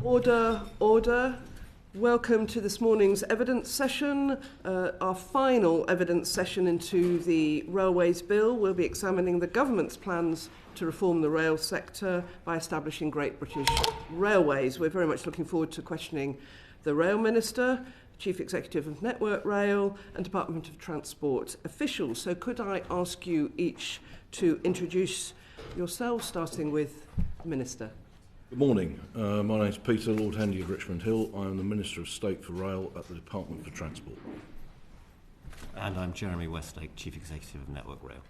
Order, order. Welcome to this morning's evidence session, our final evidence session into the Railways Bill. We'll be examining the government's plans to reform the rail sector by establishing Great British Railways. We're very much looking forward to questioning the Rail Minister, Chief Executive of Network Rail and Department of Transport officials. So could I ask you each to introduce yourselves, starting with the Minister? Good morning. My name is Peter, Lord Hendy of Richmond Hill. I am the Minister of State for Rail at the Department for Transport. And I'm Jeremy Westlake, Chief Executive of Network Rail.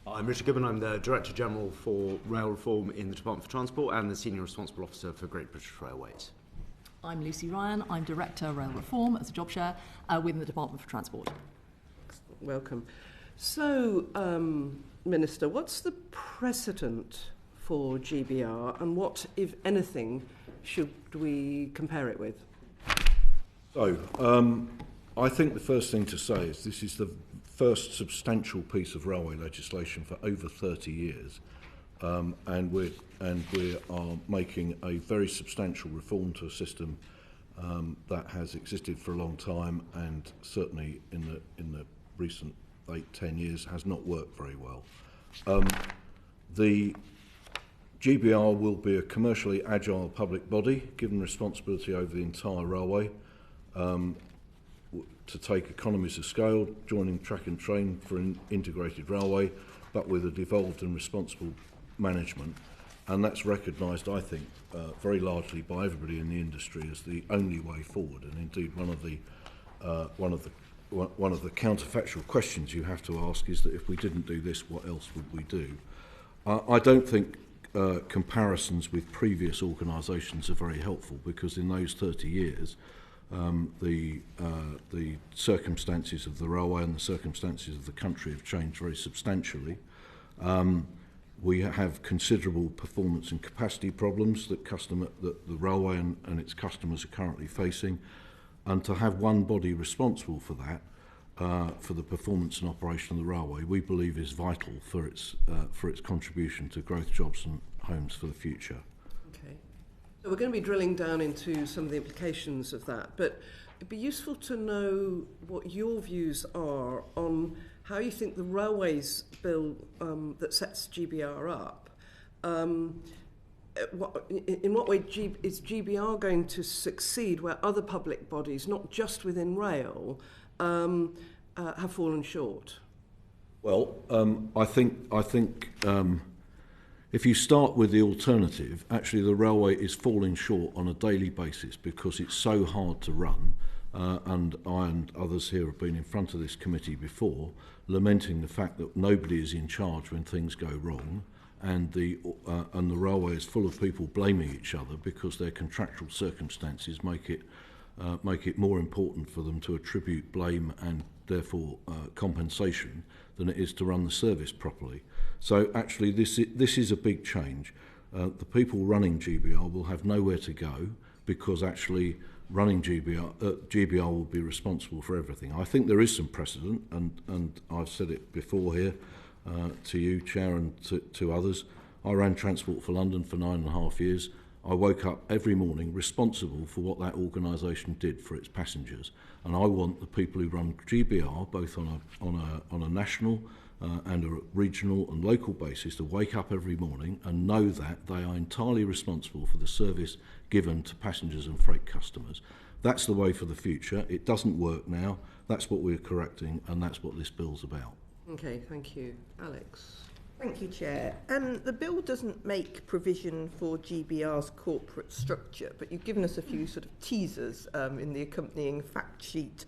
I'm Richard Goodman. I'm the Director General for Rail Reform in the Department for Transport and the Senior Responsible Officer for Great British Railways. I'm Lucy Ryan. I'm Director Rail Reform as a job share within the Department for Transport. Welcome. So, Minister, what's the precedent for GBR and what, if anything, should we compare it with? So, I think the first thing to say is this is the first substantial piece of railway legislation for over 30 years. And we are making a very substantial reform to a system that has existed for a long time and certainly in the recent 8-10 years has not worked very well. The GBR will be a commercially agile public body given responsibility over the entire railway to take economies of scale, joining track and train for an integrated railway, but with a devolved and responsible management, and that's recognised, I think, very largely by everybody in the industry as the only way forward. And indeed, one of the counterfactual questions you have to ask is that if we didn't do this, what else would we do? I don't think comparisons with previous organisations are very helpful because in those 30 years, the circumstances of the railway and the circumstances of the country have changed very substantially. We have considerable performance and capacity problems that the railway and its customers are currently facing, and to have one body responsible for that, for the performance and operation of the railway, we believe is vital for its contribution to growth, jobs and homes for the future. Okay. So we're going to be drilling down into some of the implications of that, but it'd be useful to know what your views are on how you think the Railways Bill that sets GBR up, in what way is GBR going to succeed where other public bodies, not just within rail, have fallen short? Well, I think if you start with the alternative, actually the railway is falling short on a daily basis because it's so hard to run. And I and others here have been in front of this committee before, lamenting the fact that nobody is in charge when things go wrong, and the railway is full of people blaming each other because their contractual circumstances make it more important for them to attribute blame and therefore compensation than it is to run the service properly. So actually this is a big change. The people running GBR will have nowhere to go because actually running GBR will be responsible for everything. I think there is some precedent, and I've said it before here to you, Chair, and to others. I ran Transport for London for 9.5 years. I woke up every morning responsible for what that organisation did for its passengers, and I want the people who run GBR, both on a national and a regional and local basis, to wake up every morning and know that they are entirely responsible for the service given to passengers and freight customers. That's the way for the future. It doesn't work now. That's what we're correcting, and that's what this bill's about. Okay, thank you. Alex? Thank you, Chair. The bill doesn't make provision for GBR's corporate structure, but you've given us a few sort of teasers in the accompanying fact sheet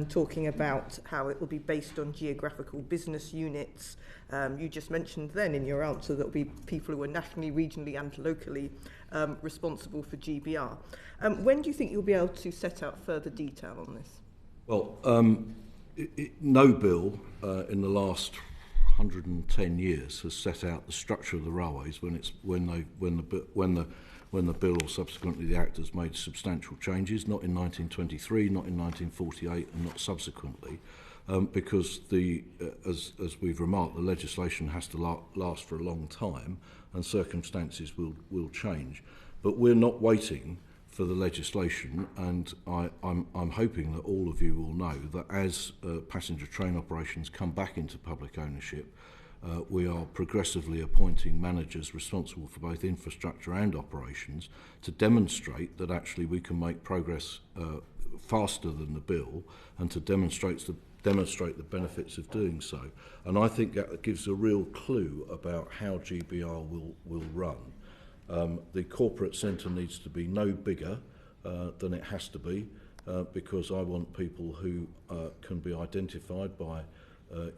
talking about how it will be based on geographical business units. You just mentioned then in your answer that there will be people who are nationally, regionally and locally responsible for GBR. When do you think you'll be able to set out further detail on this? Well, no bill in the last 110 years has set out the structure of the railways when the bill or subsequently the Act has made substantial changes, not in 1923, not in 1948 and not subsequently, because as we've remarked, the legislation has to last for a long time and circumstances will change. But we're not waiting for the legislation, and I'm hoping that all of you will know that as passenger train operations come back into public ownership, we are progressively appointing managers responsible for both infrastructure and operations to demonstrate that actually we can make progress faster than the bill, and to demonstrate the benefits of doing so. And I think that gives a real clue about how GBR will run. The corporate centre needs to be no bigger than it has to be, because I want people who can be identified by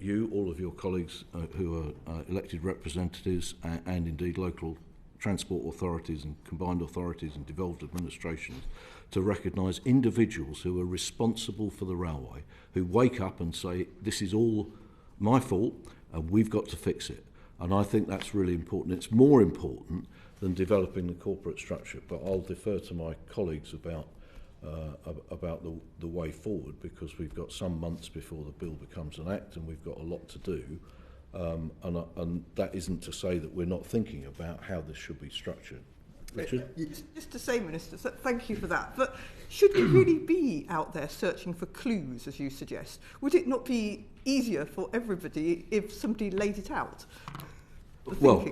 you, all of your colleagues who are elected representatives, and indeed local transport authorities and combined authorities and devolved administrations, to recognise individuals who are responsible for the railway, who wake up and say, this is all my fault and we've got to fix it. And I think that's really important. It's more important than developing the corporate structure, but I'll defer to my colleagues about the way forward, because we've got some months before the bill becomes an act and we've got a lot to do. And that isn't to say that we're not thinking about how this should be structured. Richard? Just to say, Minister, thank you for that. But should we really be out there searching for clues, as you suggest? Would it not be easier for everybody if somebody laid it out? Well,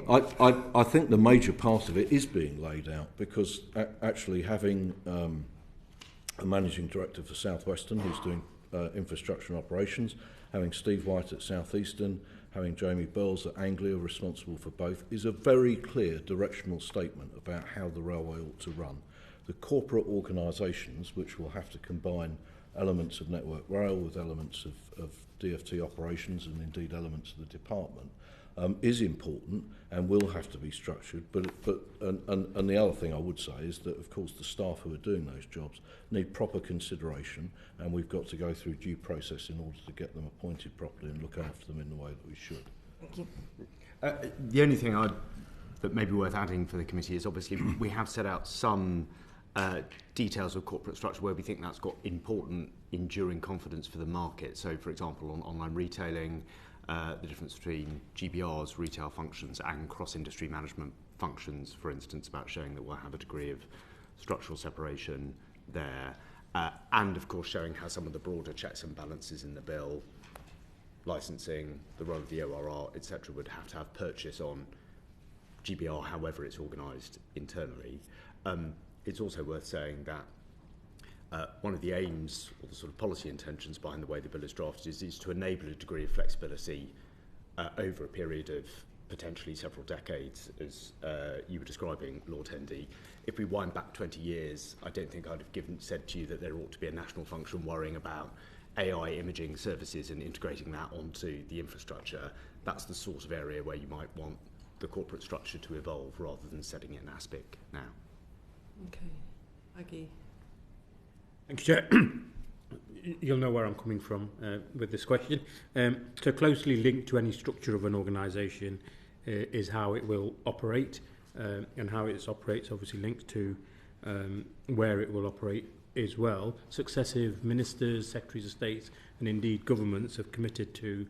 I think the major part of it is being laid out, because actually having a managing director for South Western who's doing infrastructure and operations, having Steve White at South Eastern, having Jamie Burles at Anglia responsible for both, is a very clear directional statement about how the railway ought to run. The corporate organisations, which will have to combine elements of Network Rail with elements of DFT operations and indeed elements of the department, is important and will have to be structured. But the other thing I would say is that, of course, the staff who are doing those jobs need proper consideration, and we've got to go through due process in order to get them appointed properly and look after them in the way that we should. Thank you. The only thing that may be worth adding for the committee is, obviously we have set out some details of corporate structure where we think that's got important enduring confidence for the market. So, for example, on online retailing, the difference between GBR's retail functions and cross-industry management functions, for instance, about showing that we'll have a degree of structural separation there, and of course showing how some of the broader checks and balances in the bill, licensing, the role of the ORR, etc., would have to have purchase on GBR, however it's organised internally. It's also worth saying that one of the aims or the sort of policy intentions behind the way the bill is drafted is to enable a degree of flexibility over a period of potentially several decades, as you were describing, Lord Hendy. If we wind back 20 years, I don't think I'd have said to you that there ought to be a national function worrying about AI imaging services and integrating that onto the infrastructure. That's the sort of area where you might want the corporate structure to evolve rather than setting it in ASPIC now. Okay. Aggie. Thank you, Chair. You'll know where I'm coming from with this question. So closely linked to any structure of an organisation is how it will operate, and how it operates obviously linked to where it will operate as well. Successive ministers, secretaries of state and indeed governments have committed to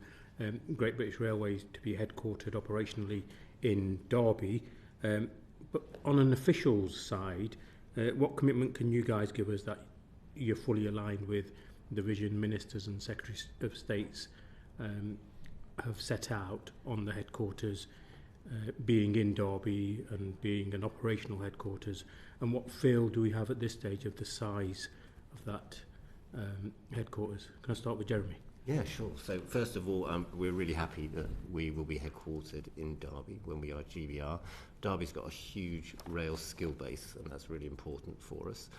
Great British Railways to be headquartered operationally in Derby. But on an officials side, what commitment can you guys give us that you're fully aligned with the vision ministers and secretaries of states have set out on the headquarters being in Derby and being an operational headquarters, and what feel do we have at this stage of the size of that headquarters? Can I start with Jeremy? Yeah, sure. So first of all, we're really happy that we will be headquartered in Derby when we are GBR. Derby's got a huge rail skill base, and that's really important for us.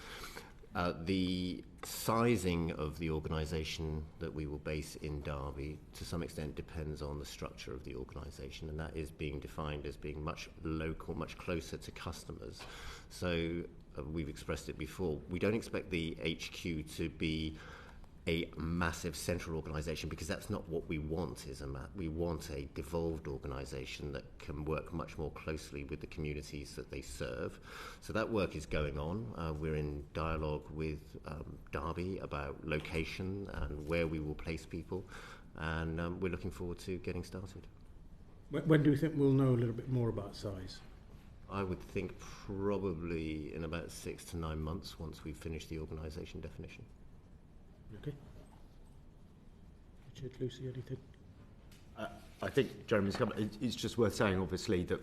The sizing of the organisation that we will base in Derby to some extent depends on the structure of the organisation, and that is being defined as being much local, much closer to customers. So we've expressed it before, we don't expect the HQ to be a massive central organisation, because that's not what we want. We want a devolved organisation that can work much more closely with the communities that they serve. So that work is going on. We're in dialogue with Derby about location and where we will place people, and we're looking forward to getting started. When do you think we'll know a little bit more about size? I would think probably in about 6 to 9 months once we finish the organisation definition. Okay. Richard, Lucy, anything? I think Jeremy's covered. It's just worth saying, obviously, that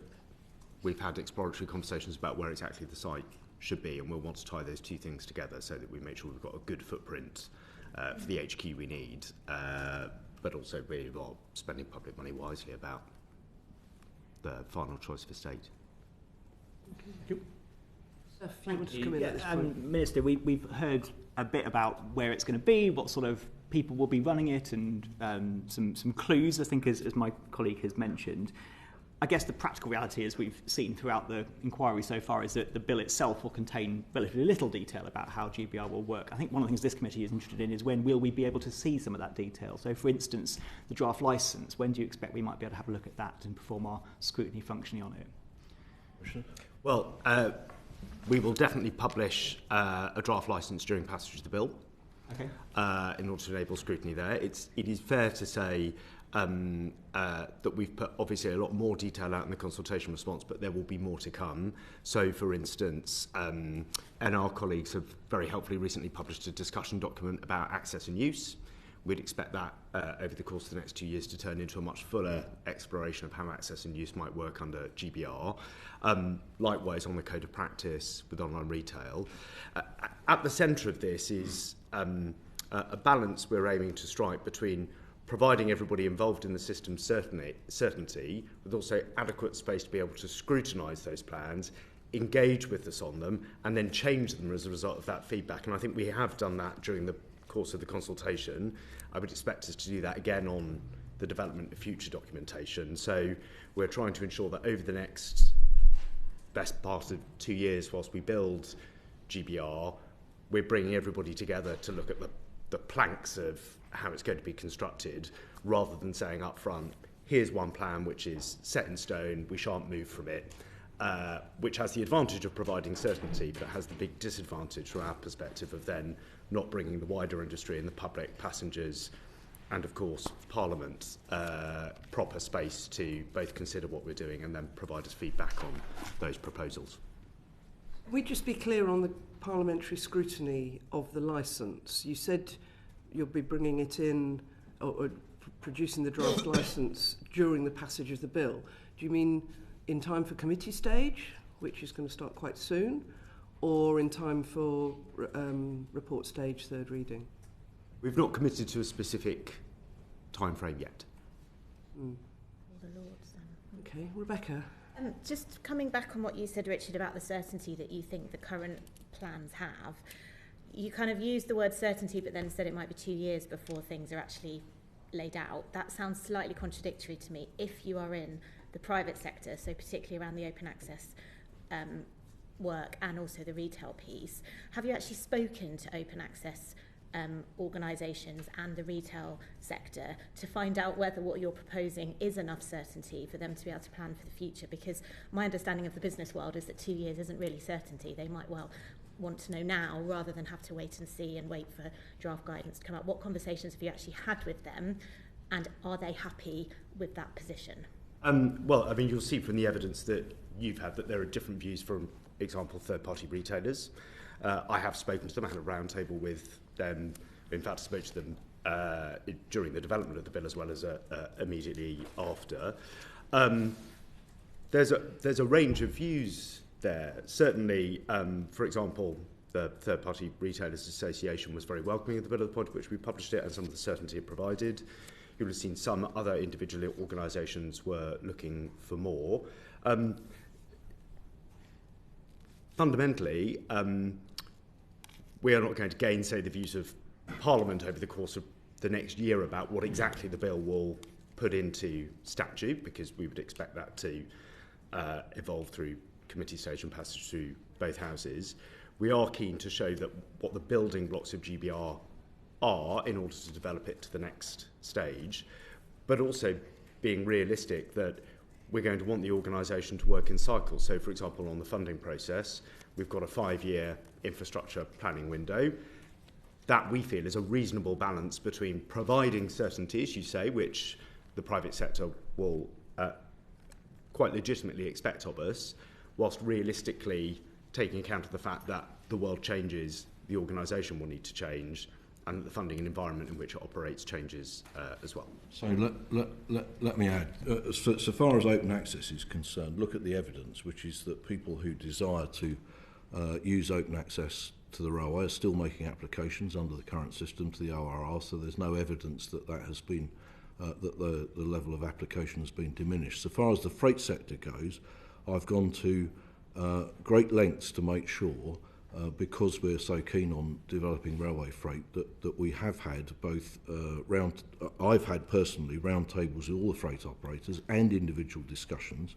we've had exploratory conversations about where exactly the site should be, and we'll want to tie those two things together so that we make sure we've got a good footprint for the HQ we need, but also we are spending public money wisely about the final choice of estate. Thank you. Seth, you want to come in at this point? Minister, we've heard a bit about where it's going to be, what sort of people will be running it, and some clues, I think, as my colleague has mentioned. I guess the practical reality, as we've seen throughout the inquiry so far, is that the bill itself will contain relatively little detail about how GBR will work. I think one of the things this committee is interested in is when will we be able to see some of that detail. So, for instance, the draft licence, when do you expect we might be able to have a look at that and perform our scrutiny functioning on it? Well, we will definitely publish a draft licence during passage of the bill. Okay. In order to enable scrutiny there. It is fair to say that we've put obviously a lot more detail out in the consultation response, but there will be more to come. So, for instance, and our colleagues have very helpfully recently published a discussion document about access and use. We'd expect that over the course of the next 2 years to turn into a much fuller exploration of how access and use might work under GBR. Likewise, on the code of practice with online retail. At the centre of this is a balance we're aiming to strike between providing everybody involved in the system certainty, with also adequate space to be able to scrutinise those plans, engage with us on them, and then change them as a result of that feedback. And I think we have done that during the course of the consultation. I would expect us to do that again on the development of future documentation. So we're trying to ensure that over the next best part of 2 years, whilst we build GBR, we're bringing everybody together to look at the planks of how it's going to be constructed, rather than saying up front, here's one plan which is set in stone, we shan't move from it, which has the advantage of providing certainty, but has the big disadvantage from our perspective of then not bringing the wider industry and the public, passengers, and of course Parliament proper space to both consider what we're doing and then provide us feedback on those proposals. Can we just be clear on the parliamentary scrutiny of the licence? You said you'll be bringing it in or producing the draft licence during the passage of the bill. Do you mean in time for committee stage, which is going to start quite soon, or in time for report stage, third reading? We've not committed to a specific time frame yet. All the Lords then. Okay, Rebecca. Just coming back on what you said, Richard, about the certainty that you think the current plans have, you kind of used the word certainty but then said it might be 2 years before things are actually laid out. That sounds slightly contradictory to me. If you are in the private sector, so particularly around the open access work and also the retail piece, have you actually spoken to open access organisations and the retail sector to find out whether what you're proposing is enough certainty for them to be able to plan for the future? Because my understanding of the business world is that 2 years isn't really certainty. They might well want to know now rather than have to wait and see and wait for draft guidance to come up. What conversations have you actually had with them, and are they happy with that position? Well, I mean, you'll see from the evidence that you've had that there are different views from, example, third-party retailers. I have spoken to them. I had a roundtable with them. In fact, I spoke to them during the development of the bill as well as immediately after. There's a range of views there. Certainly, for example, the Third-Party Retailers Association was very welcoming of the bill at the point at which we published it and some of the certainty it provided. You would have seen some other individual organisations were looking for more. Fundamentally, we are not going to gainsay the views of Parliament over the course of the next year about what exactly the bill will put into statute, because we would expect that to evolve through committee stage and passage through both houses. We are keen to show that what the building blocks of GBR are in order to develop it to the next stage, but also being realistic that we're going to want the organisation to work in cycles. So, for example, on the funding process, we've got a 5-year infrastructure planning window. That, we feel, is a reasonable balance between providing certainty, as you say, which the private sector will quite legitimately expect of us, whilst realistically taking account of the fact that the world changes, the organisation will need to change, and that the funding and environment in which it operates changes as well. So let me add, so far as open access is concerned, look at the evidence, which is that people who desire to use open access to the railway are still making applications under the current system to the ORR, so there's no evidence that that has been, that the level of application has been diminished. So far as the freight sector goes, I've gone to great lengths to make sure, because we're so keen on developing railway freight, that we have had both I've had personally round tables with all the freight operators and individual discussions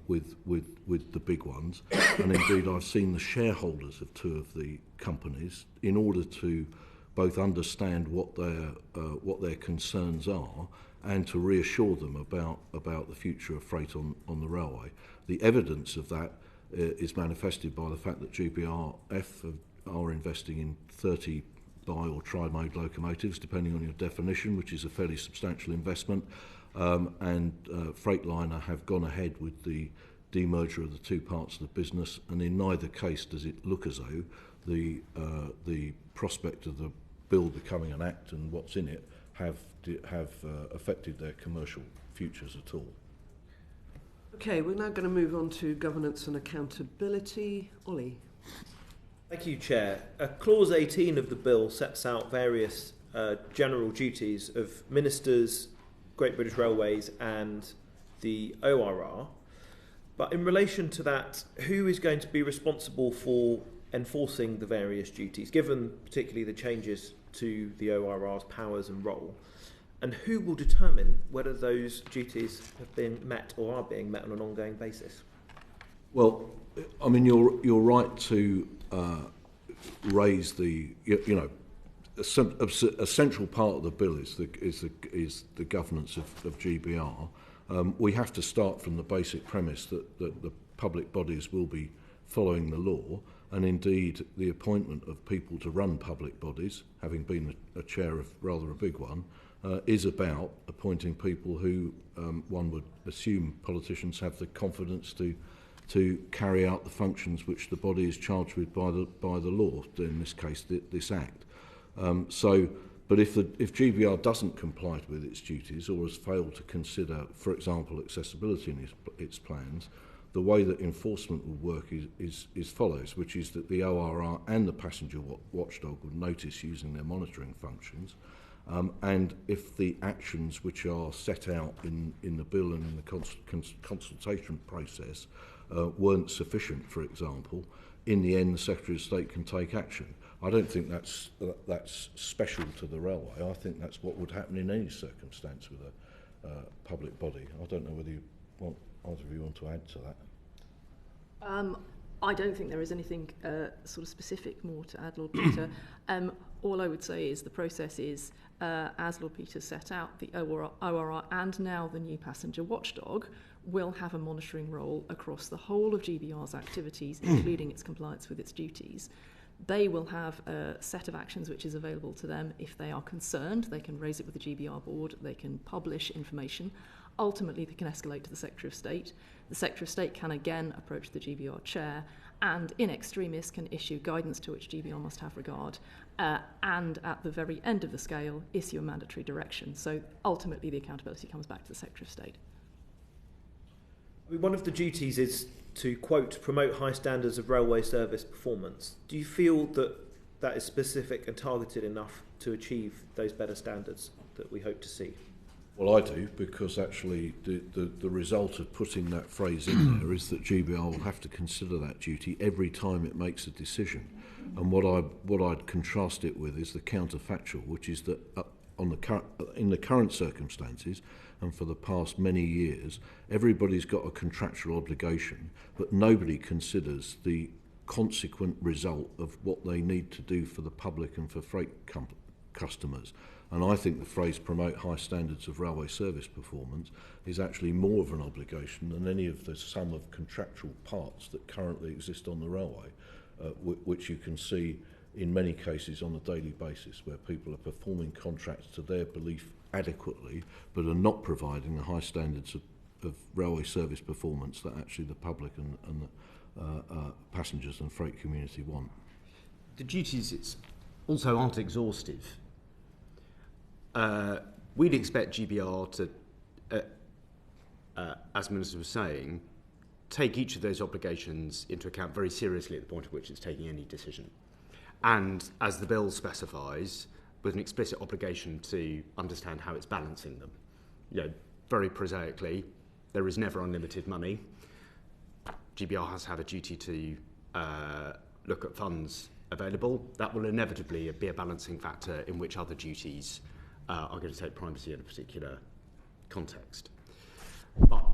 with the big ones, and indeed I've seen the shareholders of two of the companies in order to both understand what their concerns are and to reassure them about the future of freight on the railway. The evidence of that is manifested by the fact that GBRF are investing in 30 bi- or tri-mode locomotives, depending on your definition, which is a fairly substantial investment. And Freightliner have gone ahead with the demerger of the two parts of the business, and in neither case does it look as though the prospect of the bill becoming an act and what's in it have affected their commercial futures at all. Okay, we're now going to move on to governance and accountability. Ollie. Thank you, Chair. Clause 18 of the bill sets out various general duties of ministers, Great British Railways and the ORR. But in relation to that, who is going to be responsible for enforcing the various duties, given particularly the changes to the ORR's powers and role? And who will determine whether those duties have been met or are being met on an ongoing basis? Well, I mean, you're right to raise the a central part of the bill is the governance of GBR. We have to start from the basic premise that the public bodies will be following the law, and indeed the appointment of people to run public bodies, having been a chair of rather a big one, is about appointing people who one would assume politicians have the confidence to carry out the functions which the body is charged with by the law, in this case this Act. But if GBR doesn't comply with its duties or has failed to consider, for example, accessibility in its plans, the way that enforcement will work is follows, which is that the ORR and the passenger watchdog would notice using their monitoring functions, and if the actions which are set out in the bill and in the consultation process weren't sufficient, for example, in the end the Secretary of State can take action. I don't think that's special to the railway. I think that's what would happen in any circumstance with a public body. I don't know whether either of you want to add to that. I don't think there is anything sort of specific more to add, Lord Peter. All I would say is the process is, as Lord Peter set out, the ORR and now the new passenger watchdog will have a monitoring role across the whole of GBR's activities, including its compliance with its duties. They will have a set of actions which is available to them. If they are concerned, they can raise it with the GBR board, they can publish information. Ultimately, they can escalate to the Secretary of State. The Secretary of State can again approach the GBR chair and in extremis can issue guidance to which GBR must have regard and at the very end of the scale issue a mandatory direction. So ultimately the accountability comes back to the Secretary of State. I mean, one of the duties is to, quote, promote high standards of railway service performance. Do you feel that that is specific and targeted enough to achieve those better standards that we hope to see? Well, I do, because actually the result of putting that phrase in there is that GBR will have to consider that duty every time it makes a decision. And what I'd contrast it with is the counterfactual, which is that in the current circumstances and for the past many years, everybody's got a contractual obligation, but nobody considers the consequent result of what they need to do for the public and for freight customers. And I think the phrase promote high standards of railway service performance is actually more of an obligation than any of the sum of contractual parts that currently exist on the railway, which you can see in many cases on a daily basis, where people are performing contracts to their belief adequately but are not providing the high standards of railway service performance that actually the public and the passengers and freight community want. The duties also aren't exhaustive. We'd expect GBR to, as Minister was saying, take each of those obligations into account very seriously at the point at which it's taking any decision. And, as the bill specifies, with an explicit obligation to understand how it's balancing them. Very prosaically, there is never unlimited money. GBR has had a duty to look at funds available. That will inevitably be a balancing factor in which other duties are going to take primacy in a particular context. But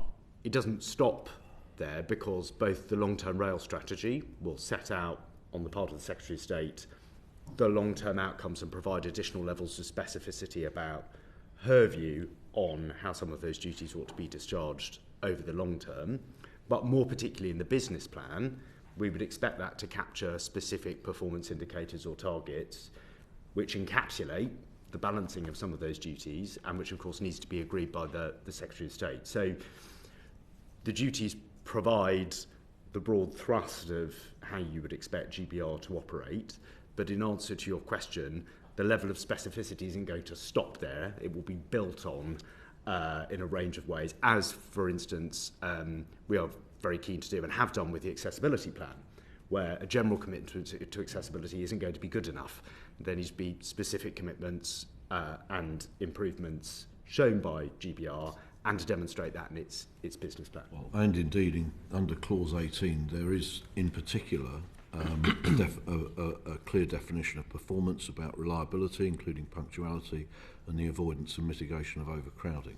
it doesn't stop there, because both the long-term rail strategy will set out on the part of the Secretary of State the long-term outcomes and provide additional levels of specificity about her view on how some of those duties ought to be discharged over the long term. But more particularly in the business plan, we would expect that to capture specific performance indicators or targets which encapsulate the balancing of some of those duties, and which of course needs to be agreed by the Secretary of State. So the duties provide the broad thrust of how you would expect GBR to operate, but in answer to your question, the level of specificity isn't going to stop there. It will be built on in a range of ways, as, for instance, we are very keen to do and have done with the accessibility plan, where a general commitment to accessibility isn't going to be good enough. There needs to be specific commitments and improvements shown by GBR, and to demonstrate that in its business plan. Well, and indeed, under Clause 18, there is, in particular, a clear definition of performance about reliability, including punctuality, and the avoidance and mitigation of overcrowding.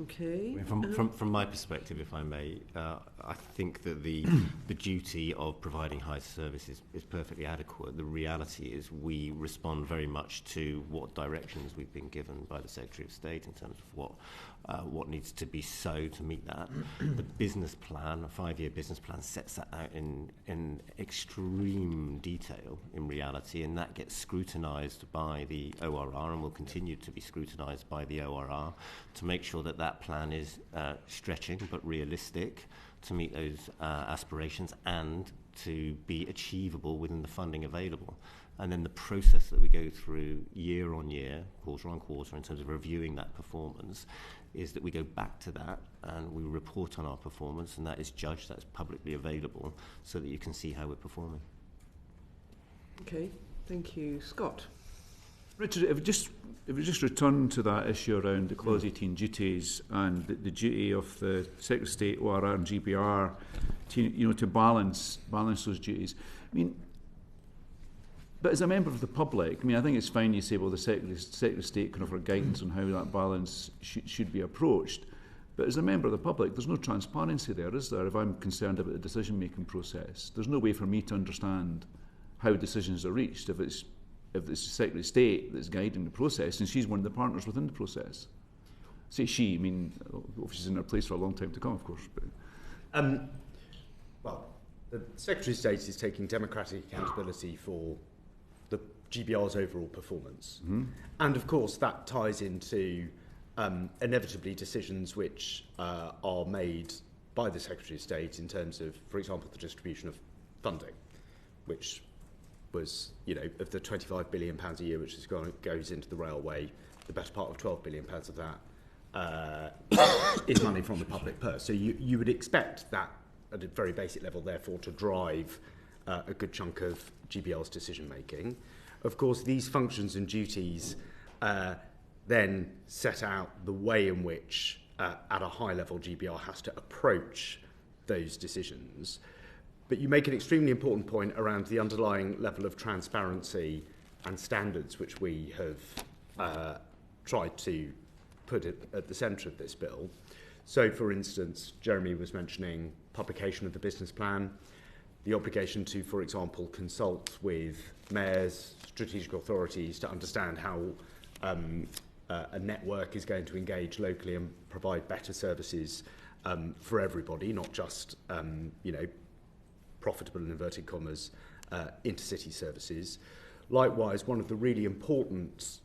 Okay. From my perspective, if I may, I think that the duty of providing high service is perfectly adequate. The reality is we respond very much to what directions we've been given by the Secretary of State in terms of what needs to be so to meet that. The business plan, a 5-year business plan, sets that out in extreme detail in reality, and that gets scrutinised by the ORR and will continue to be scrutinised by the ORR to make sure that that plan is stretching but realistic to meet those aspirations and to be achievable within the funding available. And then the process that we go through year on year, quarter on quarter, in terms of reviewing that performance, is that we go back to that and we report on our performance, and that is judged, that's publicly available, so that you can see how we're performing. Okay, thank you. Scott? Richard, if we just return to that issue around the Clause 18 duties and the duty of the Secretary of State, ORR and GBR to balance those duties. I mean, but as a member of the public, I mean, I think it's fine you say, well, the Secretary of State can offer guidance on how that balance should be approached. But as a member of the public, there's no transparency there, is there, if I'm concerned about the decision-making process? There's no way for me to understand how decisions are reached if it's the Secretary of State that's guiding the process, and she's one of the partners within the process. Say she, I mean, she's in her place for a long time to come, of course. But. Well, the Secretary of State is taking democratic accountability for the GBR's overall performance. Mm-hmm. And of course that ties into inevitably decisions which are made by the Secretary of State in terms of, for example, the distribution of funding, which was, of the £25 billion a year which goes into the railway, the better part of £12 billion of that is money from the public purse. So you would expect that at a very basic level, therefore, to drive a good chunk of GBR's decision-making. Of course, these functions and duties then set out the way in which, at a high level, GBR has to approach those decisions. But you make an extremely important point around the underlying level of transparency and standards which we have tried to put at the centre of this bill. So, for instance, Jeremy was mentioning publication of the business plan, the obligation to, for example, consult with mayors, strategic authorities to understand how a network is going to engage locally and provide better services for everybody, not just, profitable, in inverted commas, intercity services. Likewise, one of the really important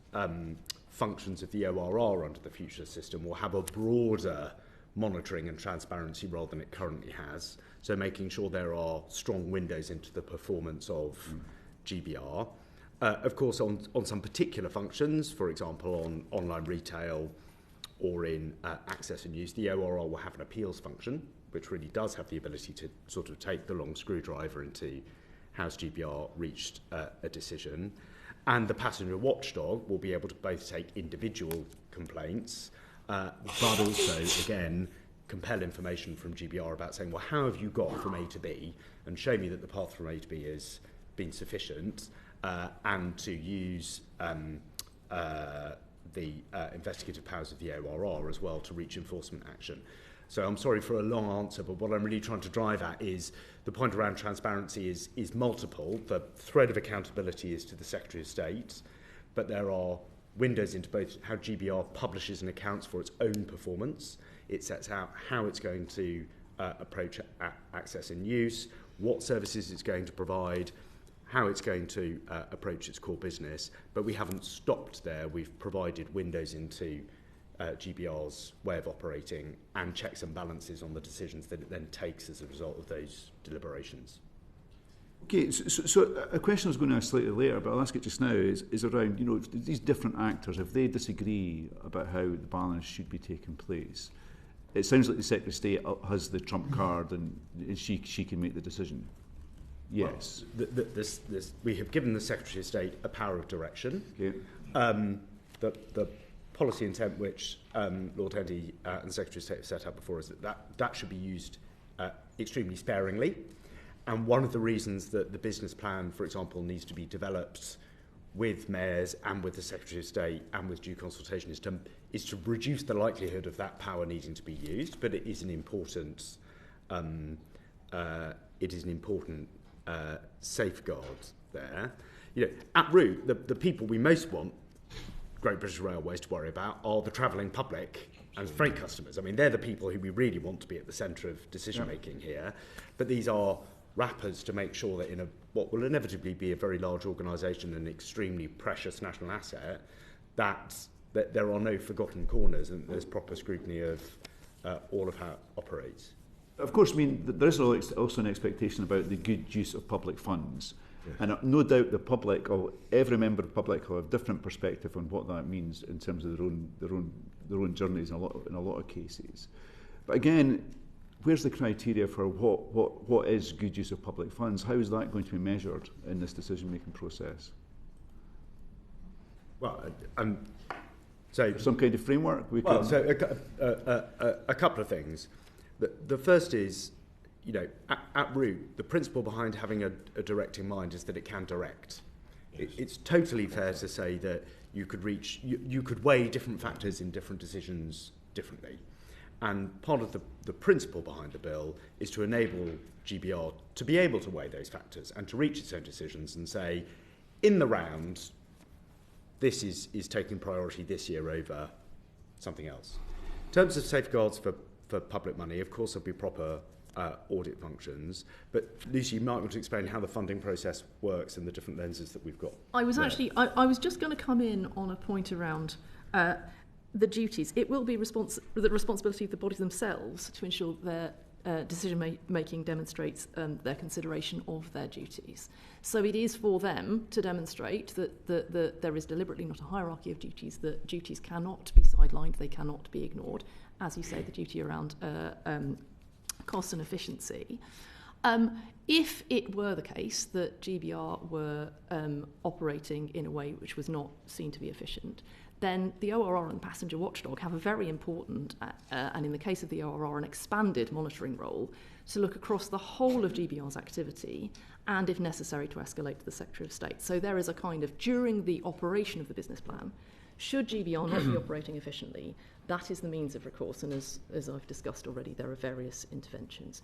functions of the ORR under the future system will have a broader monitoring and transparency role than it currently has. So making sure there are strong windows into the performance of GBR. Of course, on some particular functions, for example, on online retail or in access and use, the ORR will have an appeals function, which really does have the ability to sort of take the long screwdriver into how's GBR reached a decision. And the passenger watchdog will be able to both take individual complaints, but also, again, compel information from GBR about saying, well, how have you got from A to B, and show me that the path from A to B has been sufficient, and to use the investigative powers of the ORR as well to reach enforcement action. So I'm sorry for a long answer, but what I'm really trying to drive at is the point around transparency is multiple. The thread of accountability is to the Secretary of State, but there are windows into both how GBR publishes and accounts for its own performance. It sets out how it's going to approach access and use, what services it's going to provide, how it's going to approach its core business. But we haven't stopped there. We've provided windows into GBR's way of operating and checks and balances on the decisions that it then takes as a result of those deliberations. Okay, so a question I was going to ask slightly later, but I'll ask it just now, is around, you know, these different actors, if they disagree about how the balance should be taking place, it sounds like the Secretary of State has the trump card and she can make the decision. Yes. Well, we have given the Secretary of State a power of direction. Okay. The policy intent which Lord Hendy and the Secretary of State have set out before is that should be used extremely sparingly. And one of the reasons that the business plan, for example, needs to be developed with mayors and with the Secretary of State and with due consultation is to reduce the likelihood of that power needing to be used. But it is an important safeguard there. You know, at root, the people we most want Great British Railways to worry about are the travelling public and freight customers. I mean, they're the people who we really want to be at the centre of decision making here. But these are wrappers to make sure that in what will inevitably be a very large organisation and extremely precious national asset, that there are no forgotten corners and there's proper scrutiny of all of how it operates. Of course, I mean, there is also an expectation about the good use of public funds. Yes. And no doubt the public, or every member of the public, will have different perspective on what that means in terms of their own journeys in a lot of cases. But again, where's the criteria for what is good use of public funds? How is that going to be measured in this decision-making process? Well, so some kind of framework. A couple of things. The first is, you know, at root, the principle behind having a directing mind is that it can direct. Yes. It's totally fair to say that you could weigh different factors in different decisions differently. And part of the principle behind the bill is to enable GBR to be able to weigh those factors and to reach its own decisions and say, in the round, this is taking priority this year over something else. In terms of safeguards for public money, of course there'll be proper audit functions, but Lucy, you might want to explain how the funding process works and the different lenses that we've got. I was just going to come in on a point around the duties. It will be the responsibility of the bodies themselves to ensure their decision-making demonstrates their consideration of their duties. So it is for them to demonstrate that there is deliberately not a hierarchy of duties, that duties cannot be sidelined, they cannot be ignored. As you say, the duty around cost and efficiency. If it were the case that GBR were operating in a way which was not seen to be efficient, then the ORR and the passenger watchdog have a very important, and in the case of the ORR, an expanded monitoring role to look across the whole of GBR's activity and, if necessary, to escalate to the Secretary of State. So there is a kind of, during the operation of the business plan, should GBR not be operating efficiently, that is the means of recourse, and as I've discussed already, there are various interventions.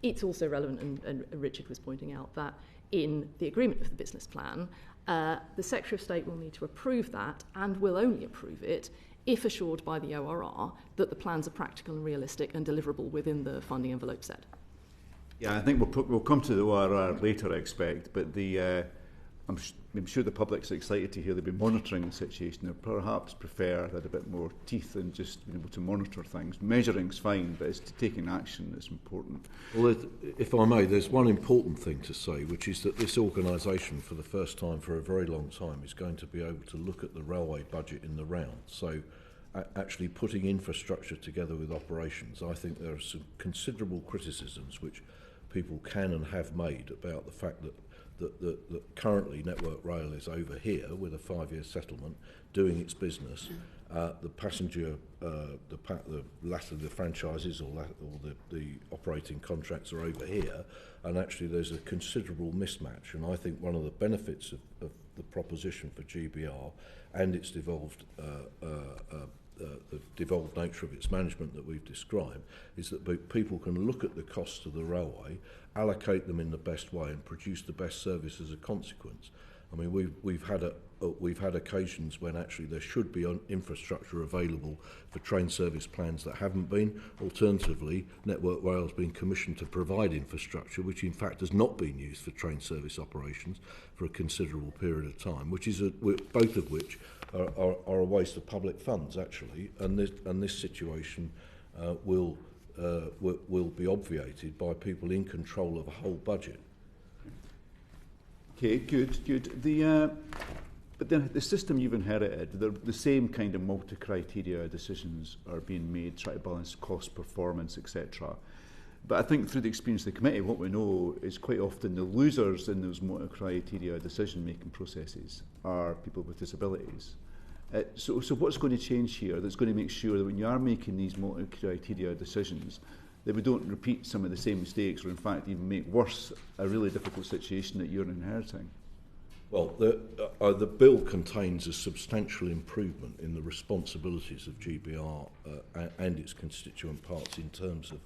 It's also relevant, and Richard was pointing out, that in the agreement of the business plan, the Secretary of State will need to approve that and will only approve it if assured by the ORR that the plans are practical and realistic and deliverable within the funding envelope set. Yeah, I think we'll come to the ORR later, I expect, but I'm sure the public's excited to hear they've been monitoring the situation. They perhaps prefer they had a bit more teeth than just being able to monitor things. Measuring's fine, but it's taking action that's important. Well, if I may, there's one important thing to say, which is that this organisation, for the first time for a very long time, is going to be able to look at the railway budget in the round. So actually putting infrastructure together with operations, I think there are some considerable criticisms which people can and have made about the fact that currently Network Rail is over here with a 5-year settlement doing its business. The passenger, the franchises or the operating contracts are over here, and actually there's a considerable mismatch. And I think one of the benefits of the proposition for GBR and its devolved the devolved nature of its management that we've described is that people can look at the costs of the railway, allocate them in the best way, and produce the best service as a consequence. I mean, we've had occasions when actually there should be infrastructure available for train service plans that haven't been. Alternatively, Network Rail has been commissioned to provide infrastructure which in fact has not been used for train service operations for a considerable period of time, which is both of which are a waste of public funds actually, and this situation will be obviated by people in control of a whole budget. Okay, good. But then the system you've inherited, the same kind of multi-criteria decisions are being made, try to balance cost, performance, etc. But I think through the experience of the committee, what we know is quite often the losers in those multi-criteria decision-making processes are people with disabilities. So what's going to change here that's going to make sure that when you are making these multi-criteria decisions, that we don't repeat some of the same mistakes, or in fact even make worse a really difficult situation that you're inheriting? Well, the bill contains a substantial improvement in the responsibilities of GBR and its constituent parts in terms of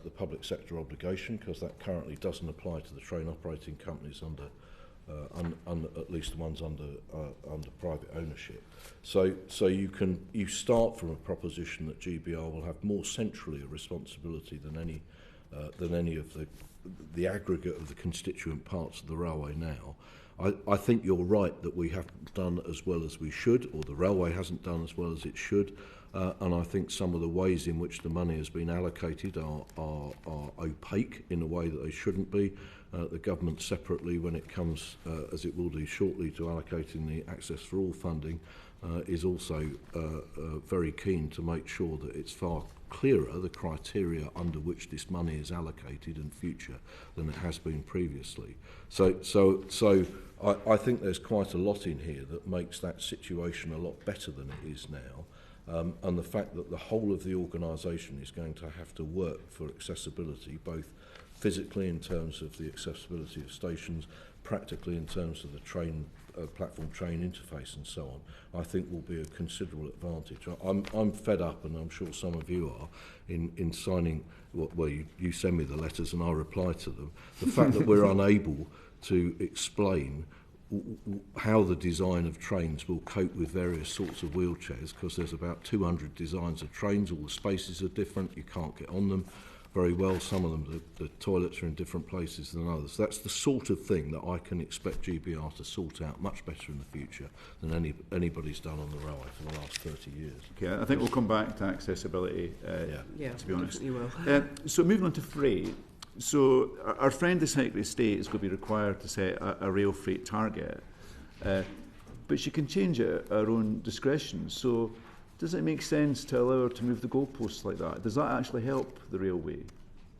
the public sector obligation, because that currently doesn't apply to the train operating companies under at least the ones under private ownership. So you start from a proposition that GBR will have more centrally a responsibility than any of the aggregate of the constituent parts of the railway now. I think you're right that we haven't done as well as we should, or the railway hasn't done as well as it should, and I think some of the ways in which the money has been allocated are opaque in a way that they shouldn't be. The government separately, when it comes, as it will do shortly, to allocating the Access for All funding, is also very keen to make sure that it's far clearer the criteria under which this money is allocated in future than it has been previously. So I think there's quite a lot in here that makes that situation a lot better than it is now. And the fact that the whole of the organisation is going to have to work for accessibility, both physically in terms of the accessibility of stations, practically in terms of the train platform train interface and so on, I think will be a considerable advantage. I'm fed up, and I'm sure some of you are, in signing, well, you send me the letters and I reply to them. The fact that we're unable to explain how the design of trains will cope with various sorts of wheelchairs, because there's about 200 designs of trains, all the spaces are different, you can't get on them very well. Some of them, the toilets are in different places than others. That's the sort of thing that I can expect GBR to sort out much better in the future than anybody's done on the railway for the last 30 years. Okay, I think we'll come back to accessibility, to be honest. You will. So moving on to freight. So our friend the Secretary of State is going to be required to set a rail freight target, but she can change it at her own discretion. So does it make sense to allow her to move the goalposts like that? Does that actually help the railway?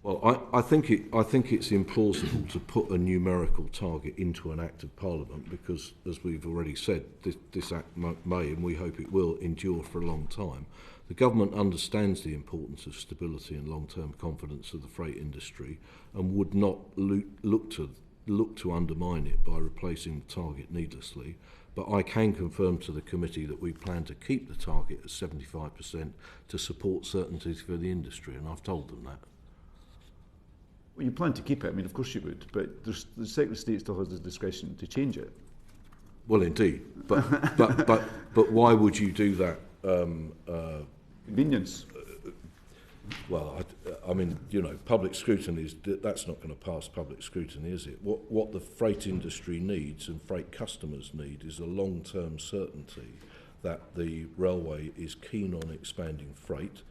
Well, I think it's implausible to put a numerical target into an Act of Parliament, because, as we've already said, this Act may, and we hope it will, endure for a long time. The government understands the importance of stability and long-term confidence of the freight industry, and would not look to undermine it by replacing the target needlessly. But I can confirm to the committee that we plan to keep the target at 75% to support certainty for the industry, and I've told them that. Well, you plan to keep it, I mean, of course you would, but the Secretary of State still has the discretion to change it. Well, indeed, but why would you do that? Convenience. Well, I mean, you know, public scrutiny that's not going to pass public scrutiny, is it? What the freight industry needs and freight customers need is a long-term certainty that the railway is keen on expanding freight.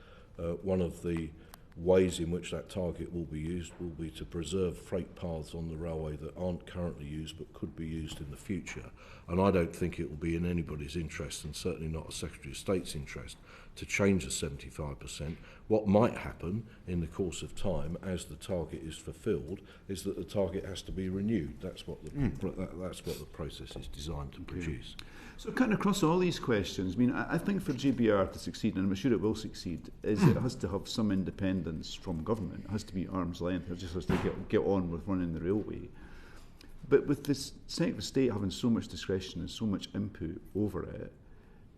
One of the ways in which that target will be used will be to preserve freight paths on the railway that aren't currently used but could be used in the future. And I don't think it will be in anybody's interest, and certainly not a Secretary of State's interest, to change the 75%. What might happen in the course of time, as the target is fulfilled, is that the target has to be renewed. That's what the process is designed to produce. So cutting across all these questions, I mean, I think for GBR to succeed, and I'm sure it will succeed, is it has to have some independence from government. It has to be arm's length. It just has to get on with running the railway. But with this Secretary of State having so much discretion and so much input over it,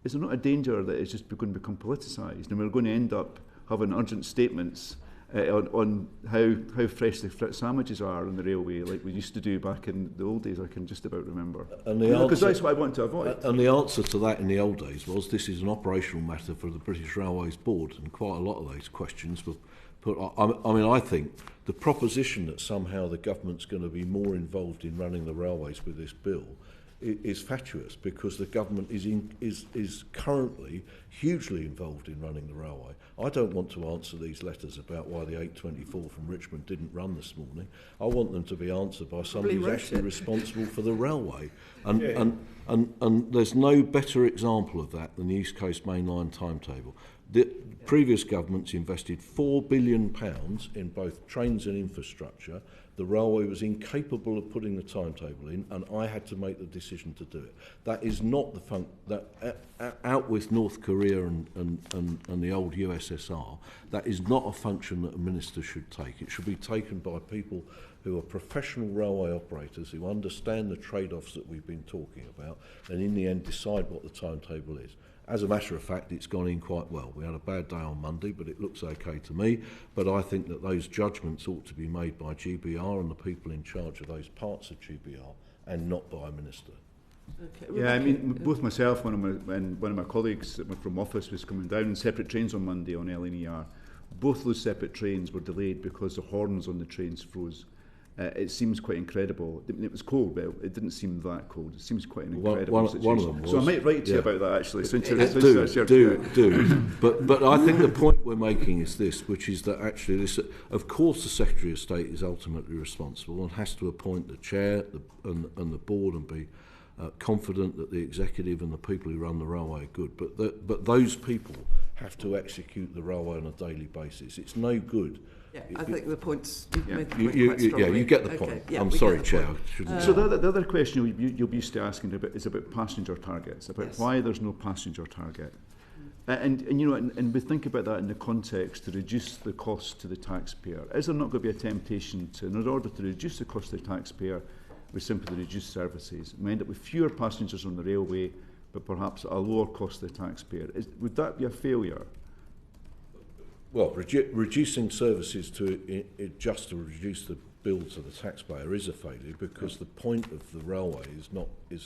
is there not a danger that it's just going to become politicised, and we're going to end up having urgent statements on how fresh the sandwiches are on the railway, like we used to do back in the old days? I can just about remember. Because that's what I want to avoid. And the answer to that in the old days was this is an operational matter for the British Railways Board, and quite a lot of those questions were put. I mean, I think the proposition that somehow the government's going to be more involved in running the railways with this bill is fatuous, because the government is currently hugely involved in running the railway. I don't want to answer these letters about why the 824 from Richmond didn't run this morning. I want them to be answered by somebody who's actually responsible for the railway. And there's no better example of that than the East Coast Main Line timetable. The previous governments invested £4 billion in both trains and infrastructure. The railway was incapable of putting the timetable in, and I had to make the decision to do it. That is not the out with North Korea and the old USSR. That is not a function that a minister should take. It should be taken by people who are professional railway operators who understand the trade-offs that we've been talking about, and in the end decide what the timetable is. As a matter of fact, it's gone in quite well. We had a bad day on Monday, but it looks okay to me. But I think that those judgments ought to be made by GBR and the people in charge of those parts of GBR, and not by a minister. Okay. Yeah, I mean, both myself and one of my colleagues from office was coming down in separate trains on Monday on LNER. Both those separate trains were delayed because the horns on the trains froze. It seems quite incredible. It was cold, but it didn't seem that cold. It seems quite an incredible situation. One of them was. So I might write to you about that, actually. Do. But I think the point we're making is this, which is that actually this, of course, the Secretary of State is ultimately responsible and has to appoint the chair and the board and be confident that the executive and the people who run the railway are good. But those people have to execute the railway on a daily basis. It's no good. Yeah, I think the point's made the point quite strongly. Yeah, you get the point. Okay, yeah, I'm sorry, Chair. So the other question you'll be used to asking is about passenger targets, about why there's no passenger target. And you know, and we think about that in the context to reduce the cost to the taxpayer. Is there not going to be a temptation to, in order to reduce the cost to the taxpayer, we simply reduce services? We end up with fewer passengers on the railway, but perhaps at a lower cost to the taxpayer. Would that be a failure? Well, reducing services to just to reduce the bill to the taxpayer is a failure, because the point of the railway is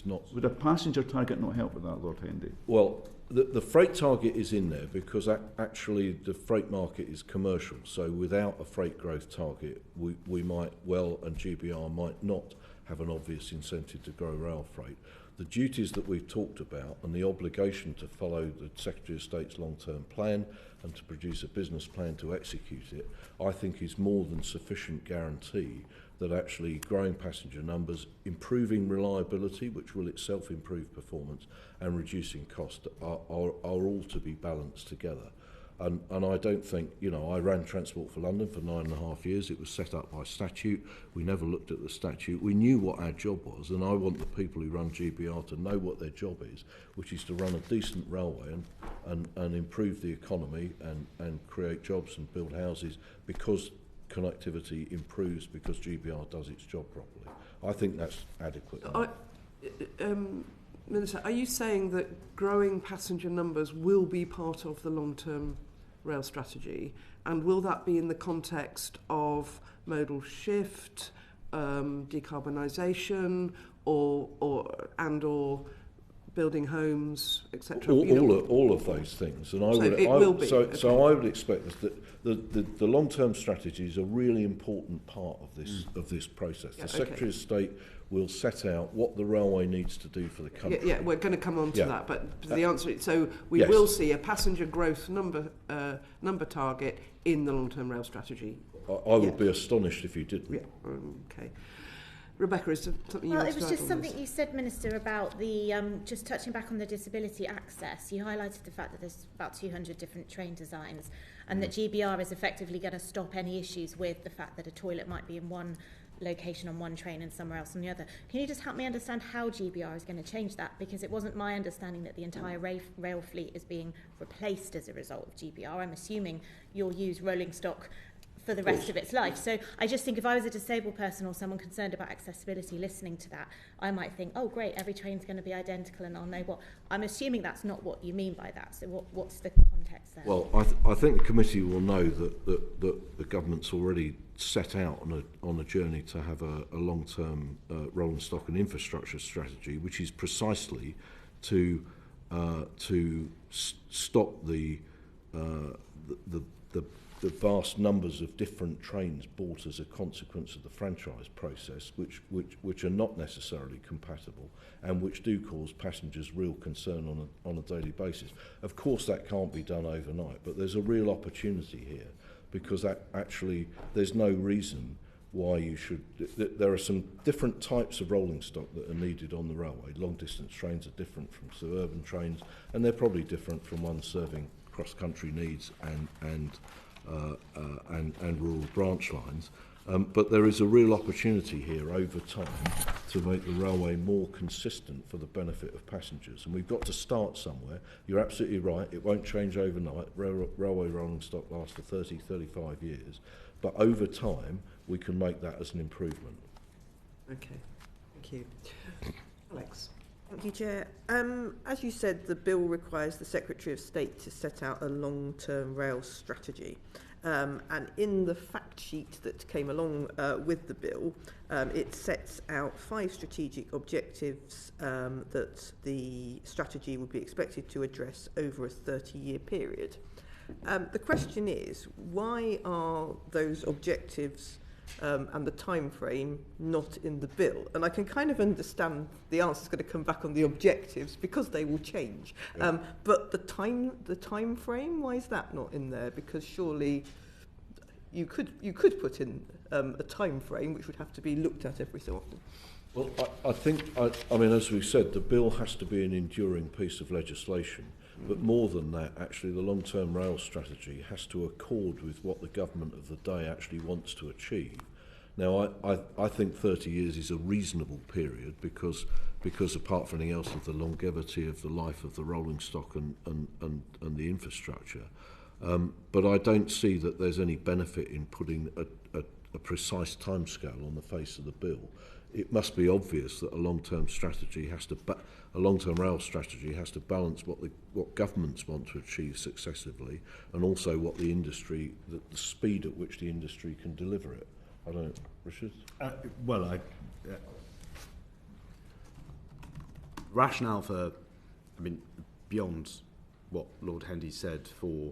not. Would a passenger target not help with that, Lord Hendy? Well, the freight target is in there because actually the freight market is commercial. So without a freight growth target, we might well, and GBR might not have an obvious incentive to grow rail freight. The duties that we've talked about and the obligation to follow the Secretary of State's long-term plan and to produce a business plan to execute it, I think is more than sufficient guarantee that actually growing passenger numbers, improving reliability, which will itself improve performance, and reducing cost are all to be balanced together. And I don't think, you know, I ran Transport for London for 9.5 years. It was set up by statute. We never looked at the statute. We knew what our job was, and I want the people who run GBR to know what their job is, which is to run a decent railway and improve the economy and create jobs and build houses, because connectivity improves because GBR does its job properly. I think that's adequate. Minister, are you saying that growing passenger numbers will be part of the long-term rail strategy, and will that be in the context of modal shift, decarbonisation, or building homes, etc. All of those things, and I would expect that the long-term strategy is a really important part of this process. Yeah, the Secretary of State will set out what the railway needs to do for the country. Yeah, we're going to come on to that, but the answer is, so we yes. will see a passenger growth number target in the long-term rail strategy. I would be astonished if you didn't. Yeah, okay. Rebecca, is there something you want to add? Well, it was just something you said, Minister, about the just touching back on the disability access. You highlighted the fact that there's about 200 different train designs, and that GBR is effectively going to stop any issues with the fact that a toilet might be in one location on one train and somewhere else on the other. Can you just help me understand how GBR is going to change that? Because it wasn't my understanding that the entire rail fleet is being replaced as a result of GBR. I'm assuming you'll use rolling stock for the rest of its life. So I just think if I was a disabled person or someone concerned about accessibility listening to that, I might think, oh great, every train's going to be identical and I'll know what. I'm assuming that's not what you mean by that. So what's the context there? Well, I think the committee will know that the government's already set out on a journey to have a long-term rolling stock and infrastructure strategy, which is precisely to stop the vast numbers of different trains bought as a consequence of the franchise process, which are not necessarily compatible and which do cause passengers real concern on a daily basis. Of course, that can't be done overnight, but there's a real opportunity here, because actually there's no reason why you should. There are some different types of rolling stock that are needed on the railway. Long distance trains are different from suburban trains, and they're probably different from ones serving cross-country needs and rural branch lines. But there is a real opportunity here over time to make the railway more consistent for the benefit of passengers. And we've got to start somewhere. You're absolutely right, it won't change overnight. Railway rolling stock lasts for 30, 35 years. But over time, we can make that as an improvement. Okay, thank you. Alex. Thank you, Chair. As you said, the bill requires the Secretary of State to set out a long-term rail strategy. And in the fact sheet that came along with the bill, it sets out 5 strategic objectives that the strategy would be expected to address over a 30-year period. The question is, why are those objectives and the time frame not in the bill? And I can kind of understand the answer is going to come back on the objectives because they will change. Yeah. But the time frame, why is that not in there? Because surely you could put in a time frame which would have to be looked at every so often. Well, I mean, as we said, the bill has to be an enduring piece of legislation. But more than that, actually, the long-term rail strategy has to accord with what the government of the day actually wants to achieve. Now, I think 30 years is a reasonable period because apart from anything else of the longevity of the life of the rolling stock and the infrastructure. But I don't see that there's any benefit in putting a precise timescale on the face of the bill. It must be obvious that a long-term strategy a long-term rail strategy has to balance what governments want to achieve successively, and also what the industry, the speed at which the industry can deliver it. I don't know, Richard? Rationale for, beyond what Lord Hendy said for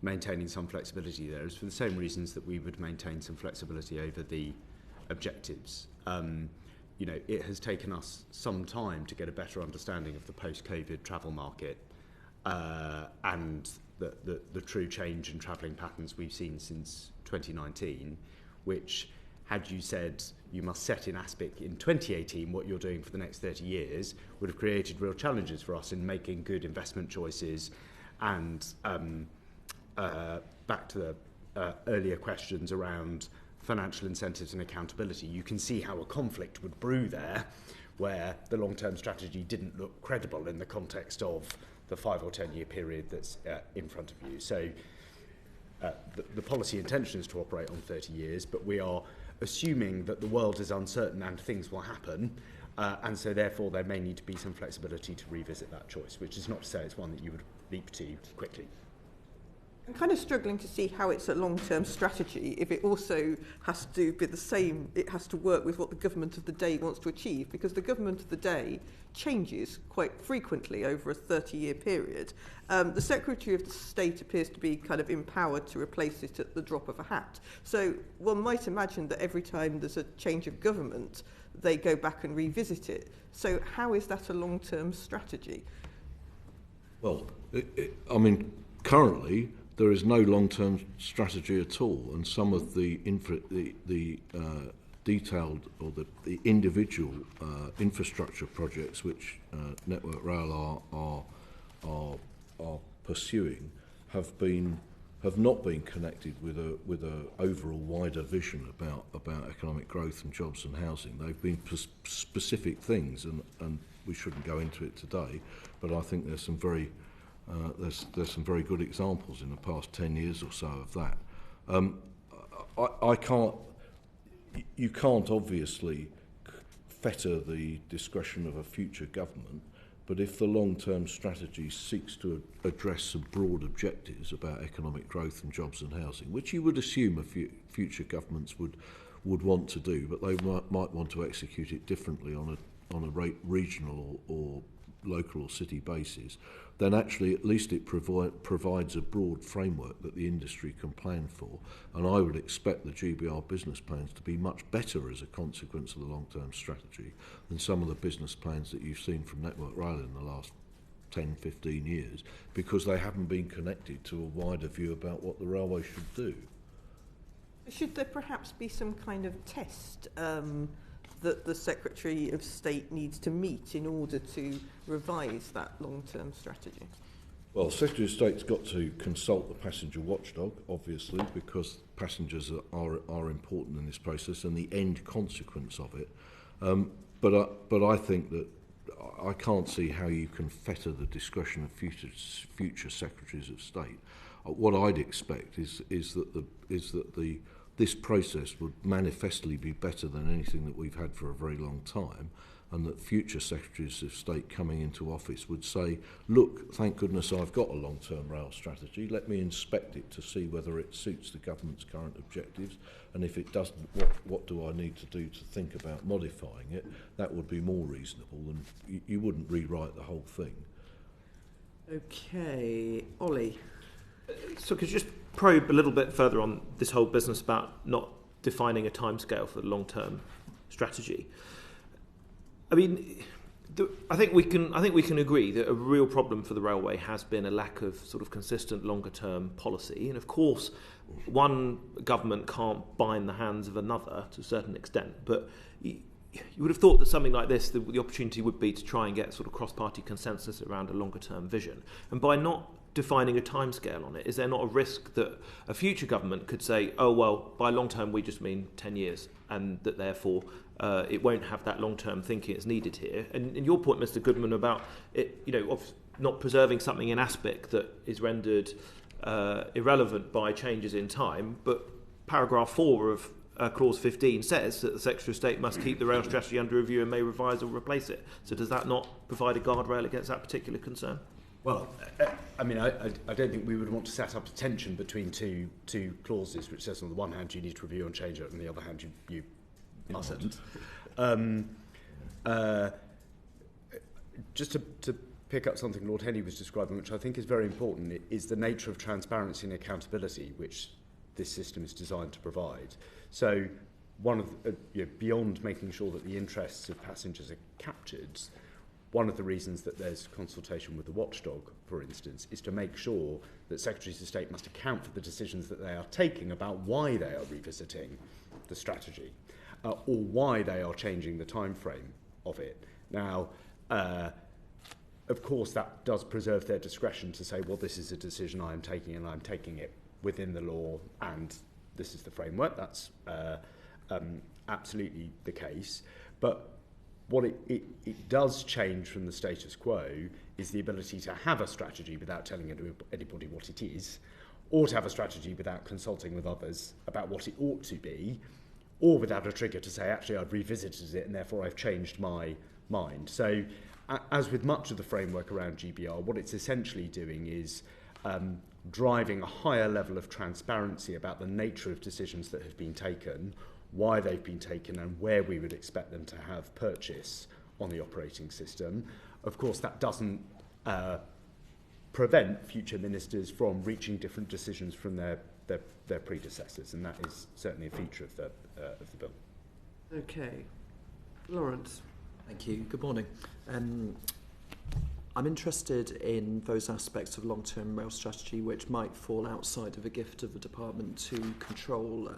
maintaining some flexibility there is for the same reasons that we would maintain some flexibility over the objectives. It has taken us some time to get a better understanding of the post-COVID travel market and the true change in travelling patterns we've seen since 2019, which, had you said you must set in ASPIC in 2018 what you're doing for the next 30 years, would have created real challenges for us in making good investment choices. And back to the earlier questions around financial incentives and accountability, you can see how a conflict would brew there, where the long-term strategy didn't look credible in the context of the 5 or 10 year period that's in front of you. So the policy intention is to operate on 30 years, but we are assuming that the world is uncertain and things will happen, and so therefore there may need to be some flexibility to revisit that choice, which is not to say it's one that you would leap to quickly. I'm kind of struggling to see how it's a long-term strategy if it also has to be the same, it has to work with what the government of the day wants to achieve, because the government of the day changes quite frequently over a 30-year period. The Secretary of State appears to be kind of empowered to replace it at the drop of a hat. So one might imagine that every time there's a change of government, they go back and revisit it. So how is that a long-term strategy? Well, I mean, currently there is no long-term strategy at all, and some of the detailed or the individual infrastructure projects which Network Rail are pursuing have not been connected with a overall wider vision about economic growth and jobs and housing. They've been specific things, and we shouldn't go into it today, but I think there's some very good examples in the past 10 years or so of that. You can't obviously fetter the discretion of a future government, but if the long-term strategy seeks to address some broad objectives about economic growth and jobs and housing, which you would assume future governments would want to do, but they might want to execute it differently on a regional or local or city basis, then actually at least it provides a broad framework that the industry can plan for. And I would expect the GBR business plans to be much better as a consequence of the long-term strategy than some of the business plans that you've seen from Network Rail in the last 10, 15 years, because they haven't been connected to a wider view about what the railway should do. Should there perhaps be some kind of test that the Secretary of State needs to meet in order to revise that long-term strategy? Well, the Secretary of State's got to consult the passenger watchdog, obviously, because passengers are important in this process and the end consequence of it. But I think that I can't see how you can fetter the discretion of future Secretaries of State. What I'd expect is that this process would manifestly be better than anything that we've had for a very long time, and that future Secretaries of State coming into office would say, look, thank goodness I've got a long-term rail strategy, let me inspect it to see whether it suits the government's current objectives, and if it doesn't, what do I need to do to think about modifying it? That would be more reasonable, and you wouldn't rewrite the whole thing. Okay, Ollie. So could you just probe a little bit further on this whole business about not defining a timescale for the long-term strategy? I mean, I think we can agree that a real problem for the railway has been a lack of sort of consistent longer-term policy, and of course, one government can't bind the hands of another to a certain extent, but you would have thought that something like this, the opportunity would be to try and get sort of cross-party consensus around a longer-term vision, and by not defining a timescale on it, is there not a risk that a future government could say, oh well, by long term we just mean 10 years, and that therefore it won't have that long-term thinking that's needed here? And your point, Mr. Goodman, about it, of not preserving something in aspect that is rendered irrelevant by changes in time, but paragraph 4 of clause 15 says that the Secretary of State must keep the rail strategy under review and may revise or replace it. So does that not provide a guardrail against that particular concern? Well, I mean, I don't think we would want to set up a tension between two clauses, which says on the one hand you need to review and change it, and on the other hand you mustn't. Just to pick up something Lord Hendy was describing, which I think is very important, is the nature of transparency and accountability which this system is designed to provide. So, one of beyond making sure that the interests of passengers are captured, one of the reasons that there's consultation with the watchdog, for instance, is to make sure that Secretaries of State must account for the decisions that they are taking about why they are revisiting the strategy or why they are changing the time frame of it. Now, of course, that does preserve their discretion to say, well, this is a decision I am taking and I'm taking it within the law and this is the framework. That's absolutely the case. But what it does change from the status quo is the ability to have a strategy without telling anybody what it is, or to have a strategy without consulting with others about what it ought to be, or without a trigger to say, actually, I've revisited it and therefore I've changed my mind. So, as with much of the framework around GBR, what it's essentially doing is driving a higher level of transparency about the nature of decisions that have been taken, why they've been taken, and where we would expect them to have purchase on the operating system. Of course, that doesn't prevent future ministers from reaching different decisions from their predecessors, and that is certainly a feature of the bill. Okay. Lawrence. Thank you. Good morning. I'm interested in those aspects of long-term rail strategy which might fall outside of a gift of a department to control.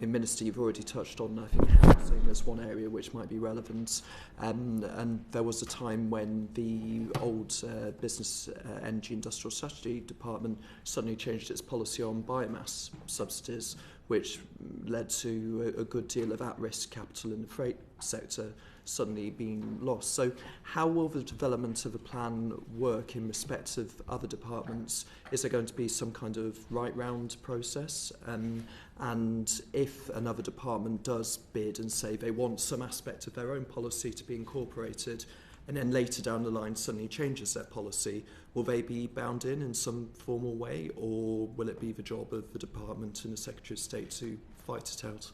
The Minister, you've already touched on, I think, housing as one area which might be relevant. And there was a time when the old Business Energy Industrial Strategy Department suddenly changed its policy on biomass subsidies, which led to a good deal of at-risk capital in the freight sector suddenly being lost. So how will the development of a plan work in respect of other departments? Is there going to be some kind of right-round process? And if another department does bid and say they want some aspect of their own policy to be incorporated, and then later down the line suddenly changes their policy, will they be bound in some formal way, or will it be the job of the department and the Secretary of State to fight it out?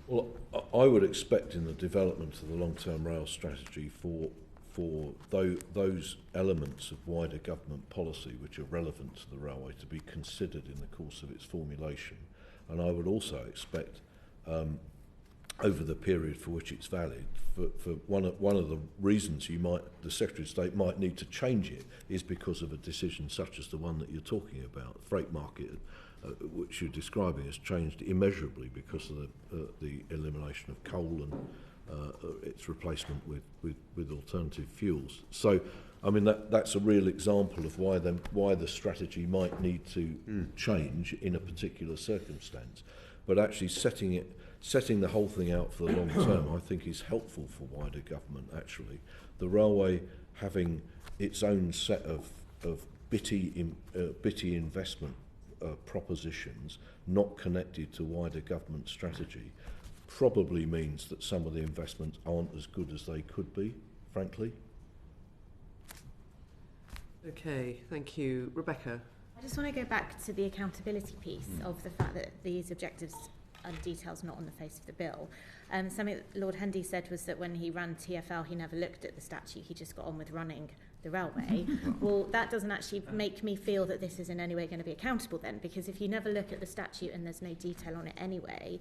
Well, I would expect in the development of the long-term rail strategy for those elements of wider government policy which are relevant to the railway to be considered in the course of its formulation. And I would also expect over the period for which it's valid, for one of the reasons the Secretary of State might need to change it is because of a decision such as the one that you're talking about. The freight market, which you're describing, has changed immeasurably because of the elimination of coal and its replacement with alternative fuels. So, I mean, that's a real example of why the strategy might need to change in a particular circumstance. But actually setting the whole thing out for the long term, I think, is helpful for wider government, actually. The railway having its own set of bitty investment propositions not connected to wider government strategy probably means that some of the investments aren't as good as they could be, frankly. Okay, thank you. Rebecca. I just want to go back to the accountability piece of the fact that these objectives and details not on the face of the bill. Something that Lord Hendy said was that when he ran TfL, he never looked at the statute, he just got on with running the railway. Well, that doesn't actually make me feel that this is in any way going to be accountable then, because if you never look at the statute and there's no detail on it anyway,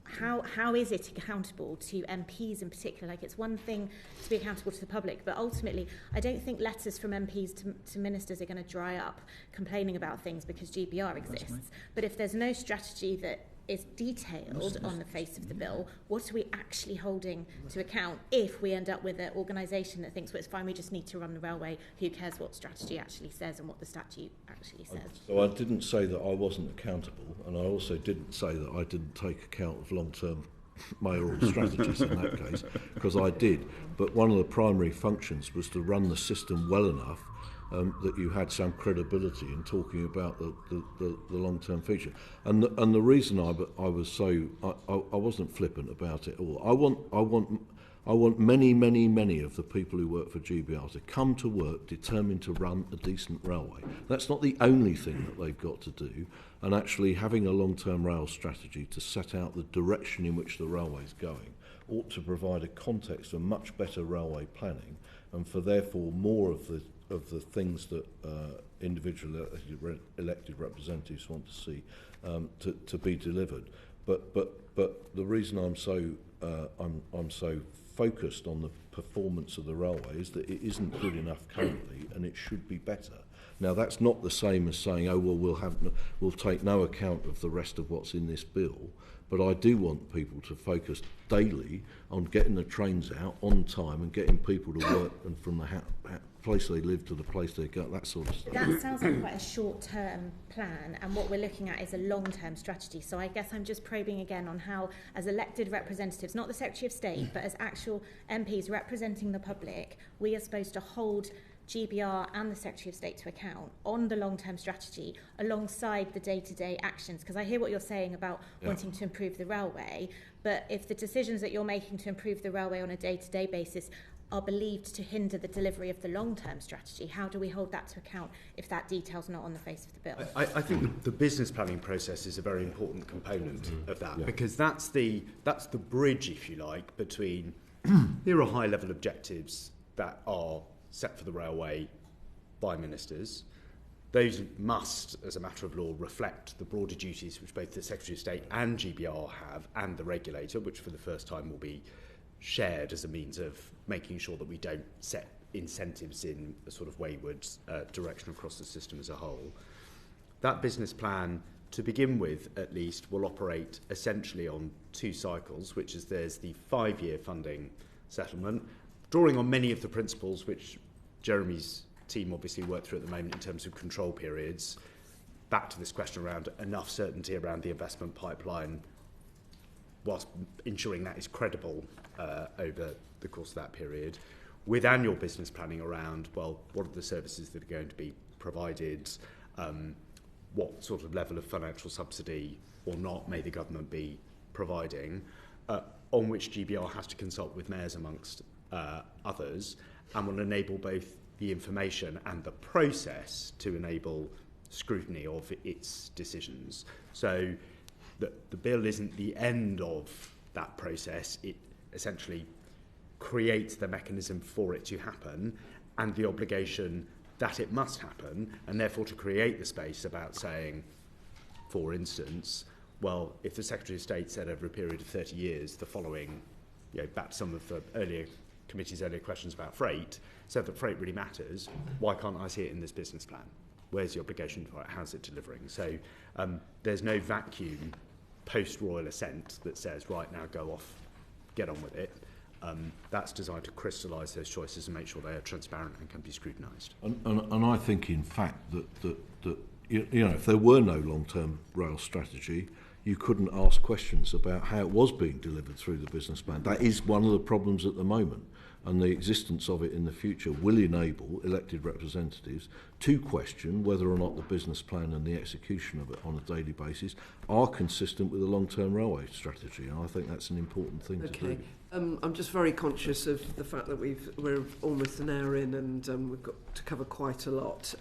how is it accountable to MPs in particular? Like, it's one thing to be accountable to the public, but ultimately I don't think letters from MPs to ministers are going to dry up complaining about things because GBR exists. But if there's no strategy that is detailed on the face of the bill, what are we actually holding to account if we end up with an organisation that thinks, well, it's fine, we just need to run the railway, who cares what strategy actually says and what the statute actually says? So I didn't say that I wasn't accountable, and I also didn't say that I didn't take account of long-term mayoral strategies in that case, because I did. But one of the primary functions was to run the system well enough that you had some credibility in talking about the long-term feature, and the reason I was so I wasn't flippant about it all. I want many of the people who work for GBR to come to work determined to run a decent railway. That's not the only thing that they've got to do, and actually having a long-term rail strategy to set out the direction in which the railway is going ought to provide a context for much better railway planning, and for therefore more of the things that individual elected representatives want to see to be delivered. But the reason I'm so focused on the performance of the railway is that it isn't good enough currently, and it should be better. Now, that's not the same as saying, oh well, we'll take no account of the rest of what's in this bill. But I do want people to focus daily on getting the trains out on time and getting people to work and from the place they live to the place they go, that sort of stuff. That sounds like quite a short-term plan, and what we're looking at is a long-term strategy. So I guess I'm just probing again on how, as elected representatives, not the Secretary of State, but as actual MPs representing the public, we are supposed to hold GBR and the Secretary of State to account on the long-term strategy alongside the day-to-day actions? Because I hear what you're saying about wanting to improve the railway, but if the decisions that you're making to improve the railway on a day-to-day basis are believed to hinder the delivery of the long-term strategy, how do we hold that to account if that detail's not on the face of the bill? I think the business planning process is a very important component of that, because that's the bridge, if you like, between here are high-level objectives that are set for the railway by ministers. Those must, as a matter of law, reflect the broader duties which both the Secretary of State and GBR have, and the regulator, which for the first time will be shared as a means of making sure that we don't set incentives in a sort of wayward direction across the system as a whole. That business plan, to begin with at least, will operate essentially on 2 cycles, which is there's the 5-year funding settlement, drawing on many of the principles which Jeremy's team obviously work through at the moment in terms of control periods, back to this question around enough certainty around the investment pipeline whilst ensuring that is credible over the course of that period, with annual business planning around, well, what are the services that are going to be provided, what sort of level of financial subsidy or not may the government be providing, on which GBR has to consult with mayors amongst others, and will enable both the information and the process to enable scrutiny of its decisions. So the bill isn't the end of that process. It essentially creates the mechanism for it to happen and the obligation that it must happen, and therefore to create the space about saying, for instance, well, if the Secretary of State said over a period of 30 years the following, back to some of the committee's earlier questions about freight, said that freight really matters, why can't I see it in this business plan? Where's the obligation for it? How's it delivering? So there's no vacuum post-royal assent that says, right, now go off, get on with it. That's designed to crystallise those choices and make sure they are transparent and can be scrutinised. And I think, in fact, that if there were no long-term rail strategy, you couldn't ask questions about how it was being delivered through the business plan. That is one of the problems at the moment, and the existence of it in the future will enable elected representatives to question whether or not the business plan and the execution of it on a daily basis are consistent with the long-term railway strategy, and I think that's an important thing to do. I'm just very conscious of the fact that we're almost an hour in and we've got to cover quite a lot.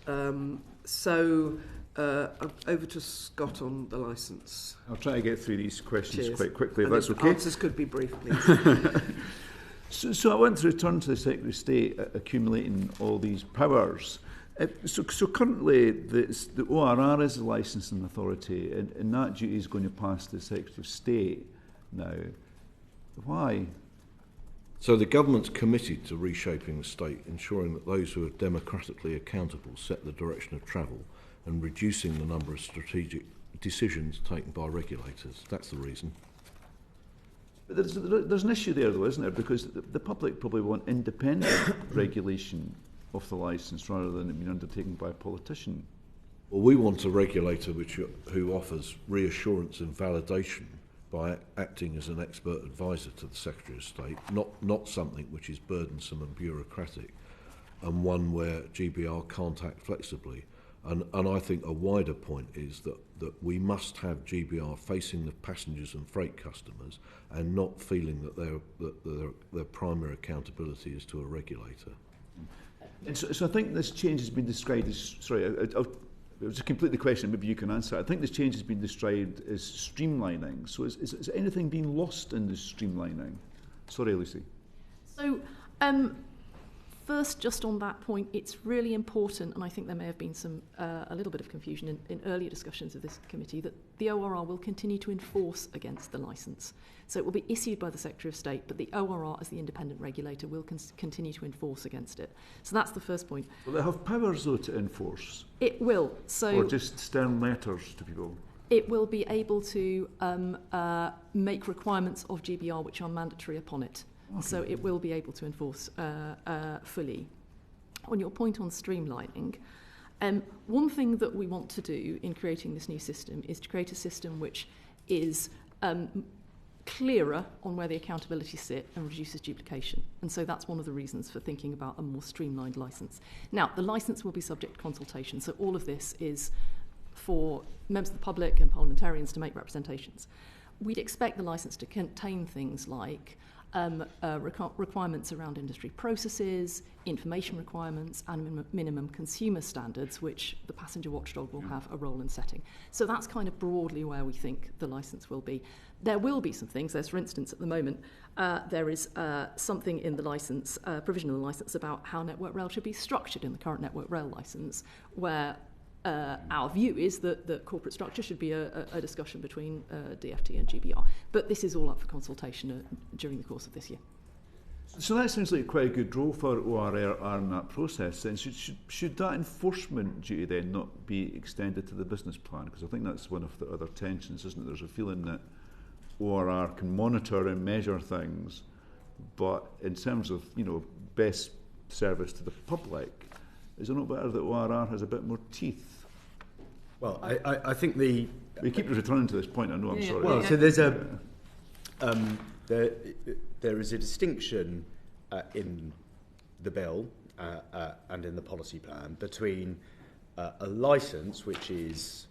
Over to Scott on the licence. I'll try to get through these questions Cheers. quite quickly, if and that's okay. Answers could be brief, please. So I want to return to the Secretary of State accumulating all these powers. So currently the ORR is the licensing authority, and that duty is going to pass to the Secretary of State now. Why? So the government's committed to reshaping the state, ensuring that those who are democratically accountable set the direction of travel and reducing the number of strategic decisions taken by regulators. That's the reason. But there's an issue there, though, isn't there? Because the public probably want independent regulation of the licence rather than it being undertaken by a politician. Well, we want a regulator who offers reassurance and validation by acting as an expert advisor to the Secretary of State, not something which is burdensome and bureaucratic, and one where GBR can't act flexibly. And I think a wider point is that we must have GBR facing the passengers and freight customers and not feeling that their primary accountability is to a regulator. And so I think this change has been described as, it was a completely question, maybe you can answer. I think this change has been described as streamlining. So is anything being lost in this streamlining? Sorry, Lucy. So, first, just on that point, it's really important, and I think there may have been a little bit of confusion in earlier discussions of this committee, that the ORR will continue to enforce against the licence. So it will be issued by the Secretary of State, but the ORR, as the independent regulator, will continue to enforce against it. So that's the first point. Will it have powers, though, to enforce? It will. Or just stern letters to people? It will be able to make requirements of GBR which are mandatory upon it. Okay. So it will be able to enforce fully. On your point on streamlining, one thing that we want to do in creating this new system is to create a system which is clearer on where the accountability sit and reduces duplication. And so that's one of the reasons for thinking about a more streamlined licence. Now, the licence will be subject to consultation, so all of this is for members of the public and parliamentarians to make representations. We'd expect the licence to contain things like requirements around industry processes, information requirements, and minimum consumer standards, which the passenger watchdog will have a role in setting. So that's kind of broadly where we think the licence will be. There will be some things. There's, for instance, at the moment, there is something in the licence, provision of the licence, about how Network Rail should be structured in the current Network Rail licence, where our view is that the corporate structure should be a discussion between DFT and GBR. But this is all up for consultation during the course of this year. So that sounds like quite a good role for ORR in that process. Then should that enforcement duty then not be extended to the business plan? Because I think that's one of the other tensions, isn't it? There's a feeling that ORR can monitor and measure things, but in terms of, you know, best service to the public, is it not better that ORR has a bit more teeth? Well, I think we keep returning to this point. I know. I'm sorry. Well, so there's there is a distinction in the bill and in the policy plan between a licence, which is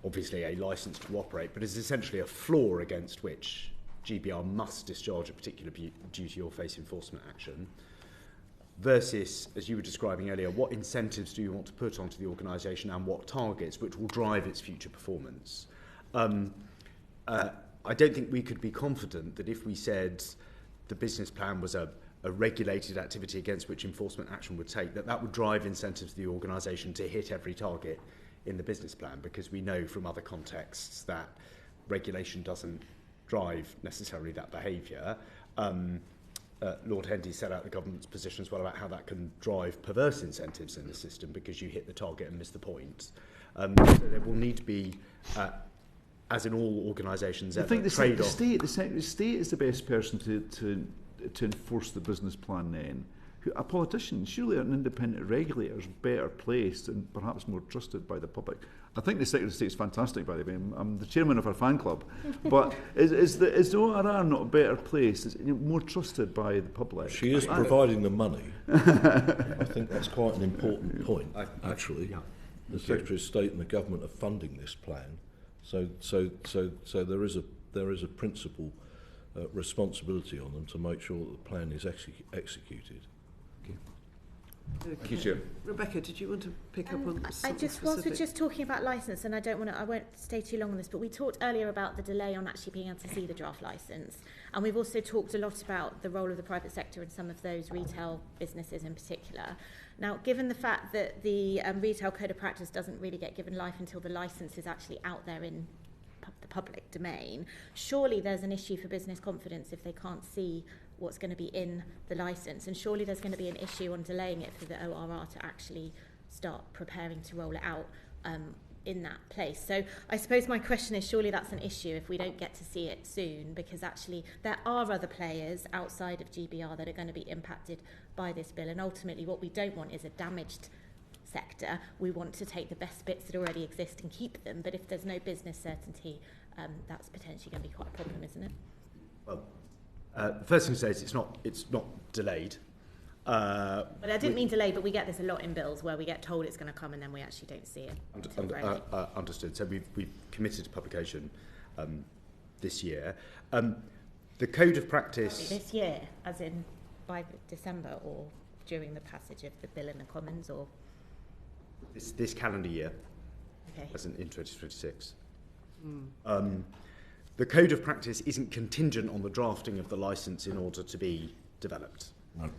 obviously a licence to operate, but is essentially a floor against which GBR must discharge a particular duty or face enforcement action, versus, as you were describing earlier, what incentives do you want to put onto the organisation and what targets which will drive its future performance. I don't think we could be confident that if we said the business plan was a regulated activity against which enforcement action would take, that would drive incentives to the organisation to hit every target in the business plan, because we know from other contexts that regulation doesn't drive necessarily that behaviour. Lord Hendy set out the government's position as well about how that can drive perverse incentives in the system because you hit the target and miss the point. So there will need to be, as in all organisations, I think the trade-off. The state is the best person to enforce the business plan then. A politician, surely an independent regulator is better placed and perhaps more trusted by the public. I think the Secretary of State is fantastic, by the way. I'm the chairman of our fan club. But is the ORR not a better place? Is it more trusted by the public? She is providing the money. I think that's quite an important point, actually. Yeah. The Secretary of State and the government are funding this plan. So there is a principal responsibility on them to make sure that the plan is executed. Okay. Rebecca, did you want to pick up on something whilst we're just talking about licence, and I won't stay too long on this, but we talked earlier about the delay on actually being able to see the draft licence, and we've also talked a lot about the role of the private sector in some of those retail businesses in particular. Now, given the fact that the retail code of practice doesn't really get given life until the licence is actually out there in the public domain, surely there's an issue for business confidence if they can't see what's going to be in the licence, and surely there's going to be an issue on delaying it for the ORR to actually start preparing to roll it out in that place. So I suppose my question is, surely that's an issue if we don't get to see it soon, because actually there are other players outside of GBR that are going to be impacted by this bill, and ultimately what we don't want is a damaged sector. We want to take the best bits that already exist and keep them, but if there's no business certainty, that's potentially going to be quite a problem, isn't it? Well, the first thing to say is it's not delayed. But I didn't mean delayed, but we get this a lot in bills where we get told it's going to come and then we actually don't see it. Understood. So we've committed to publication this year. The code of practice... This year, as in by December, or during the passage of the bill in the Commons, or... This calendar year, okay. As in 2026. The code of practice isn't contingent on the drafting of the licence in order to be developed. No.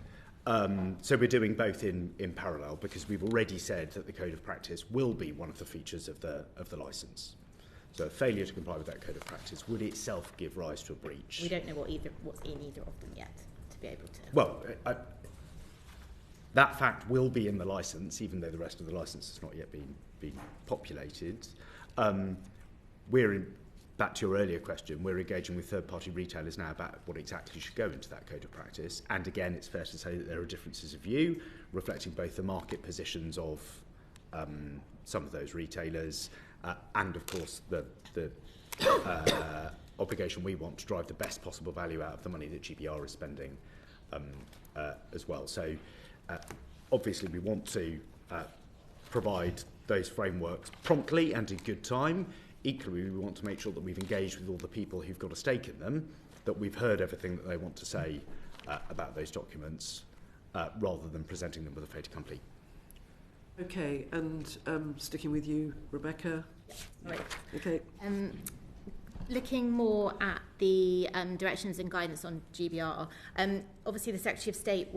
So we're doing both in parallel, because we've already said that the code of practice will be one of the features of the licence. So a failure to comply with that code of practice would itself give rise to a breach. We don't know what's in either of them yet to be able to... Well, that fact will be in the licence, even though the rest of the licence has not yet been populated. Back to your earlier question, we're engaging with third-party retailers now about what exactly should go into that code of practice. And again, it's fair to say that there are differences of view, reflecting both the market positions of some of those retailers and, of course, the obligation we want to drive the best possible value out of the money that GBR is spending as well. So obviously we want to provide those frameworks promptly and in good time. Equally, we want to make sure that we've engaged with all the people who've got a stake in them, that we've heard everything that they want to say about those documents, rather than presenting them with a fait accompli. Okay, and sticking with you, Rebecca. Right. Okay. Looking more at the directions and guidance on GBR, obviously the Secretary of State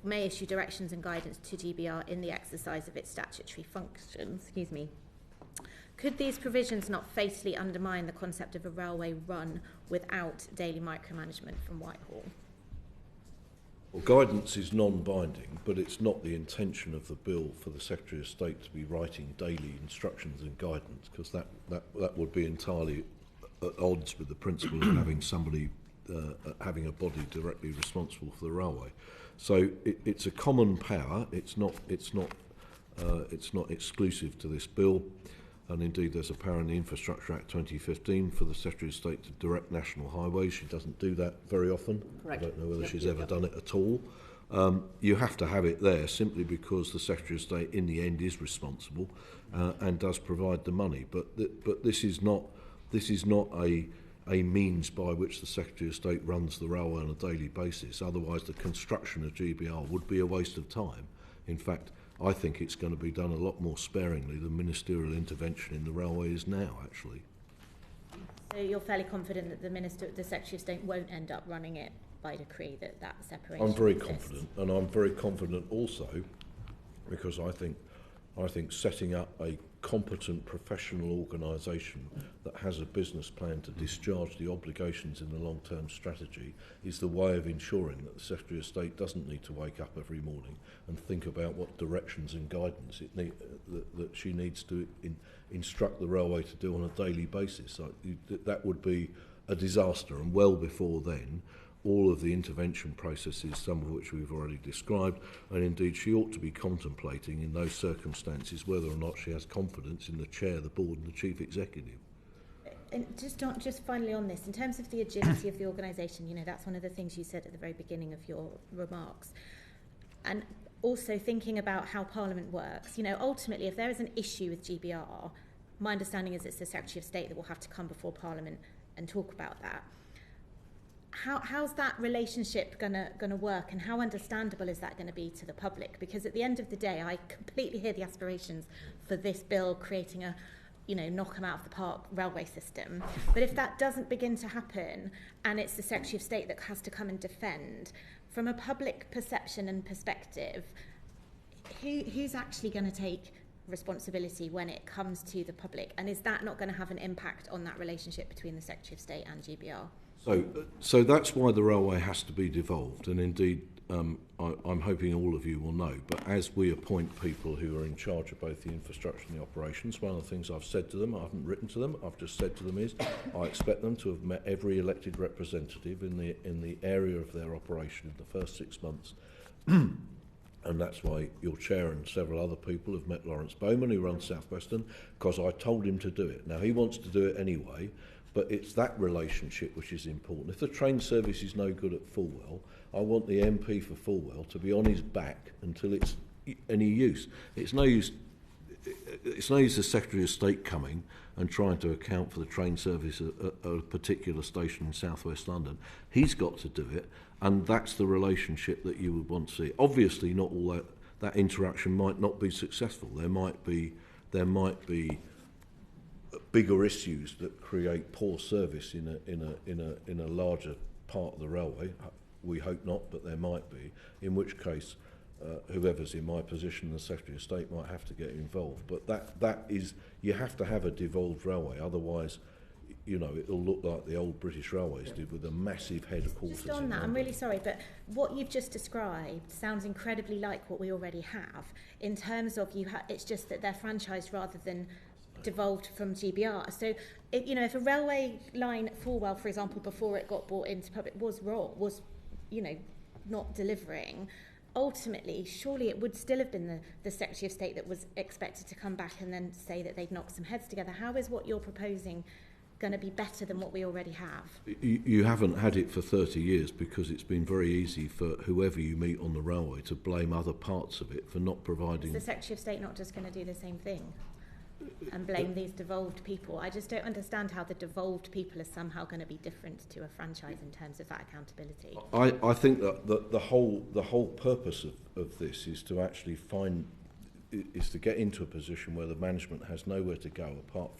may issue directions and guidance to GBR in the exercise of its statutory functions. Excuse me. Could these provisions not fatally undermine the concept of a railway run without daily micromanagement from Whitehall? Well, guidance is non-binding, but it's not the intention of the bill for the Secretary of State to be writing daily instructions and guidance, because that would be entirely at odds with the principle of having somebody, having a body directly responsible for the railway. So it's a common power. It's not exclusive to this bill. And indeed, there's a power in the Infrastructure Act 2015 for the Secretary of State to direct national highways. She doesn't do that very often. Correct. I don't know whether she's ever done it at all. You have to have it there simply because the Secretary of State, in the end, is responsible and does provide the money. But this is not a means by which the Secretary of State runs the railway on a daily basis. Otherwise, the construction of GBR would be a waste of time. In fact, I think it's going to be done a lot more sparingly than ministerial intervention in the railway is now, actually. So you're fairly confident that the Secretary of State won't end up running it by decree, that separation I'm very exists? confident, and I'm very confident also because I think setting up a competent professional organisation that has a business plan to discharge the obligations in the long-term strategy is the way of ensuring that the Secretary of State doesn't need to wake up every morning and think about what directions and guidance that she needs to instruct the railway to do on a daily basis. That would be a disaster, and well before then all of the intervention processes, some of which we've already described, and indeed she ought to be contemplating in those circumstances whether or not she has confidence in the chair, the board and the chief executive. And just finally on this, in terms of the agility of the organisation, that's one of the things you said at the very beginning of your remarks. And also thinking about how Parliament works, ultimately if there is an issue with GBR, my understanding is it's the Secretary of State that will have to come before Parliament and talk about that. How's that relationship gonna work, and how understandable is that going to be to the public? Because at the end of the day, I completely hear the aspirations for this bill creating a, knock them out of the park railway system. But if that doesn't begin to happen, and it's the Secretary of State that has to come and defend, from a public perception and perspective, who's actually going to take responsibility when it comes to the public? And is that not going to have an impact on that relationship between the Secretary of State and GBR? So that's why the railway has to be devolved, and indeed I'm hoping all of you will know, but as we appoint people who are in charge of both the infrastructure and the operations, one of the things I've said to them, I haven't written to them, I've just said to them is I expect them to have met every elected representative in the area of their operation in the first 6 months. And that's why your chair and several other people have met Lawrence Bowman, who runs South Western, because I told him to do it. Now, he wants to do it anyway, but it's that relationship which is important. If the train service is no good at Fulwell, I want the MP for Fulwell to be on his back until it's any use. It's no use the Secretary of State coming and trying to account for the train service at a particular station in southwest London. He's got to do it, and that's the relationship that you would want to see. Obviously, not all that interaction might not be successful. There might be bigger issues that create poor service in a larger part of the railway. We hope not, but there might be, in which case whoever's in my position, the Secretary of State, might have to get involved. But that is, you have to have a devolved railway, otherwise it'll look like the old British Railways did, with a massive headquarters. Just on that, I'm really sorry, but what you've just described sounds incredibly like what we already have, in terms of it's just that they're franchised rather than devolved from GBR. So, if a railway line at Fulwell, for example, before it got bought into public, was not delivering, ultimately, surely it would still have been the Secretary of State that was expected to come back and then say that they'd knocked some heads together. How is what you're proposing going to be better than what we already have? You haven't had it for 30 years because it's been very easy for whoever you meet on the railway to blame other parts of it for not providing... Is the Secretary of State not just going to do the same thing and blame these devolved people? I just don't understand how the devolved people are somehow going to be different to a franchise in terms of that accountability. I think that the whole purpose of this is to actually is to get into a position where the management has nowhere to go apart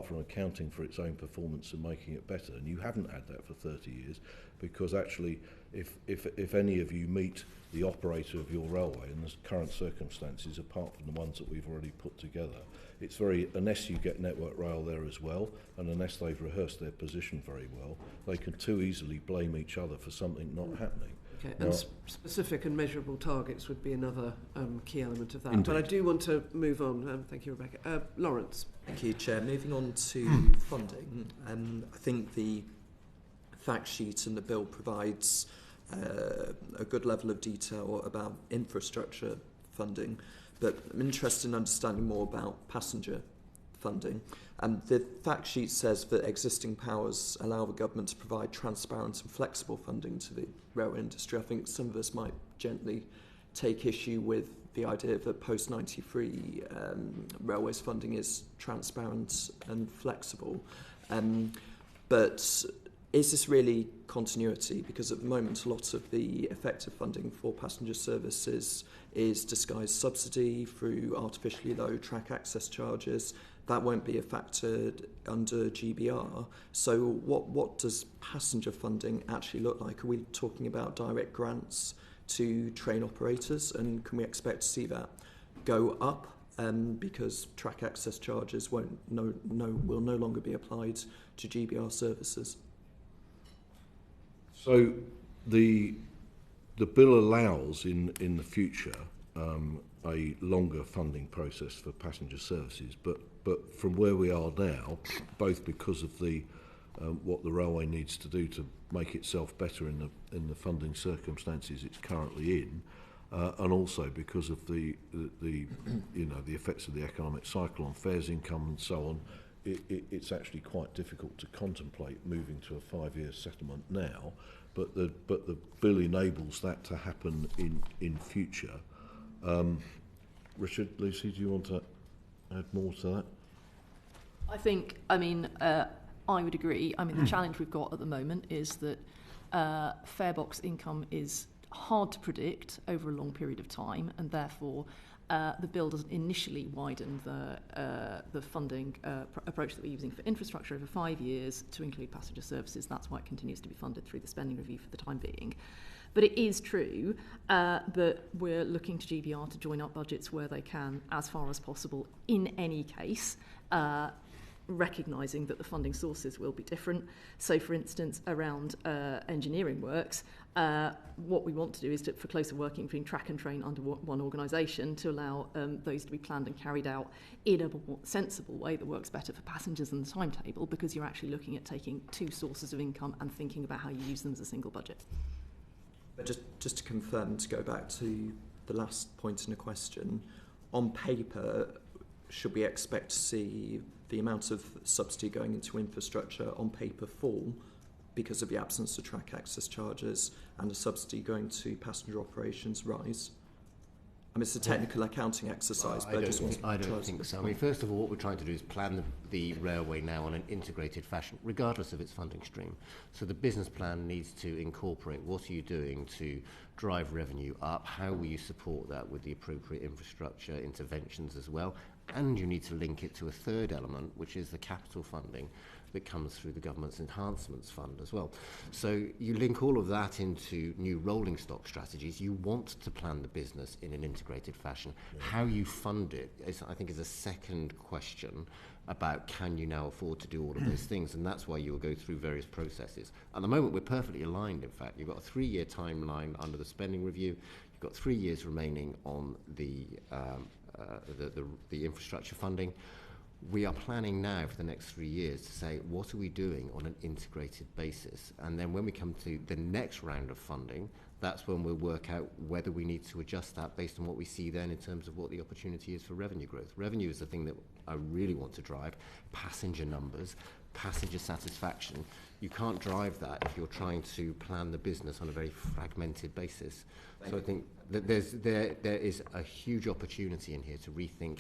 from accounting for its own performance and making it better. And you haven't had that for 30 years because actually if any of you meet the operator of your railway in the current circumstances, apart from the ones that we've already put together, it's very, unless you get Network Rail there as well, and unless they've rehearsed their position very well, they can too easily blame each other for something not happening. Okay, and specific and measurable targets would be another key element of that. Indeed. But I do want to move on. Thank you, Rebecca. Lawrence. Thank you, Chair. Moving on to funding, I think the fact sheet and the bill provides a good level of detail about infrastructure funding, but I'm interested in understanding more about passenger funding. The fact sheet says that existing powers allow the government to provide transparent and flexible funding to the railway industry. I think some of us might gently take issue with the idea that post-93 railways funding is transparent and flexible. But is this really continuity? Because at the moment, a lot of the effective funding for passenger services is disguised subsidy through artificially low track access charges. That won't be a factor under GBR. So what does passenger funding actually look like? Are we talking about direct grants to train operators? And can we expect to see that go up because track access charges will no longer be applied to GBR services? So the bill allows in the future a longer funding process for passenger services, but from where we are now, both because of the what the railway needs to do to make itself better in the funding circumstances it's currently in, and also because of the effects of the economic cycle on fares income and so on, it's actually quite difficult to contemplate moving to a 5-year settlement now. But the bill enables that to happen in future. Richard, Lucy, do you want to add more to that? I would agree. The challenge we've got at the moment is that farebox income is hard to predict over a long period of time, and therefore the bill doesn't initially widen the funding approach that we're using for infrastructure over 5 years to include passenger services. That's why it continues to be funded through the spending review for the time being. But it is true that we're looking to GBR to join up budgets where they can, as far as possible, in any case, recognising that the funding sources will be different. So, for instance, around engineering works, what we want to do is for closer working between track and train under one organisation to allow those to be planned and carried out in a more sensible way that works better for passengers than the timetable, because you're actually looking at taking two sources of income and thinking about how you use them as a single budget. But just to confirm, to go back to the last point in the question, on paper, should we expect to see the amount of subsidy going into infrastructure on paper fall because of the absence of track access charges, and the subsidy going to passenger operations rise? It's a technical accounting exercise, but I don't think so. First of all, what we're trying to do is plan the railway now on an integrated fashion, regardless of its funding stream. So the business plan needs to incorporate what are you doing to drive revenue up, how will you support that with the appropriate infrastructure interventions as well, and you need to link it to a third element, which is the capital funding that comes through the government's enhancements fund as well. So you link all of that into new rolling stock strategies. You want to plan the business in an integrated fashion. Yeah. How you fund it, I think, is a second question about can you now afford to do all of those things, and that's why you will go through various processes. At the moment, we're perfectly aligned, in fact. You've got a 3-year timeline under the spending review. You've got 3 years remaining on the infrastructure funding. We are planning now for the next 3 years to say, what are we doing on an integrated basis? And then when we come to the next round of funding, that's when we'll work out whether we need to adjust that based on what we see then in terms of what the opportunity is for revenue growth. Revenue is the thing that I really want to drive, passenger numbers. passenger satisfaction. You can't drive that if you're trying to plan the business on a very fragmented basis. So I think that there is a huge opportunity in here to rethink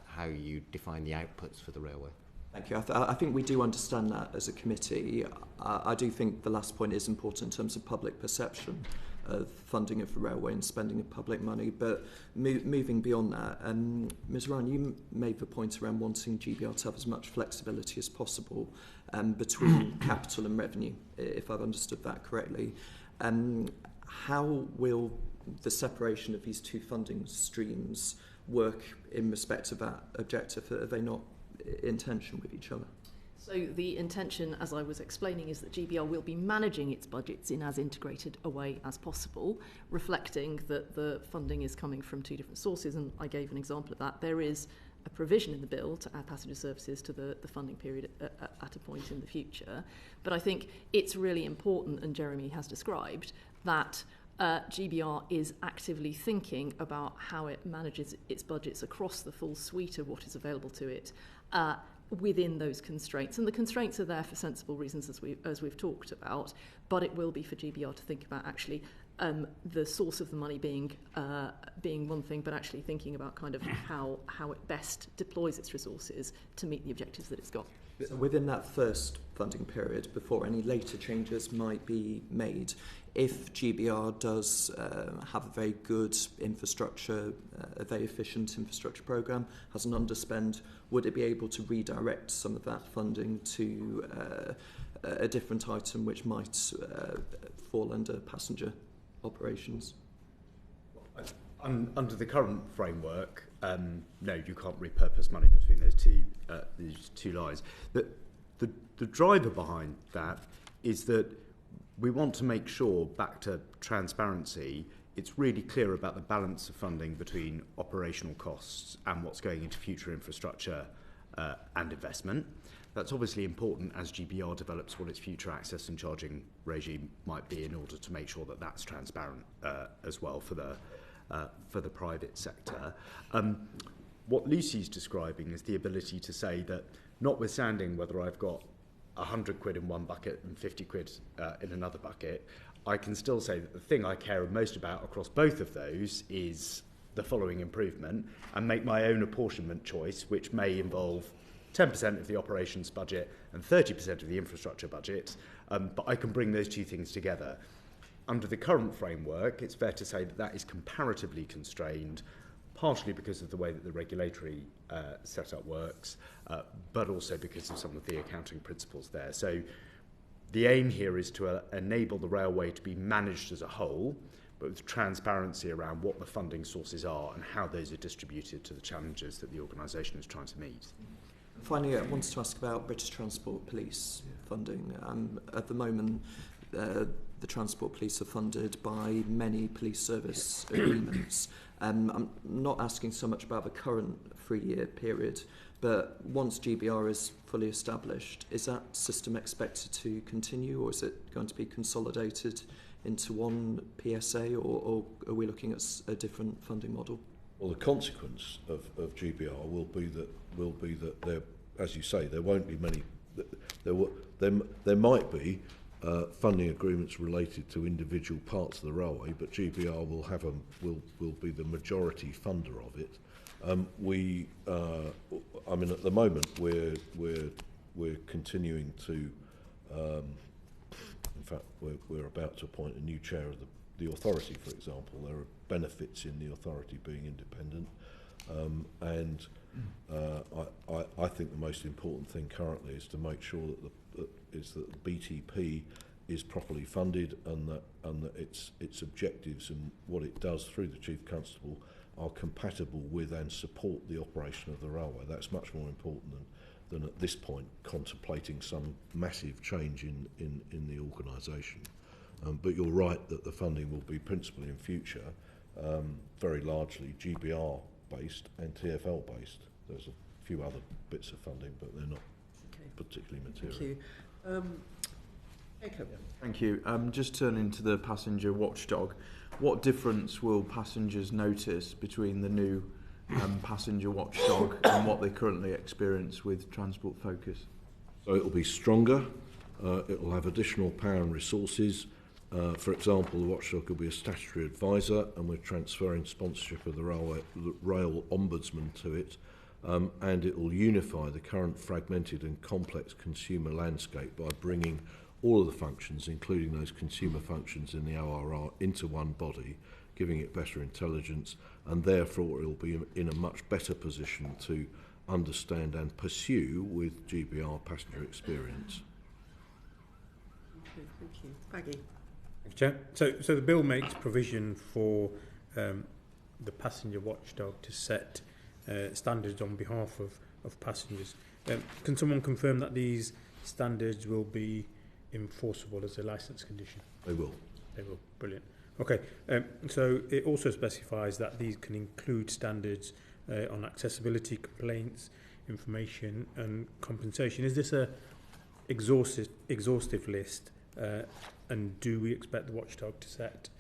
how you define the outputs for the railway. Thank you. I think we do understand that as a committee. I do think the last point is important in terms of public perception of funding of the railway and spending of public money. But moving beyond that, Ms Ryan, you made the point around wanting GBR to have as much flexibility as possible between capital and revenue, if I've understood that correctly. How will the separation of these two funding streams work in respect of that objective? Are they not in tension with each other? So the intention, as I was explaining, is that GBR will be managing its budgets in as integrated a way as possible, reflecting that the funding is coming from two different sources, and I gave an example of that. There is a provision in the bill to add passenger services to the funding period at a point in the future. But I think it's really important, and Jeremy has described, that GBR is actively thinking about how it manages its budgets across the full suite of what is available to it within those constraints. And the constraints are there for sensible reasons, as we've talked about, but it will be for GBR to think about actually the source of the money being one thing, but actually thinking about kind of how it best deploys its resources to meet the objectives that it's got. So within that first funding period, before any later changes might be made, if GBR does have a very good infrastructure, a very efficient infrastructure programme, has an underspend, would it be able to redirect some of that funding to a different item which might fall under passenger operations? Under the current framework, no, you can't repurpose money between those two lines. The driver behind that is that we want to make sure, back to transparency, it's really clear about the balance of funding between operational costs and what's going into future infrastructure and investment. That's obviously important as GBR develops what its future access and charging regime might be, in order to make sure that that's transparent as well for the private sector. What Lucy's describing is the ability to say that, notwithstanding whether I've got 100 quid in one bucket and 50 quid in another bucket, I can still say that the thing I care most about across both of those is the following improvement, and make my own apportionment choice, which may involve 10% of the operations budget and 30% of the infrastructure budget, but I can bring those two things together. Under the current framework, it's fair to say that that is comparatively constrained, partially because of the way that the regulatory setup works, but also because of some of the accounting principles there. So the aim here is to enable the railway to be managed as a whole, but with transparency around what the funding sources are and how those are distributed to the challenges that the organisation is trying to meet. Finally, I wanted to ask about British Transport Police funding. At the moment, the Transport Police are funded by many police service agreements. I'm not asking so much about the current 3-year period, but once GBR is fully established, is that system expected to continue, or is it going to be consolidated into one PSA, or are we looking at a different funding model? Well, the consequence of GBR will be that there, as you say, there won't be many. There might be funding agreements related to individual parts of the railway, but GBR will be the majority funder of it. I mean, at the moment we're continuing to. In fact, we're about to appoint a new chair of the authority, for example. There are benefits in the authority being independent, and I think the most important thing currently is to make sure that the BTP is properly funded, and that its objectives and what it does through the Chief Constable are compatible with and support the operation of the railway. That's much more important than at this point contemplating some massive change in the organisation. But you're right that the funding will be principally in future very largely GBR based and TfL based. There's a few other bits of funding, but they're not particularly material. Thank you. Thank you. Just turning to the passenger watchdog, what difference will passengers notice between the new passenger watchdog and what they currently experience with Transport Focus? So it will be stronger, it will have additional power and resources. For example, the watchdog will be a statutory advisor, and we're transferring sponsorship of the rail ombudsman to it, and it will unify the current fragmented and complex consumer landscape by bringing all of the functions, including those consumer functions in the ORR, into one body, giving it better intelligence, and therefore it will be in a much better position to understand and pursue with GBR passenger experience. Okay, thank you. Baggy. Thank you, Chair. So the bill makes provision for the passenger watchdog to set standards on behalf of passengers. Can someone confirm that these standards will be enforceable as a licence condition? They will. They will. Brilliant. Okay. So it also specifies that these can include standards on accessibility, complaints, information and compensation. Is this a exhaustive list? And do we expect the watchdog to set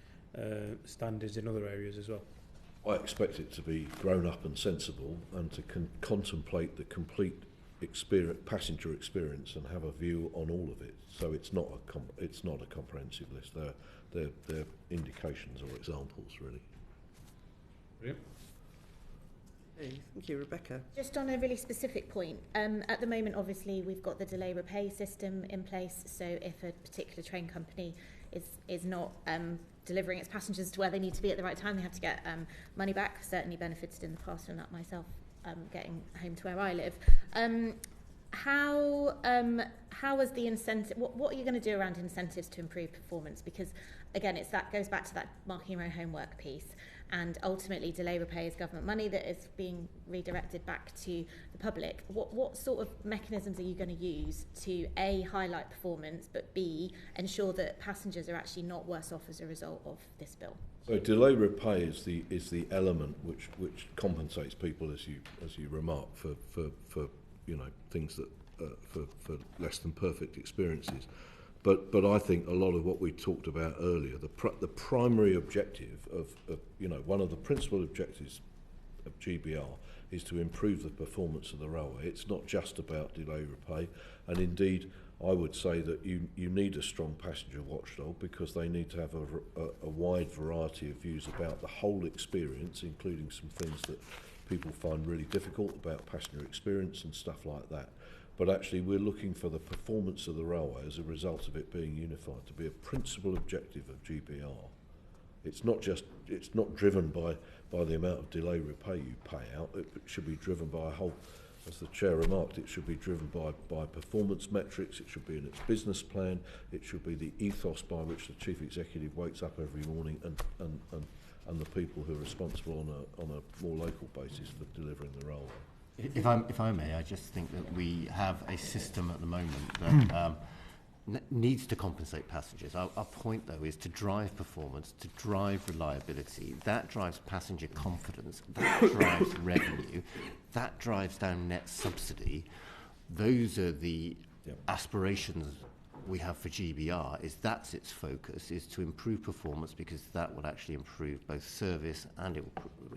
standards in other areas as well? I expect it to be grown up and sensible, and to contemplate the complete passenger experience and have a view on all of it. So it's not a comprehensive list. They're indications or examples, really. Brilliant. Okay, thank you, Rebecca. Just on a really specific point, at the moment, obviously, we've got the delay repay system in place. So if a particular train company is not delivering its passengers to where they need to be at the right time, they have to get money back. Certainly benefited in the past from that myself, getting home to where I live. How is the incentive? What are you going to do around incentives to improve performance? Because again, goes back to that marking your own homework piece. And ultimately, delay repay is government money that is being redirected back to the public. What sort of mechanisms are you going to use to A, highlight performance, but B, ensure that passengers are actually not worse off as a result of this bill? So delay repay is the element which compensates people, as you remark, for things that for less than perfect experiences. But I think a lot of what we talked about earlier, the primary objective of one of the principal objectives of GBR is to improve the performance of the railway. It's not just about delay repay, and indeed I would say that you need a strong passenger watchdog, because they need to have a wide variety of views about the whole experience, including some things that people find really difficult about passenger experience and stuff like that. But actually we're looking for the performance of the railway as a result of it being unified to be a principal objective of GBR. It's not driven by the amount of delay repay you pay out. It should be driven by a whole, as the Chair remarked, it should be driven by performance metrics. It should be in its business plan. It should be the ethos by which the Chief Executive wakes up every morning, and the people who are responsible on a more local basis for delivering the railway. If I may, I just think that we have a system at the moment that needs to compensate passengers. Our point, though, is to drive performance, to drive reliability. That drives passenger confidence. That drives revenue. That drives down net subsidy. Those are the aspirations we have for GBR. That's its focus, is to improve performance, because that will actually improve both service and it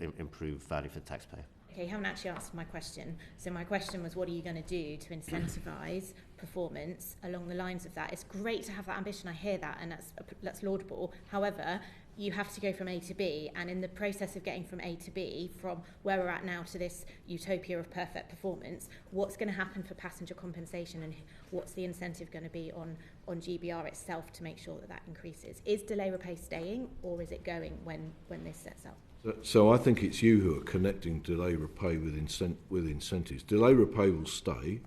will improve value for the taxpayer. Okay, you haven't actually answered my question. So my question was, what are you going to do to incentivise performance along the lines of that? It's great to have that ambition, I hear that, and that's laudable. However, you have to go from A to B, and in the process of getting from A to B, from where we're at now to this utopia of perfect performance, what's going to happen for passenger compensation, and what's the incentive going to be on GBR itself to make sure that increases? Is delay repay staying, or is it going when this sets up? So I think it's you who are connecting delay repay with incentives. Delay repay will stay,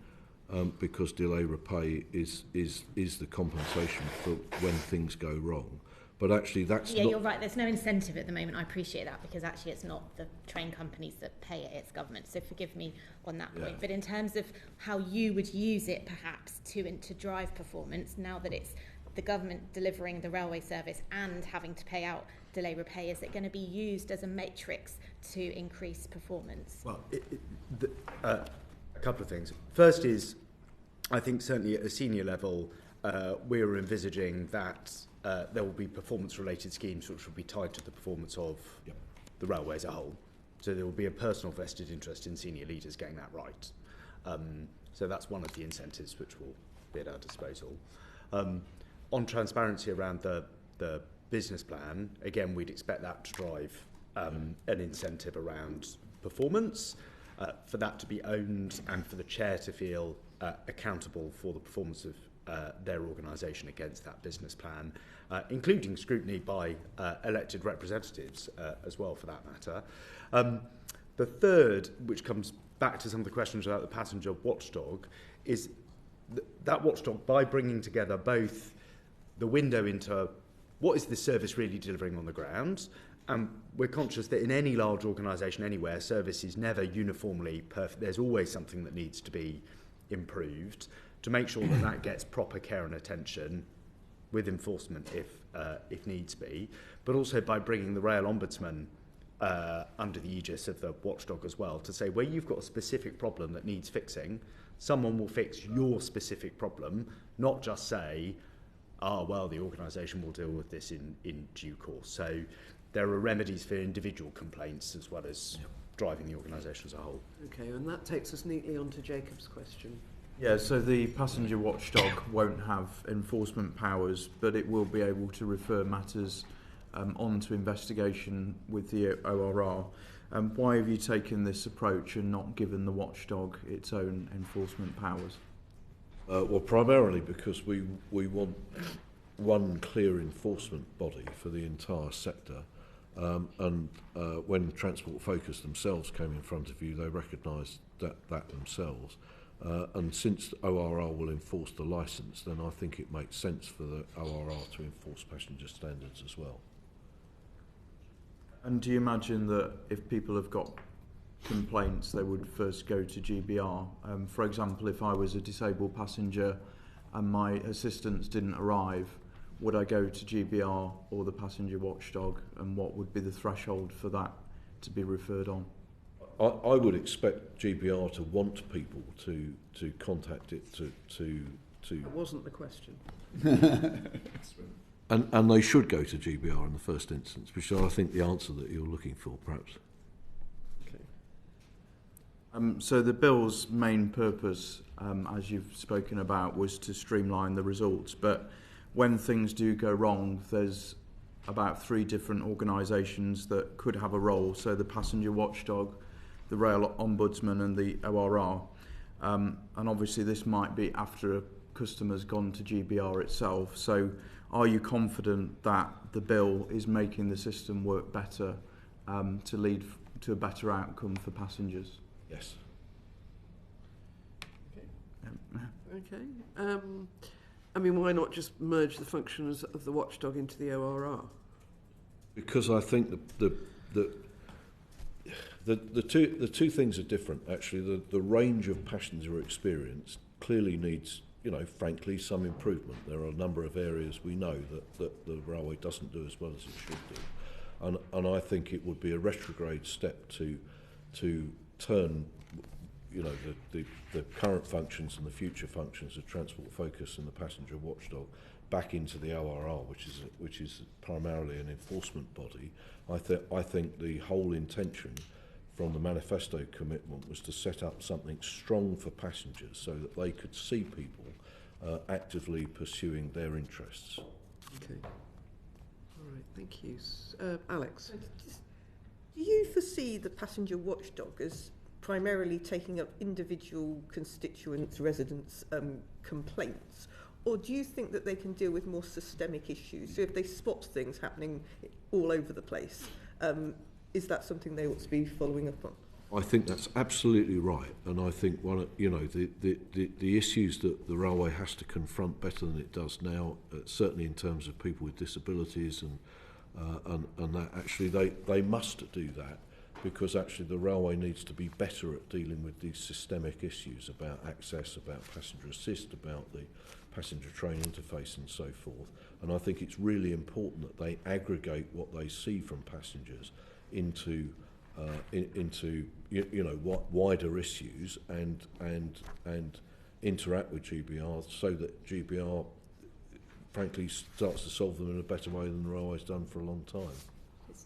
because delay repay is the compensation for when things go wrong. But actually that's not... you're right, there's no incentive at the moment. I appreciate that, because actually it's not the train companies that pay it, it's government. So forgive me on that point. But in terms of how you would use it perhaps to drive performance, now that it's the government delivering the railway service and having to pay out delay repay, is it going to be used as a matrix to increase performance? Well, a couple of things. First is, I think certainly at a senior level, we're envisaging that there will be performance-related schemes which will be tied to the performance of the railway as a whole. So there will be a personal vested interest in senior leaders getting that right. So that's one of the incentives which will be at our disposal. On transparency around the business plan, again, we'd expect that to drive an incentive around performance, for that to be owned and for the chair to feel accountable for the performance of their organisation against that business plan, including scrutiny by elected representatives as well, for that matter. The third, which comes back to some of the questions about the passenger watchdog, is that watchdog, by bringing together both the window into what is this service really delivering on the ground, and we're conscious that in any large organisation anywhere, service is never uniformly perfect. There's always something that needs to be improved, to make sure that that gets proper care and attention, with enforcement if needs be, but also by bringing the rail ombudsman under the aegis of the watchdog as well, to say where you've got a specific problem that needs fixing, someone will fix your specific problem, not just say, well, the organisation will deal with this in due course. So there are remedies for individual complaints as well as driving the organisation as a whole. Okay, and that takes us neatly on to Jacob's question. Yeah, so the passenger watchdog won't have enforcement powers, but it will be able to refer matters on to investigation with the ORR. Why have you taken this approach and not given the watchdog its own enforcement powers? Well, primarily because we want one clear enforcement body for the entire sector. And when Transport Focus themselves came in front of you, they recognised that themselves. And since ORR will enforce the licence, then I think it makes sense for the ORR to enforce passenger standards as well. And do you imagine that if people have got complaints, they would first go to GBR? For example, if I was a disabled passenger and my assistants didn't arrive, would I go to GBR or the passenger watchdog, and what would be the threshold for that to be referred on? I would expect GBR to want people to contact it to. That wasn't the question. And they should go to GBR in the first instance, which is, I think, the answer that you're looking for, perhaps. Okay. So the bill's main purpose, as you've spoken about, was to streamline the results. But when things do go wrong, there's about 3 different organisations that could have a role. So the passenger watchdog, the rail ombudsman and the ORR. And obviously this might be after a customer's gone to GBR itself. So are you confident that the bill is making the system work better to lead to a better outcome for passengers? Yes. Okay. I mean, why not just merge the functions of the watchdog into the ORR? Because I think the two things are different. Actually, the range of passenger experience clearly needs, frankly, some improvement. There are a number of areas we know that the railway doesn't do as well as it should do, and I think it would be a retrograde step to turn, the current functions and the future functions of Transport Focus and the passenger watchdog back into the ORR, which is primarily an enforcement body. I think the whole intention from the manifesto commitment was to set up something strong for passengers so that they could see people actively pursuing their interests. Okay. All right, thank you. Alex? Do you foresee the passenger watchdog as primarily taking up individual constituents, residents' complaints? Or do you think that they can deal with more systemic issues? So if they spot things happening all over the place, is that something they ought to be following up on? I think that's absolutely right, and I think the issues that the railway has to confront better than it does now, certainly in terms of people with disabilities and that actually they must do that, because actually the railway needs to be better at dealing with these systemic issues about access, about passenger assist, about the passenger train interface and so forth. And I think it's really important that they aggregate what they see from passengers into wider issues and interact with GBR so that GBR frankly starts to solve them in a better way than the railway's done for a long time.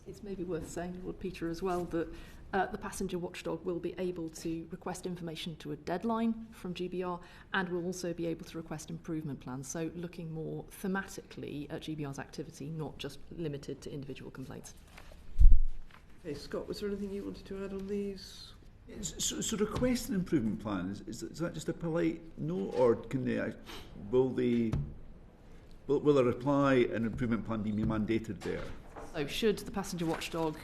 It's maybe worth saying, Lord Peter, as well, that The passenger watchdog will be able to request information to a deadline from GBR, and will also be able to request improvement plans. So looking more thematically at GBR's activity, not just limited to individual complaints. Okay, Scott, was there anything you wanted to add on these? So request an improvement plan, is that just a polite no, or can they, will a reply and improvement plan be mandated there? So should the passenger watchdog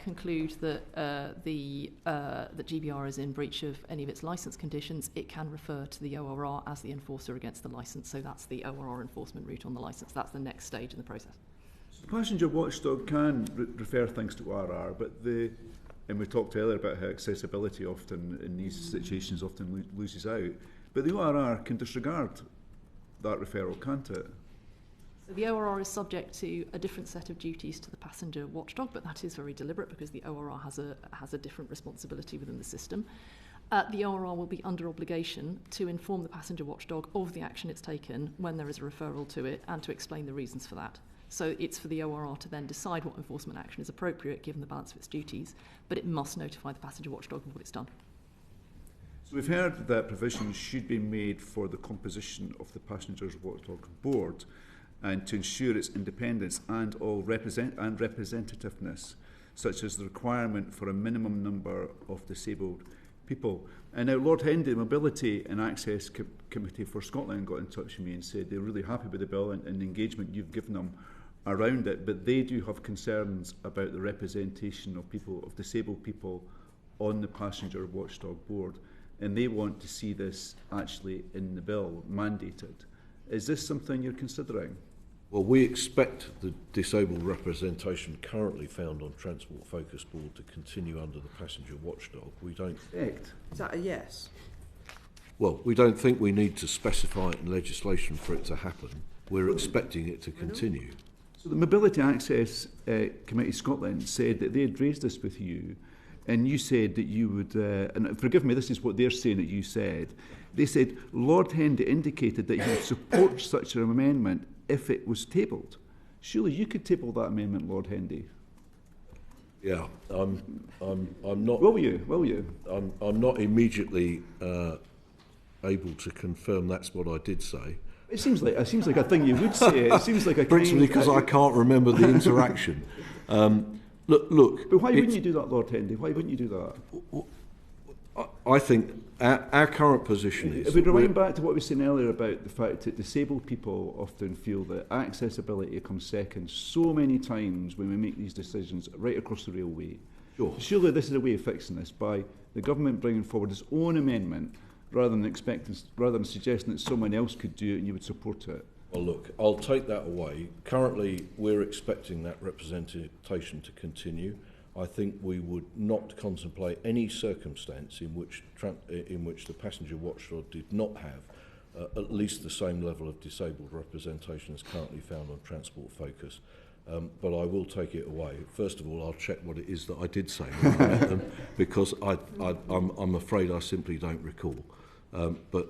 conclude that that GBR is in breach of any of its licence conditions, it can refer to the ORR as the enforcer against the licence. So that's the ORR enforcement route on the licence. That's the next stage in the process. So the passenger watchdog can refer things to ORR, but and we talked earlier about how accessibility often in these situations often loses out, but the ORR can disregard that referral, can't it? So the ORR is subject to a different set of duties to the passenger watchdog, but that is very deliberate because the ORR has a different responsibility within the system. The ORR will be under obligation to inform the passenger watchdog of the action it's taken when there is a referral to it, and to explain the reasons for that. So it's for the ORR to then decide what enforcement action is appropriate given the balance of its duties, but it must notify the passenger watchdog of what it's done. So we've heard that provisions should be made for the composition of the Passengers Watchdog Board, and to ensure its independence and representativeness, such as the requirement for a minimum number of disabled people. And now Lord Hendy, the Mobility and Access Committee for Scotland, got in touch with me and said they're really happy with the bill and the engagement you've given them around it, but they do have concerns about the representation of disabled people on the Passenger Watchdog Board, and they want to see this actually in the bill, mandated. Is this something you're considering? Well, we expect the disabled representation currently found on Transport Focus Board to continue under the Passenger Watchdog. We don't... Is that a yes? Well, we don't think we need to specify it in legislation for it to happen. We're expecting it to continue. So the Mobility Access Committee Scotland said that they had raised this with you, and you said that you would, and forgive me, this is what they're saying that you said. They said Lord Hendy indicated that he would support such an amendment if it was tabled. Surely you could table that amendment, Lord Hendy. Yeah, I'm not. Will you? I'm not immediately able to confirm that's what I did say. It seems like a thing you would say. It seems like a principally because I can't remember the interaction. Look. But why wouldn't you do that, Lord Hendy? Why wouldn't you do that? I think our current position is... If we rewind back to what we were saying earlier about the fact that disabled people often feel that accessibility comes second so many times when we make these decisions right across the railway. Sure. Surely this is a way of fixing this, by the government bringing forward its own amendment rather than suggesting that someone else could do it and you would support it. Well, look, I'll take that away. Currently, we're expecting that representation to continue. I think we would not contemplate any circumstance in which the passenger watchdog did not have at least the same level of disabled representation as currently found on Transport Focus. But I will take it away. First of all, I'll check what it is that I did say when I met them, because I'm afraid I simply don't recall. But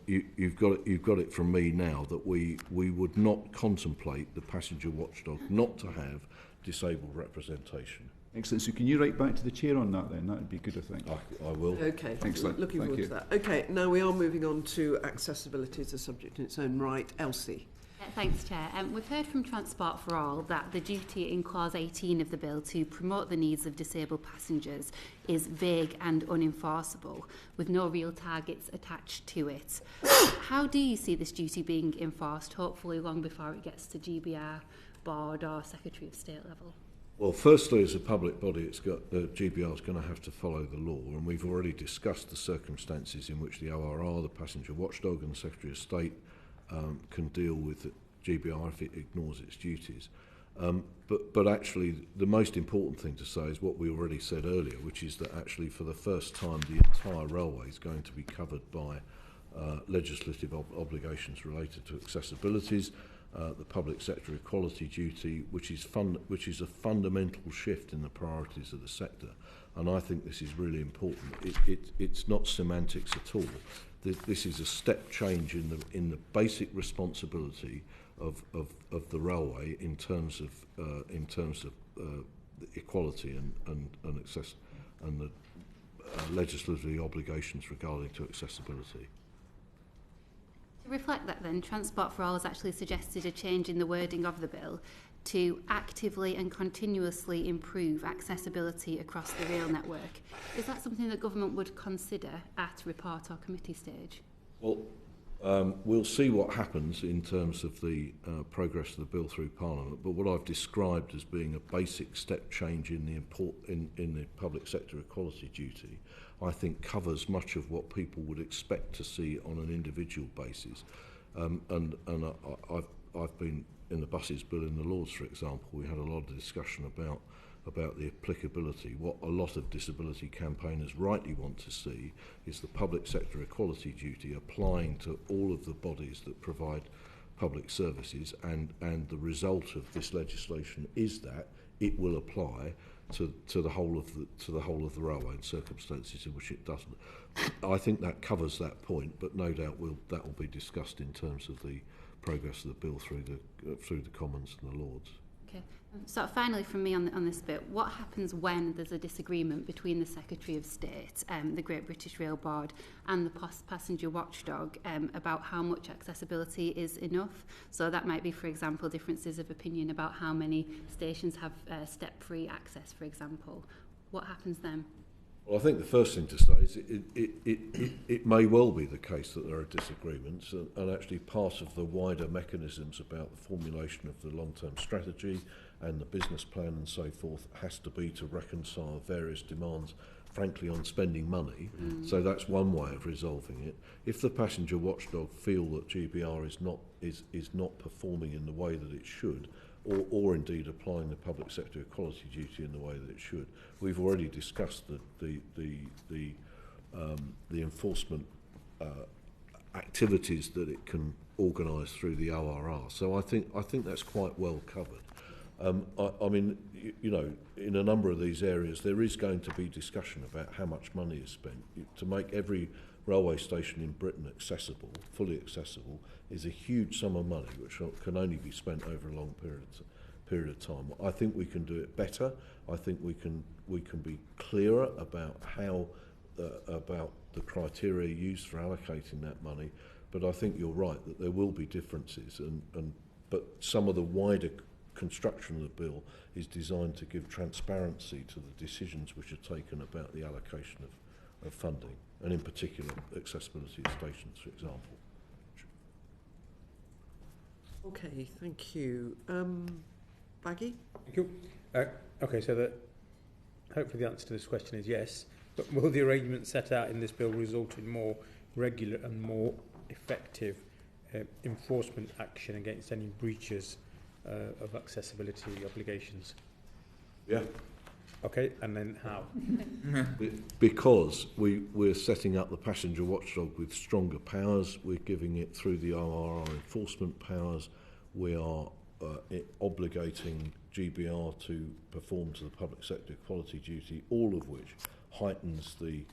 you've got it from me now that we would not contemplate the passenger watchdog not to have disabled representation. Excellent. So can you write back to the chair on that then? That would be good, I think. I will. Okay. Excellent. Looking Thank forward you. to that. Okay, now we are moving on to accessibility as a subject in its own right. Elsie. Thanks, Chair. We've heard from Transport for All that the duty in Clause 18 of the bill to promote the needs of disabled passengers is vague and unenforceable, with no real targets attached to it. How do you see this duty being enforced, hopefully long before it gets to GBR, Board or Secretary of State level? Well, firstly, as a public body, GBR is going to have to follow the law, and we've already discussed the circumstances in which the ORR, the Passenger Watchdog, and the Secretary of State can deal with GBR if it ignores its duties. But actually, the most important thing to say is what we already said earlier, which is that actually for the first time the entire railway is going to be covered by legislative obligations related to accessibilities, the public sector equality duty, which is a fundamental shift in the priorities of the sector. And I think this is really important. It's not semantics at all. This is a step change in the basic responsibility of the railway in terms of equality and the legislative obligations regarding to accessibility. To reflect that then, Transport for All has actually suggested a change in the wording of the bill to actively and continuously improve accessibility across the rail network. Is that something that government would consider at report or committee stage? Well, we'll see what happens in terms of the progress of the bill through Parliament, but what I've described as being a basic step change in the public sector equality duty, I think covers much of what people would expect to see on an individual basis. I've been in the buses bill in the Lords, for example. We had a lot of discussion about the applicability. What a lot of disability campaigners rightly want to see is the public sector equality duty applying to all of the bodies that provide public services, and the result of this legislation is that it will apply to the whole of the railway in circumstances in which it doesn't. I think that covers that point, but no doubt that will be discussed in terms of the progress of the bill through the Commons and the Lords. Okay. So finally from me on this bit, what happens when there's a disagreement between the Secretary of State, the Great British Rail Board and the passenger watchdog about how much accessibility is enough? So that might be, for example, differences of opinion about how many stations have step-free access, for example. What happens then? Well, I think the first thing to say is it may well be the case that there are disagreements, and actually part of the wider mechanisms about the formulation of the long-term strategy and the business plan and so forth has to be to reconcile various demands, frankly, on spending money. So that's one way of resolving it. If the passenger watchdog feel that GBR is not performing in the way that it should, or indeed applying the public sector equality duty in the way that it should. We've already discussed the enforcement activities that it can organise through the ORR. So I think that's quite well covered. I mean, you know, in a number of these areas there is going to be discussion about how much money is spent. To make every railway station in Britain accessible, fully accessible, is a huge sum of money which can only be spent over a long period of time. I think we can do it better. I think we can be clearer about how about the criteria used for allocating that money. But I think you're right that there will be differences, but some of the wider construction of the bill is designed to give transparency to the decisions which are taken about the allocation of funding, and in particular accessibility of stations, for example. Okay, thank you. Baggy? Thank you. Okay, so hopefully the answer to this question is yes, but will the arrangements set out in this bill result in more regular and more effective enforcement action against any breaches of accessibility obligations? Yeah. Okay, and then how? Because we're setting up the passenger watchdog with stronger powers. We're giving it through the ORR enforcement powers. We are obligating GBR to perform to the public sector equality duty, all of which heightens the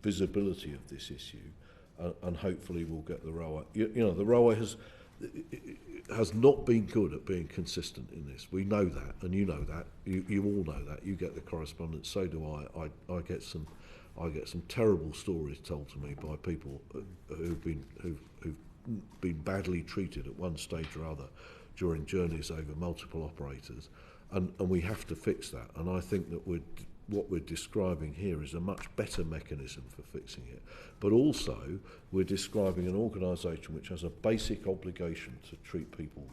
visibility of this issue, and hopefully we'll get the railway. You know, the railway has not been good at being consistent in this. We know that, and you know that. You all know that. You get the correspondence. So do I. I get some terrible stories told to me by people who've been badly treated at one stage or other during journeys over multiple operators, and we have to fix that. And I think that what we're describing here is a much better mechanism for fixing it. But also, we're describing an organisation which has a basic obligation to treat people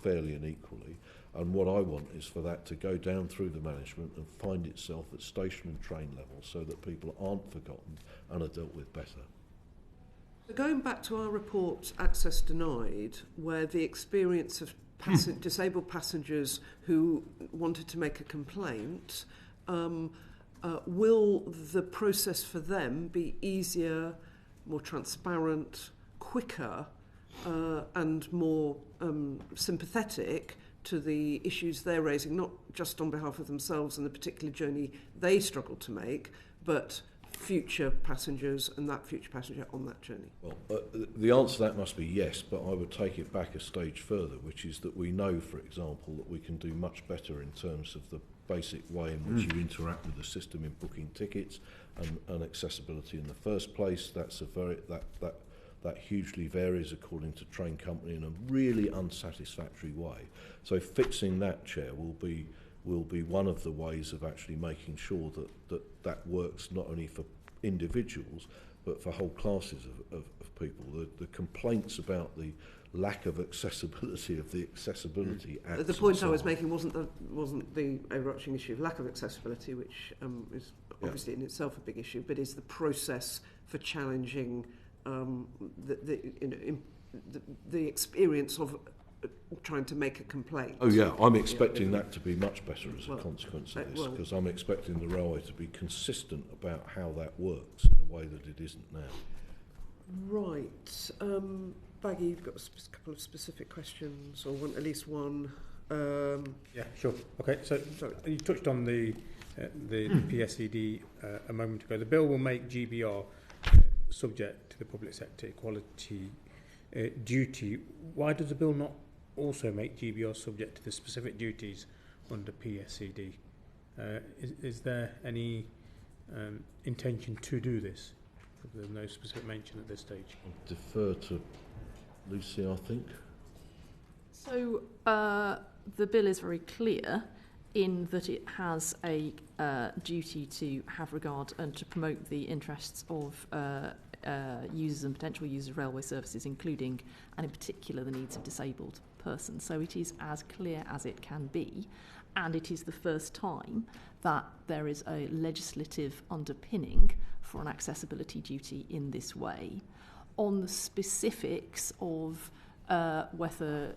fairly and equally. And what I want is for that to go down through the management and find itself at station and train level so that people aren't forgotten and are dealt with better. So going back to our report, Access Denied, where the experience of disabled passengers who wanted to make a complaint, will the process for them be easier, more transparent, quicker, and more sympathetic to the issues they're raising, not just on behalf of themselves and the particular journey they struggle to make, but future passengers and that future passenger on that journey? Well, the answer to that must be yes, but I would take it back a stage further, which is that we know, for example, that we can do much better in terms of basic way in which you interact with the system in booking tickets and accessibility in the first place. That's a very that hugely varies according to train company in a really unsatisfactory way. So fixing that, Chair, will be one of the ways of actually making sure that works not only for individuals but for whole classes of people. The complaints about the lack of accessibility of the accessibility acts. The point I was making wasn't the overarching issue of lack of accessibility, which is obviously in itself a big issue, but is the process for challenging the experience of trying to make a complaint. Oh yeah, I'm expecting that to be much better as a consequence of this, because I'm expecting the railway to be consistent about how that works in a way that it isn't now. Right. Baggy, you've got a couple of specific questions, or at least one. Yeah, sure. Okay, so you touched on the PSED a moment ago. The bill will make GBR subject to the public sector equality duty. Why does the bill not also make GBR subject to the specific duties under PSED? Is there any intention to do this? There's no specific mention at this stage. I'll defer to Lucy, I think. So the bill is very clear in that it has a duty to have regard and to promote the interests of users and potential users of railway services, including and in particular the needs of disabled persons. So it is as clear as it can be, and it is the first time that there is a legislative underpinning for an accessibility duty in this way. On the specifics of whether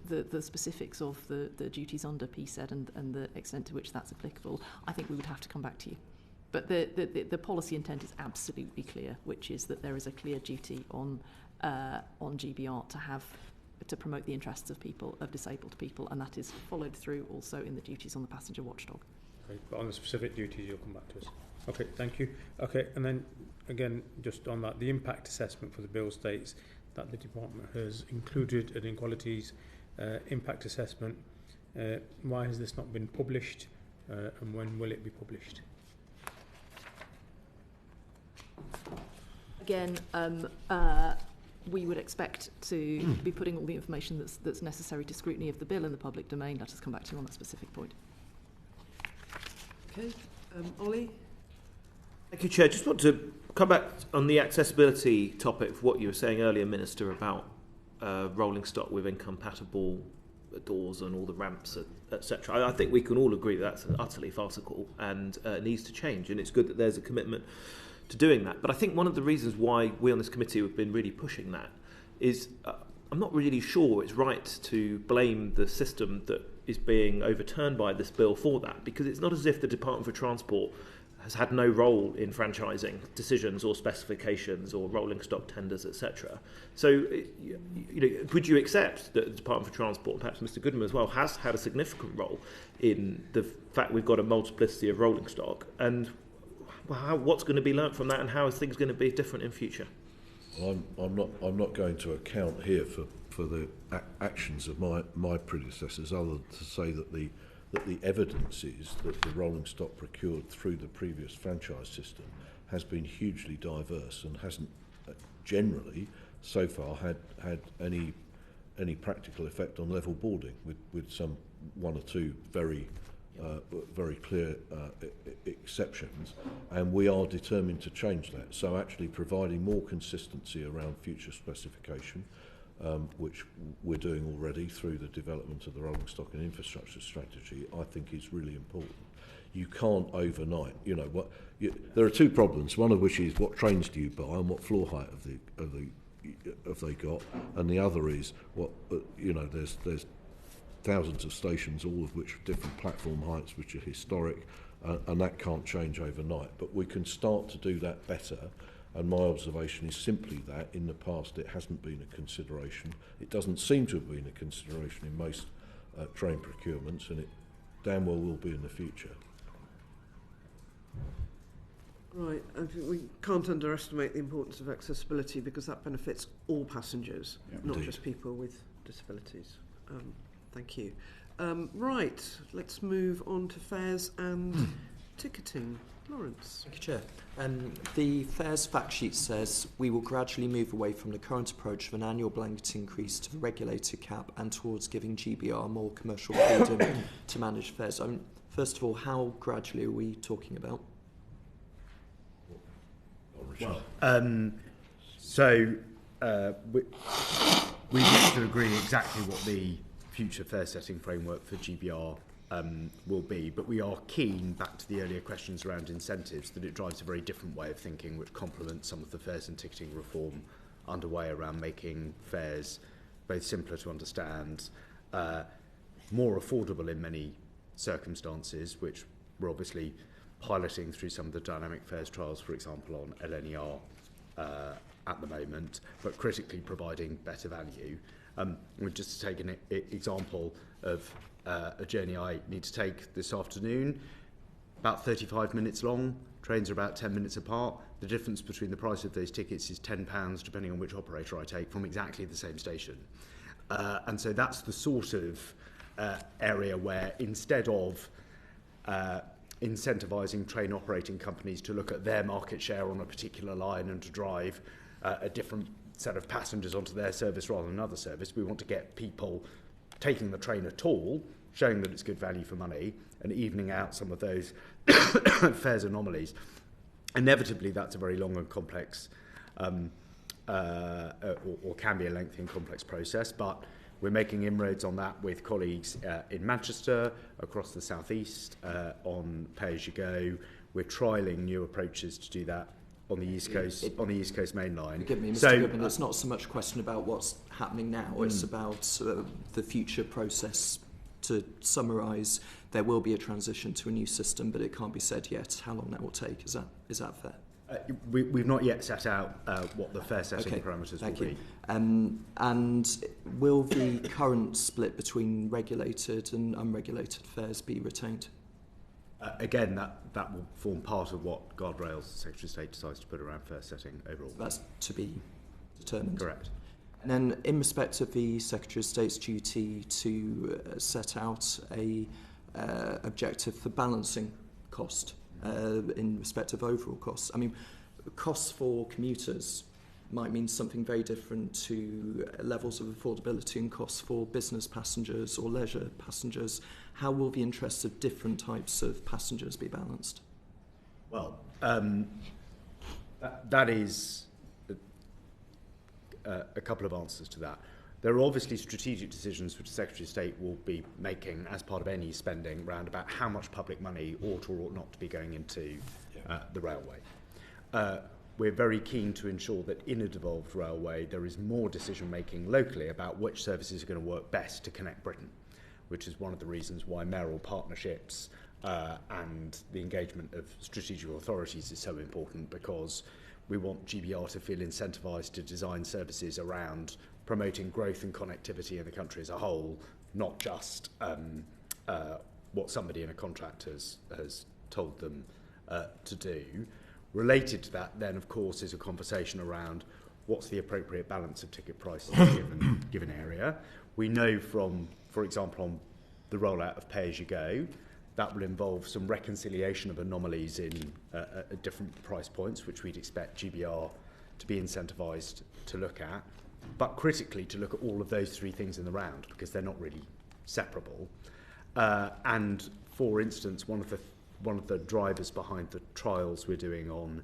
the specifics of the duties under PSED and the extent to which that's applicable, I think we would have to come back to you. But the policy intent is absolutely clear, which is that there is a clear duty on GBR to promote the interests of people, of disabled people, and that is followed through also in the duties on the passenger watchdog. Okay, but on the specific duties, you'll come back to us. Okay, thank you. Okay, and then again, just on that, the impact assessment for the bill states that the department has included an inequalities impact assessment. Why has this not been published, and when will it be published? Again, we would expect to be putting all the information that's necessary to scrutiny of the bill in the public domain. Let us come back to you on that specific point. Okay, Ollie? Thank you, Chair. Just want to come back on the accessibility topic of what you were saying earlier, Minister, about rolling stock with incompatible doors and all the ramps, etc. I think we can all agree that's utterly farcical and needs to change, and it's good that there's a commitment to doing that. But I think one of the reasons why we on this committee have been really pushing that is I'm not really sure it's right to blame the system that is being overturned by this bill for that, because it's not as if the Department for Transport has had no role in franchising decisions or specifications or rolling stock tenders, etc. So, would you accept that the Department for Transport, and perhaps Mr. Goodman as well, has had a significant role in the fact we've got a multiplicity of rolling stock, and what's going to be learnt from that, and how is things going to be different in future? I'm not going to account here for the actions of my predecessors, other than to say that the evidence is that the rolling stock procured through the previous franchise system has been hugely diverse and hasn't generally so far had any practical effect on level boarding, with some one or two very clear exceptions, and we are determined to change that. So actually providing more consistency around future specification, which we're doing already through the development of the rolling stock and infrastructure strategy, I think is really important. You can't overnight, there are two problems, one of which is what trains do you buy and what floor height have they got, and the other is what, there's thousands of stations, all of which are different platform heights, which are historic, and that can't change overnight. But we can start to do that better, and my observation is simply that in the past it hasn't been a consideration. It doesn't seem to have been a consideration in most train procurements, and it damn well will be in the future. Right, I think we can't underestimate the importance of accessibility, because that benefits all passengers, not just people with disabilities. Thank you. Right, let's move on to fares and ticketing. Lawrence. Thank you, Chair. The fares fact sheet says we will gradually move away from the current approach of an annual blanket increase to the regulated cap and towards giving GBR more commercial freedom to manage fares. First of all, how gradually are we talking about? We need to agree exactly what the future fare setting framework for GBR will be, but we are keen, back to the earlier questions around incentives, that it drives a very different way of thinking which complements some of the fares and ticketing reform underway around making fares both simpler to understand, more affordable in many circumstances, which we're obviously piloting through some of the dynamic fares trials, for example, on LNER at the moment, but critically providing better value. Just to take an example of a journey I need to take this afternoon, about 35 minutes long, trains are about 10 minutes apart. The difference between the price of those tickets is £10, depending on which operator I take, from exactly the same station. And so that's the sort of area where, instead of incentivising train operating companies to look at their market share on a particular line and to drive a different set of passengers onto their service rather than another service, we want to get people taking the train at all, showing that it's good value for money, and evening out some of those fares anomalies. Inevitably, that's a very long and complex, or can be a lengthy and complex process, but we're making inroads on that with colleagues in Manchester, across the southeast, on pay-as-you-go. We're trialling new approaches to do that on the East Coast, on the East Coast main line. Forgive me, Mr. Goodman, it's not so much a question about what's happening now, it's about the future process. To summarise, there will be a transition to a new system, but it can't be said yet how long that will take. Is that fair? We've not yet set out what the fare setting parameters will be. And will the current split between regulated and unregulated fares be retained? Again, that will form part of what Guardrails Secretary of State decides to put around fare setting overall. That's to be determined. Correct. And then, in respect of the Secretary of State's duty to set out a objective for balancing cost in respect of overall costs. I mean, costs for commuters might mean something very different to levels of affordability and costs for business passengers or leisure passengers. How will the interests of different types of passengers be balanced? Well, that is a couple of answers to that. There are obviously strategic decisions which the Secretary of State will be making as part of any spending round about how much public money ought or ought not to be going into the railway. We're very keen to ensure that in a devolved railway there is more decision making locally about which services are going to work best to connect Britain, which is one of the reasons why mayoral partnerships and the engagement of strategic authorities is so important, because we want GBR to feel incentivised to design services around promoting growth and connectivity in the country as a whole, not just what somebody in a contract has told them to do. Related to that, then, of course, is a conversation around what's the appropriate balance of ticket prices in a given area. We know from, for example, on the rollout of pay-as-you-go, that will involve some reconciliation of anomalies in at different price points, which we'd expect GBR to be incentivised to look at, but critically to look at all of those three things in the round, because they're not really separable. And, for instance, one of the drivers behind the trials we're doing on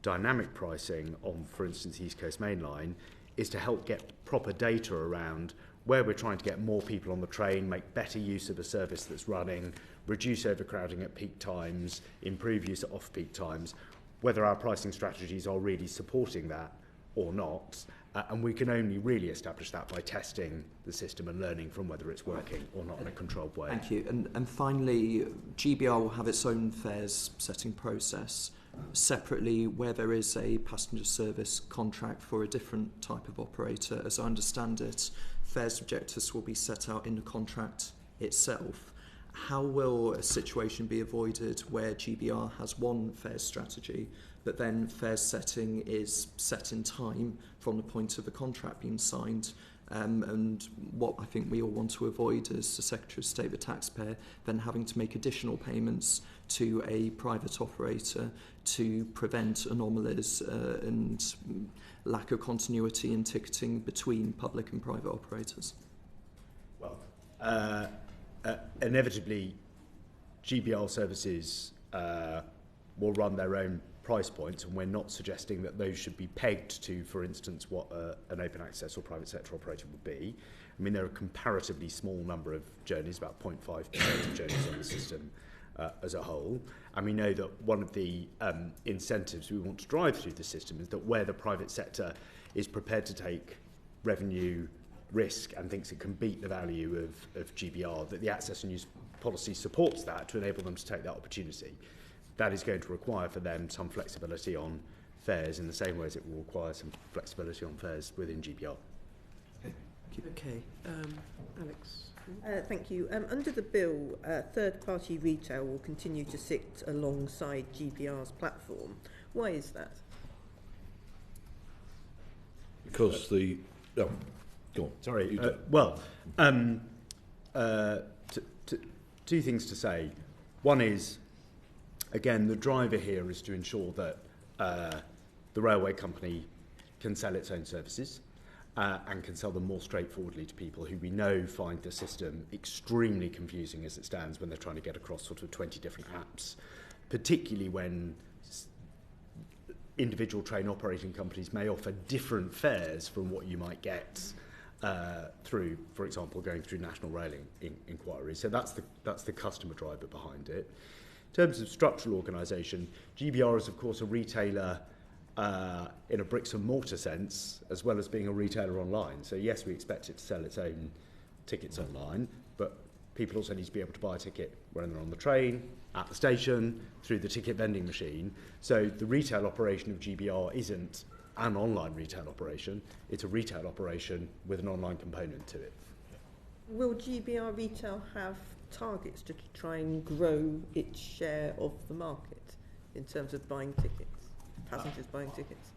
dynamic pricing on, for instance, the East Coast Main Line, is to help get proper data around where we're trying to get more people on the train, make better use of a service that's running, reduce overcrowding at peak times, improve use at off-peak times, whether our pricing strategies are really supporting that or not. And we can only really establish that by testing the system and learning from whether it's working or not in a controlled way. Thank you. And finally, GBR will have its own fares setting process. Separately, where there is a passenger service contract for a different type of operator, as I understand it, fares objectives will be set out in the contract itself. How will a situation be avoided where GBR has one fares strategy, but then fares setting is set in time from the point of the contract being signed, And what I think we all want to avoid is the Secretary of State, the taxpayer, then having to make additional payments to a private operator to prevent anomalies and lack of continuity in ticketing between public and private operators. Well, inevitably, GBR services will run their own price points, and we're not suggesting that those should be pegged to, for instance, what an open access or private sector operator would be. I mean, there are a comparatively small number of journeys, about 0.5% of journeys on the system as a whole. And we know that one of the incentives we want to drive through the system is that where the private sector is prepared to take revenue risk and thinks it can beat the value of GBR, that the access and use policy supports that to enable them to take that opportunity. That is going to require for them some flexibility on fares in the same way as it will require some flexibility on fares within GBR. Okay, Alex. Thank you. Under the bill, third-party retail will continue to sit alongside GBR's platform. Why is that? Because the... Oh, go on. Sorry. Two things to say. One is, again, the driver here is to ensure that the railway company can sell its own services and can sell them more straightforwardly to people who we know find the system extremely confusing as it stands when they're trying to get across sort of 20 different apps, particularly when individual train operating companies may offer different fares from what you might get through, for example, going through national railing inquiries. So that's the customer driver behind it. In terms of structural organisation, GBR is, of course, a retailer in a bricks and mortar sense, as well as being a retailer online. So yes, we expect it to sell its own tickets online, but people also need to be able to buy a ticket when they're on the train, at the station, through the ticket vending machine. So the retail operation of GBR isn't an online retail operation, it's a retail operation with an online component to it. Will GBR Retail have targets to try and grow its share of the market in terms of buying tickets, passengers buying tickets?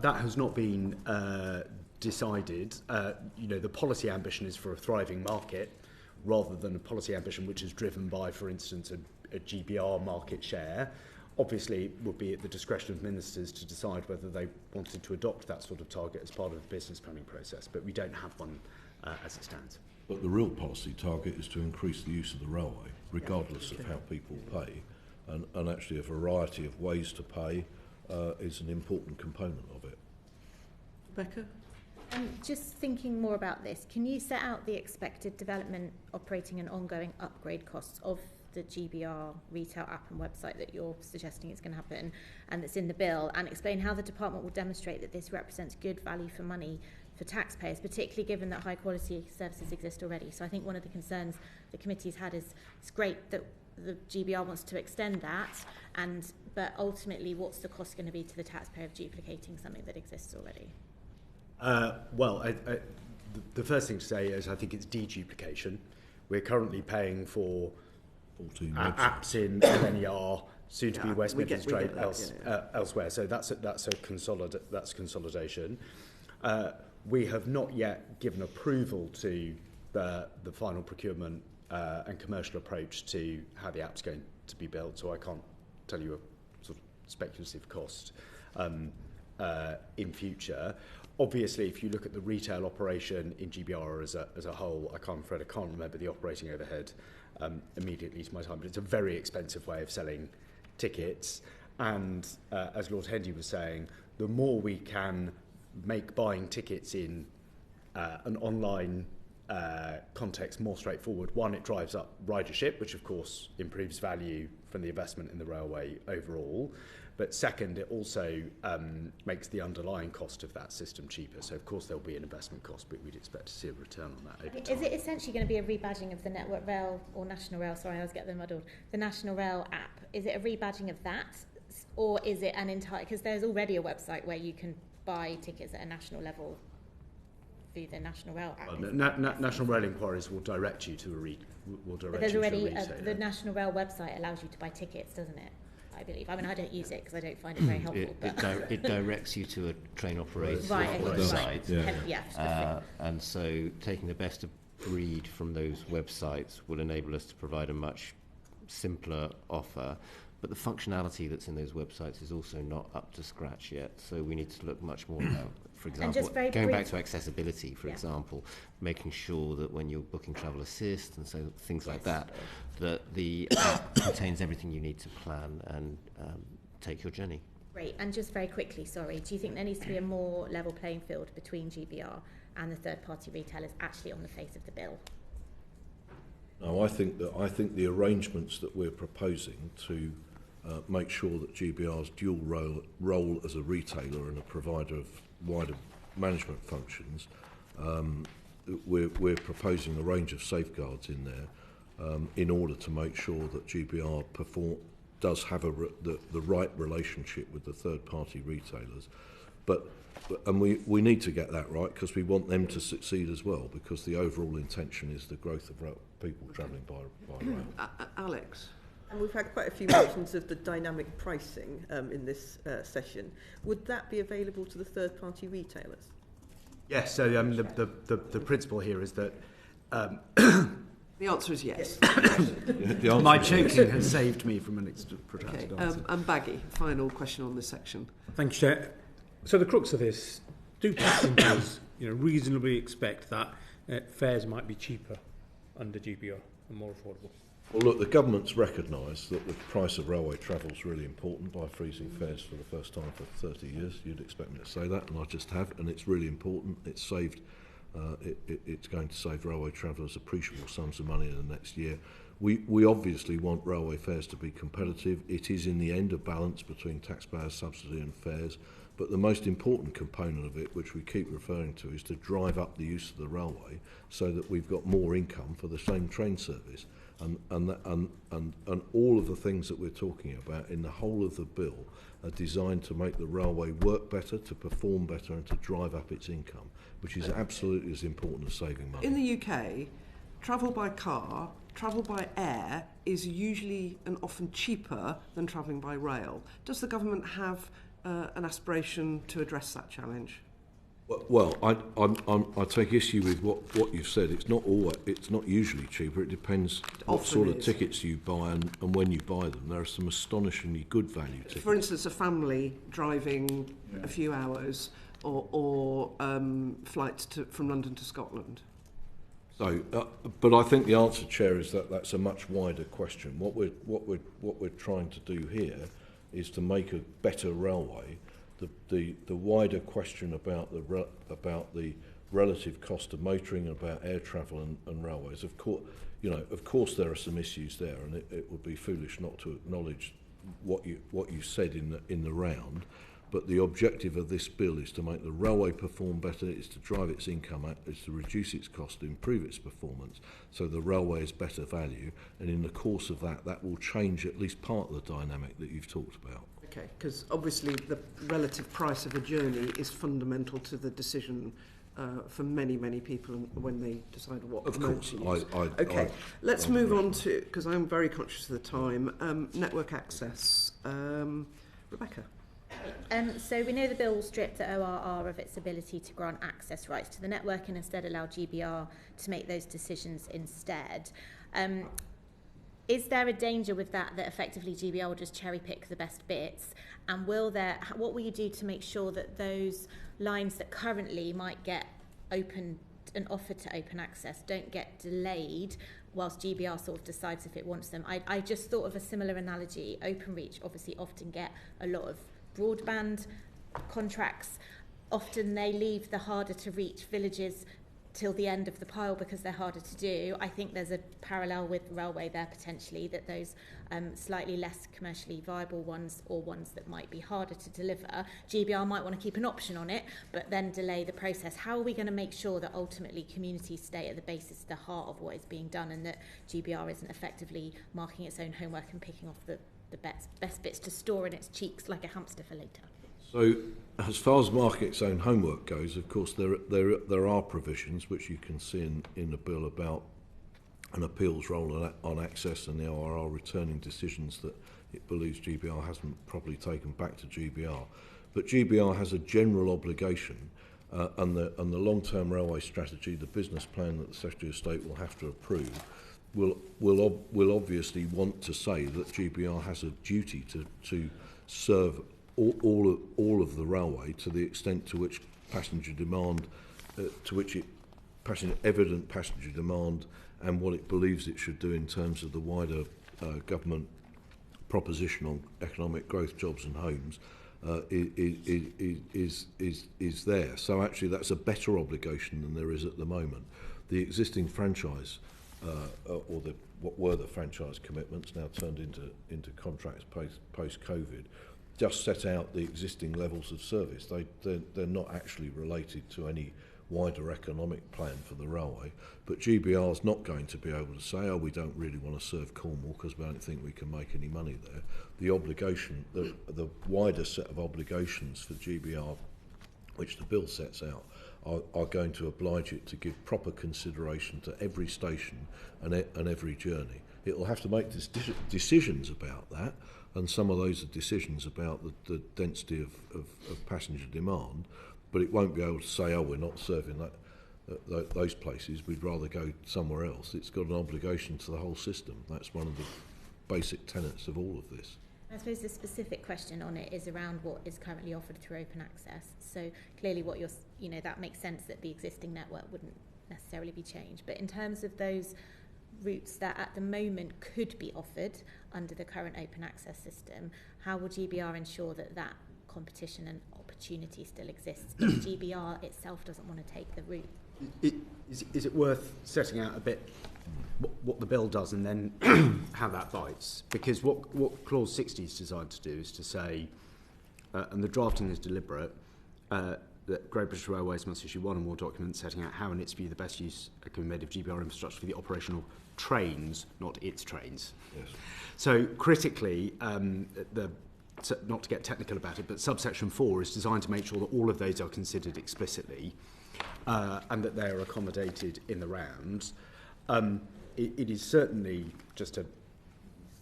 That has not been decided. The policy ambition is for a thriving market rather than a policy ambition which is driven by, for instance, a GBR market share. Obviously, it would be at the discretion of ministers to decide whether they wanted to adopt that sort of target as part of the business planning process, but we don't have one as it stands. But the real policy target is to increase the use of the railway, regardless of how people pay, and actually a variety of ways to pay is an important component of it. Rebecca? Just thinking more about this, can you set out the expected development, operating and ongoing upgrade costs of the GBR retail app and website that you're suggesting is going to happen and that's in the bill, and explain how the department will demonstrate that this represents good value for money for taxpayers, particularly given that high quality services exist already? So I think one of the concerns the committee's had is it's great that the GBR wants to extend that, but ultimately what's the cost going to be to the taxpayer of duplicating something that exists already? The first thing to say is I think it's deduplication. We're currently paying for 14 apps in NER, soon to be West Midlands Trade elsewhere. So that's consolidation. We have not yet given approval to the final procurement and commercial approach to how the app's going to be built, so I can't tell you a sort of speculative cost in future. Obviously, if you look at the retail operation in GBR as a whole, I can't remember the operating overhead immediately to my time, but it's a very expensive way of selling tickets. And as Lord Hendy was saying, the more we can make buying tickets in an online context more straightforward, one, it drives up ridership, which of course improves value from the investment in the railway overall. But second, it also makes the underlying cost of that system cheaper. So, of course, there'll be an investment cost, but we'd expect to see a return on that over time. Is it essentially going to be a rebadging of the Network Rail or National Rail? Sorry, I always get them muddled. The National Rail app. Is it a rebadging of that? Or is it an entire... Because there's already a website where you can buy tickets at a national level through the National Rail app. National Rail inquiries will direct you to a retailer. But there's already... the National Rail website allows you to buy tickets, doesn't it? I believe. I mean, I don't use it because I don't find it very helpful. It directs you to a train operator's right, website. Yeah. And so taking the best of breed from those websites will enable us to provide a much simpler offer. But the functionality that's in those websites is also not up to scratch yet. So we need to look much more about, for example, going back to accessibility, for example, making sure that when you're booking travel assist and so things like that, that the app contains everything you need to plan and take your journey. Great. And just very quickly, sorry, do you think there needs to be a more level playing field between GBR and the third-party retailers actually on the face of the bill? No, I think the arrangements that we're proposing to make sure that GBR's dual role as a retailer and a provider of wider management functions, we're proposing a range of safeguards in there in order to make sure that GBR does have the right relationship with the third-party retailers. And we need to get that right because we want them to succeed as well, because the overall intention is the growth of people travelling by rail. Alex? And we've had quite a few mentions of the dynamic pricing in this session. Would that be available to the third-party retailers? Yes, so the principle here is that... the answer is yes. My choking has saved me from an protracted answer. And Baggy, final question on this section. Thanks, Chair. So the crux of this, do passengers reasonably expect that fares might be cheaper under GBR and more affordable? Well, look, the government's recognised that the price of railway travel is really important by freezing fares for the first time for 30 years. You'd expect me to say that, and I just have, and it's really important. It's saved. It's going to save railway travellers appreciable sums of money in the next year. We obviously want railway fares to be competitive. It is in the end a balance between taxpayer subsidy and fares, but the most important component of it, which we keep referring to, is to drive up the use of the railway so that we've got more income for the same train service. And all of the things that we're talking about in the whole of the bill are designed to make the railway work better, to perform better, and to drive up its income, which is absolutely as important as saving money. In the UK, travel by car, travel by air is usually and often cheaper than travelling by rail. Does the government have an aspiration to address that challenge? Well, I take issue with what you've said. It's not usually cheaper. It depends what sort of tickets you buy and when you buy them. There are some astonishingly good value tickets. For instance, a family driving a few hours, or flights from London to Scotland. So, but I think the answer, Chair, is that that's a much wider question. What we're trying to do here is to make a better railway. The wider question about the relative cost of motoring, about air travel and railways, of course there are some issues there, and it would be foolish not to acknowledge what you said in the round. But the objective of this bill is to make the railway perform better, is to drive its income up, is to reduce its cost, improve its performance, so the railway is better value. And in the course of that will change at least part of the dynamic that you've talked about. Okay, because obviously the relative price of a journey is fundamental to the decision for many, many people when they decide what mode to use. Okay, let's move on to, because I'm very conscious of the time, network access. Rebecca. So we know the bill will strip the ORR of its ability to grant access rights to the network and instead allow GBR to make those decisions instead. Is there a danger with that effectively GBR will just cherry pick the best bits? And what will you do to make sure that those lines that currently might get open and offered to open access don't get delayed whilst GBR sort of decides if it wants them? I just thought of a similar analogy. Openreach obviously often get a lot of broadband contracts. Often they leave the harder to reach villages till the end of the pile because they're harder to do. I think there's a parallel with railway there potentially, that those slightly less commercially viable ones, or ones that might be harder to deliver, GBR might want to keep an option on it but then delay the process. How are we going to make sure that ultimately communities stay at the basis, the heart of what is being done, and that GBR isn't effectively marking its own homework and picking off the best bits to store in its cheeks like a hamster for later? So, as far as marking its own homework goes, of course, there are provisions which you can see in the bill about an appeals role on access, and the ORR returning decisions that it believes GBR hasn't properly taken back to GBR. But GBR has a general obligation, and the long-term railway strategy, the business plan that the Secretary of State will have to approve, will obviously want to say that GBR has a duty to serve all of the railway to the extent to which passenger demand, evident passenger demand, and what it believes it should do in terms of the wider government proposition on economic growth, jobs and homes is there. So actually that's a better obligation than there is at the moment. The existing franchise, or what were the franchise commitments, now turned into contracts post-COVID, just set out the existing levels of service. They're not actually related to any wider economic plan for the railway, but GBR's not going to be able to say, oh, we don't really want to serve Cornwall because we don't think we can make any money there. The obligation, the wider set of obligations for GBR, which the bill sets out, are going to oblige it to give proper consideration to every station and every journey. It will have to make decisions about that, and some of those are decisions about the density of passenger demand, but it won't be able to say, oh, we're not serving those places, we'd rather go somewhere else. It's got an obligation to the whole system. That's one of the basic tenets of all of this. I suppose the specific question on it is around what is currently offered through open access. So clearly what that makes sense that the existing network wouldn't necessarily be changed. But in terms of those routes that at the moment could be offered under the current open access system, how will GBR ensure that competition and opportunity still exists if GBR itself doesn't want to take the route? Is it worth setting out a bit what the bill does and then how that bites? Because what Clause 60 is designed to do is to say, and the drafting is deliberate, that Great British Railways must issue one or more documents setting out how in its view the best use can be made of GBR infrastructure for the operational trains, not its trains. Yes. So critically, not to get technical about it, but subsection 4 is designed to make sure that all of those are considered explicitly and that they are accommodated in the rounds. It is certainly, just to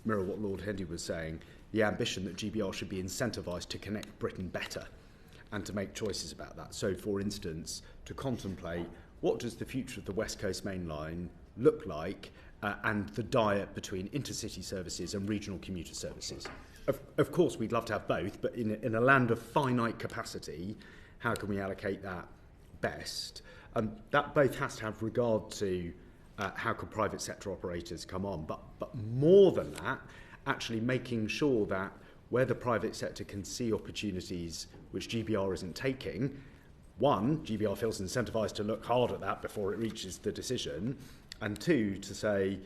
mirror what Lord Hendy was saying, the ambition that GBR should be incentivised to connect Britain better and to make choices about that. So, for instance, to contemplate what does the future of the West Coast Main Line look like and the diet between intercity services and regional commuter services. Of course, we'd love to have both, but in a land of finite capacity, how can we allocate that best? That both has to have regard to how can private sector operators come on, but more than that, actually making sure that where the private sector can see opportunities which GBR isn't taking, one, GBR feels incentivised to look hard at that before it reaches the decision, and two, to say,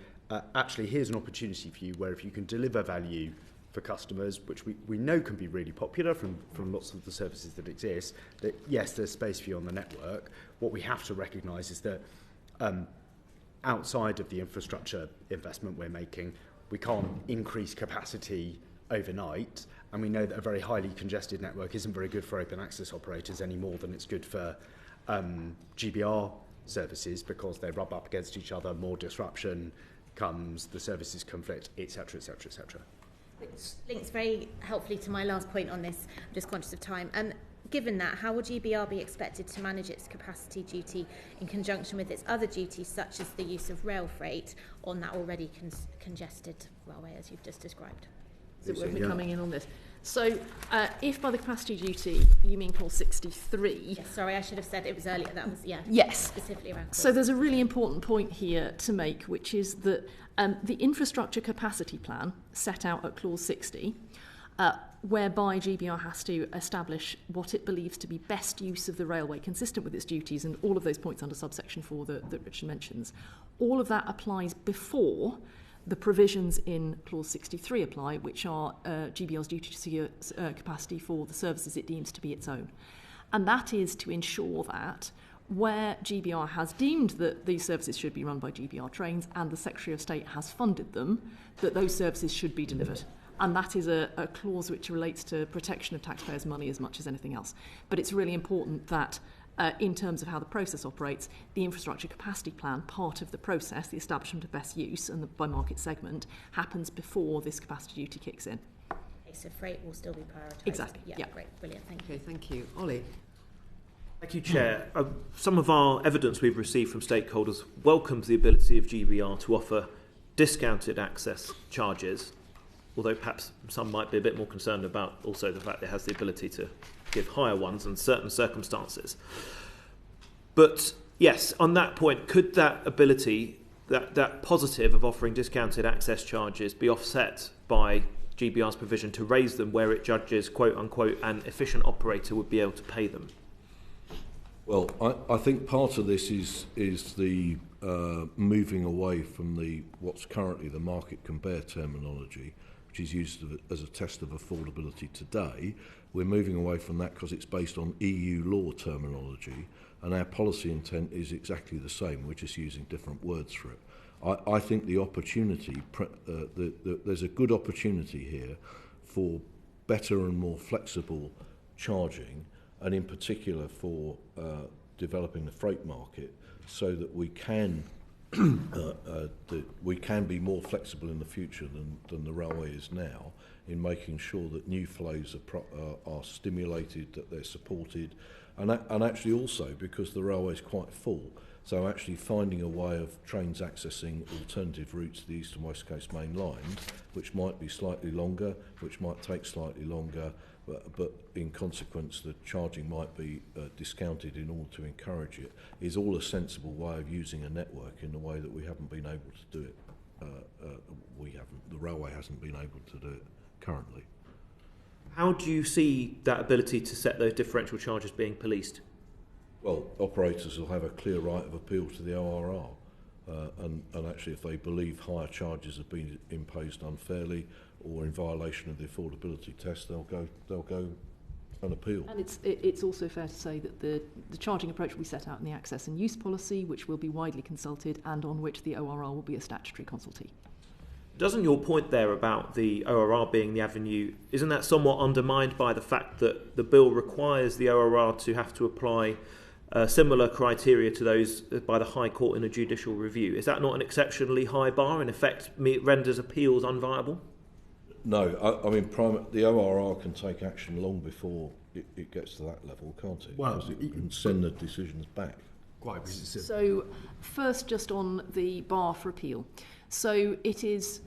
actually, here's an opportunity for you where if you can deliver value for customers, which we know can be really popular from lots of the services that exist, that yes, there's space for you on the network. What we have to recognise is that outside of the infrastructure investment we're making, we can't increase capacity overnight, and we know that a very highly congested network isn't very good for open access operators any more than it's good for GBR services, because they rub up against each other, more disruption comes, the services conflict, etc., etc., etc. Which links very helpfully to my last point on this. I'm just conscious of time. Given that, how will GBR be expected to manage its capacity duty in conjunction with its other duties, such as the use of rail freight on that already congested railway, as you've just described? So we're coming in on this. So if by the capacity duty you mean Clause 63... Yes, sorry, I should have said it was earlier. That was, yes. Specifically around clause. So there's a really important point here to make, which is that the infrastructure capacity plan set out at Clause 60, whereby GBR has to establish what it believes to be best use of the railway consistent with its duties, and all of ththose points under subsection 4 that Richard mentions. All of that applies before the provisions in Clause 63 apply, which are GBR's duty to secure capacity for the services it deems to be its own. And that is to ensure that where GBR has deemed that these services should be run by GBR trains and the Secretary of State has funded them, that those services should be delivered. And that is a clause which relates to protection of taxpayers' money as much as anything else. But it's really important that in terms of how the process operates, the infrastructure capacity plan, part of the process, the establishment of best use and the by market segment, happens before this capacity duty kicks in. Okay, so freight will still be prioritised. Exactly. Yeah, great, brilliant, thank you. Okay, thank you. Ollie. Thank you, Chair. Some of our evidence we've received from stakeholders welcomes the ability of GBR to offer discounted access charges, although perhaps some might be a bit more concerned about also the fact it has the ability to give higher ones in certain circumstances. But yes, on that point, could that ability, that positive of offering discounted access charges be offset by GBR's provision to raise them where it judges, quote unquote, an efficient operator would be able to pay them? Well, I think part of this is the moving away from what's currently the market compare terminology, which is used as a test of affordability today. We're moving away from that because it's based on EU law terminology, and our policy intent is exactly the same. We're just using different words for it. I think the opportunity, there's a good opportunity here for better and more flexible charging, and in particular for developing the freight market, so that we can be more flexible in the future than the railway is now, in making sure that new flows are stimulated, that they're supported, and actually also because the railway is quite full. So actually finding a way of trains accessing alternative routes to the East and West Coast main lines, which might be slightly longer, which might take slightly longer, but in consequence the charging might be discounted in order to encourage it, is all a sensible way of using a network in a way that we haven't been able to do it. The railway hasn't been able to do it currently. How do you see that ability to set those differential charges being policed? Well, operators will have a clear right of appeal to the ORR, and actually if they believe higher charges have been imposed unfairly or in violation of the affordability test, they'll go and appeal. And it's also fair to say that the charging approach will be set out in the access and use policy, which will be widely consulted and on which the ORR will be a statutory consultee. Doesn't your point there about the ORR being the avenue, isn't that somewhat undermined by the fact that the bill requires the ORR to have to apply similar criteria to those by the High Court in a judicial review? Is that not an exceptionally high bar? In effect, it renders appeals unviable? No, I mean, the ORR can take action long before it gets to that level, can't it? Well, because it can send the decisions back. Quite. So first, just on the bar for appeal. So it is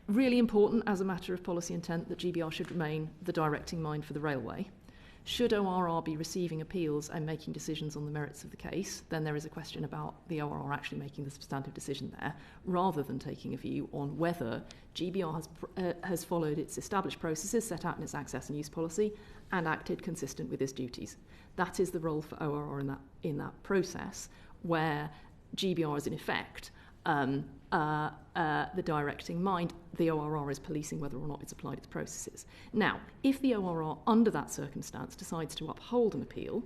really important as a matter of policy intent that GBR should remain the directing mind for the railway. Should ORR be receiving appeals and making decisions on the merits of the case, then there is a question about the ORR actually making the substantive decision there, rather than taking a view on whether GBR has followed its established processes set out in its access and use policy and acted consistent with its duties. That is the role for ORR in that process, where GBR is in effect the directing mind. The ORR is policing whether or not it's applied its processes. Now, if the ORR, under that circumstance, decides to uphold an appeal,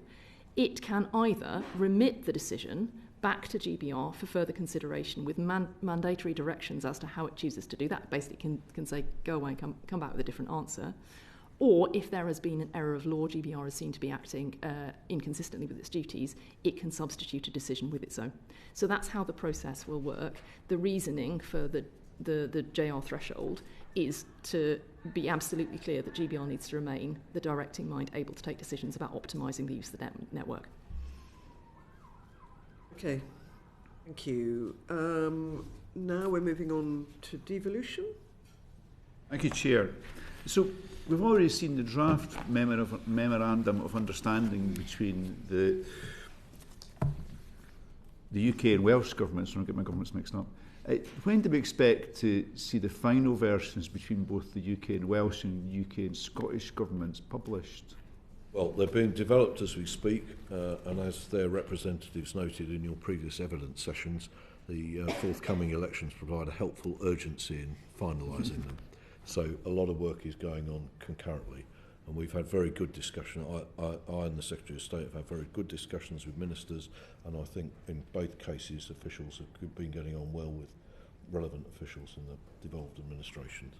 it can either remit the decision back to GBR for further consideration with mandatory directions as to how it chooses to do that. Basically, can say, go away and come back with a different answer. Or if there has been an error of law, GBR is seen to be acting inconsistently with its duties, it can substitute a decision with its own. So that's how the process will work. The reasoning for the JR threshold is to be absolutely clear that GBR needs to remain the directing mind, able to take decisions about optimising the use of the network. Okay, thank you. Now we're moving on to devolution. Thank you, Chair. So we've already seen the draft memorandum of understanding between the UK and Welsh governments. I don't get my governments mixed up. When do we expect to see the final versions between both the UK and Welsh and UK and Scottish governments published? Well, they're being developed as we speak, and as their representatives noted in your previous evidence sessions, the forthcoming elections provide a helpful urgency in finalising them. So a lot of work is going on concurrently, and we've had very good discussion. I and the Secretary of State have had very good discussions with ministers, and I think in both cases officials have been getting on well with relevant officials in the devolved administrations.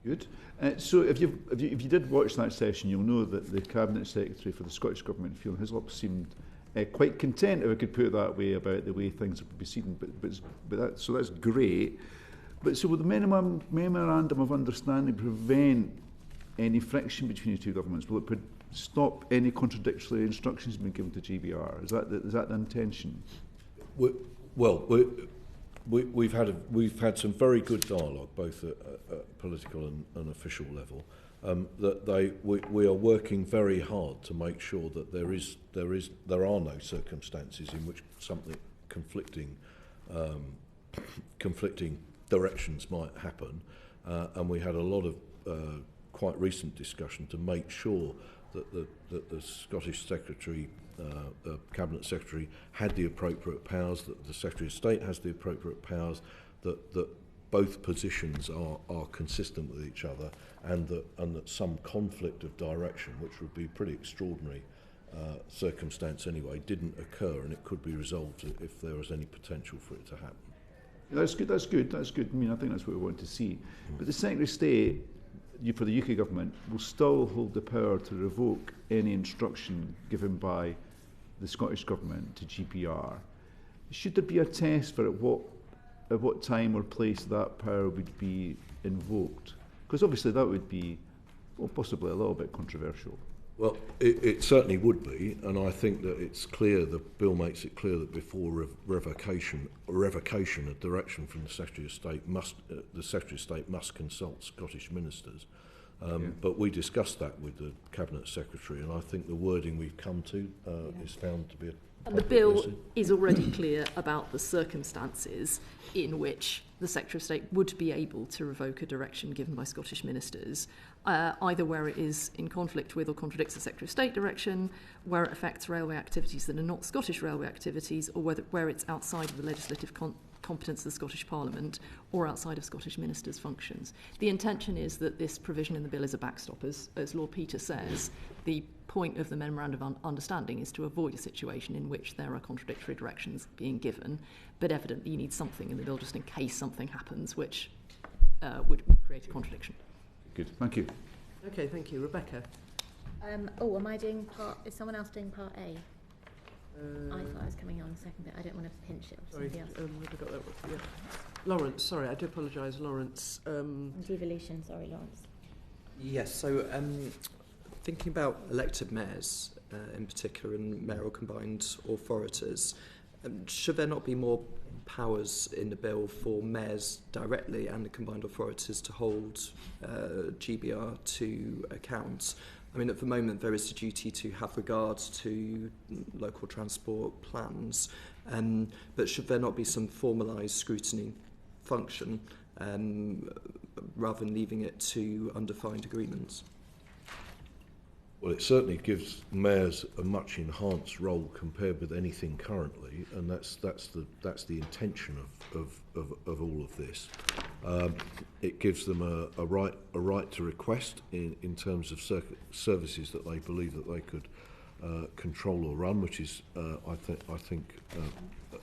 Good. So if you did watch that session, you'll know that the Cabinet Secretary for the Scottish Government, Fiona Hislop, seemed quite content, if I could put it that way, about the way things are proceeding. So that's great. But so will the memorandum of understanding prevent any friction between the two governments? Will it stop any contradictory instructions being given to GBR? Is that the intention? We've had some very good dialogue, both at political and official level. We are working very hard to make sure that there are no circumstances in which something conflicting directions might happen, and we had a lot of quite recent discussion to make sure that the Scottish Secretary, Cabinet Secretary, had the appropriate powers, that the Secretary of State has the appropriate powers, that both positions are consistent with each other, and that some conflict of direction, which would be pretty extraordinary circumstance anyway, didn't occur, and it could be resolved if there was any potential for it to happen. That's good. I mean, I think that's what we want to see. But the Secretary of State, for the UK government, will still hold the power to revoke any instruction given by the Scottish government to GBR. Should there be a test for at what time or place that power would be invoked? Because obviously that would be, possibly a little bit controversial. Well, it certainly would be, and I think that it's clear, the bill makes it clear that before revocation of direction from the Secretary of State the Secretary of State must consult Scottish ministers. But we discussed that with the Cabinet Secretary, and I think the wording we've come to is found to be And the bill is already clear about the circumstances in which the Secretary of State would be able to revoke a direction given by Scottish ministers, either where it is in conflict with or contradicts the Secretary of State direction, where it affects railway activities that are not Scottish railway activities, or where it's outside of the legislative competence of the Scottish Parliament, or outside of Scottish ministers' functions. The intention is that this provision in the bill is a backstop, as Lord Peter says. The point of the Memorandum of Understanding is to avoid a situation in which there are contradictory directions being given, but evidently you need something in the bill just in case something happens which would create a contradiction. Good, thank you. Okay, thank you. Rebecca? Am I doing is someone else doing part A? I thought I was coming on the second bit. I don't want to pinch it. Sorry, Somebody else. I got that one. Yeah. Lawrence, sorry, I do apologise, Lawrence. Devolution, sorry, Lawrence. Yes, so thinking about elected mayors in particular and mayoral combined authorities, should there not be more powers in the bill for mayors directly and the combined authorities to hold GBR to account? I mean, at the moment, there is a duty to have regard to local transport plans, but should there not be some formalised scrutiny function rather than leaving it to undefined agreements? Well, it certainly gives mayors a much enhanced role compared with anything currently, and that's the intention of all of this. It gives them a right to request in terms of services that they believe that they could control or run, which is I think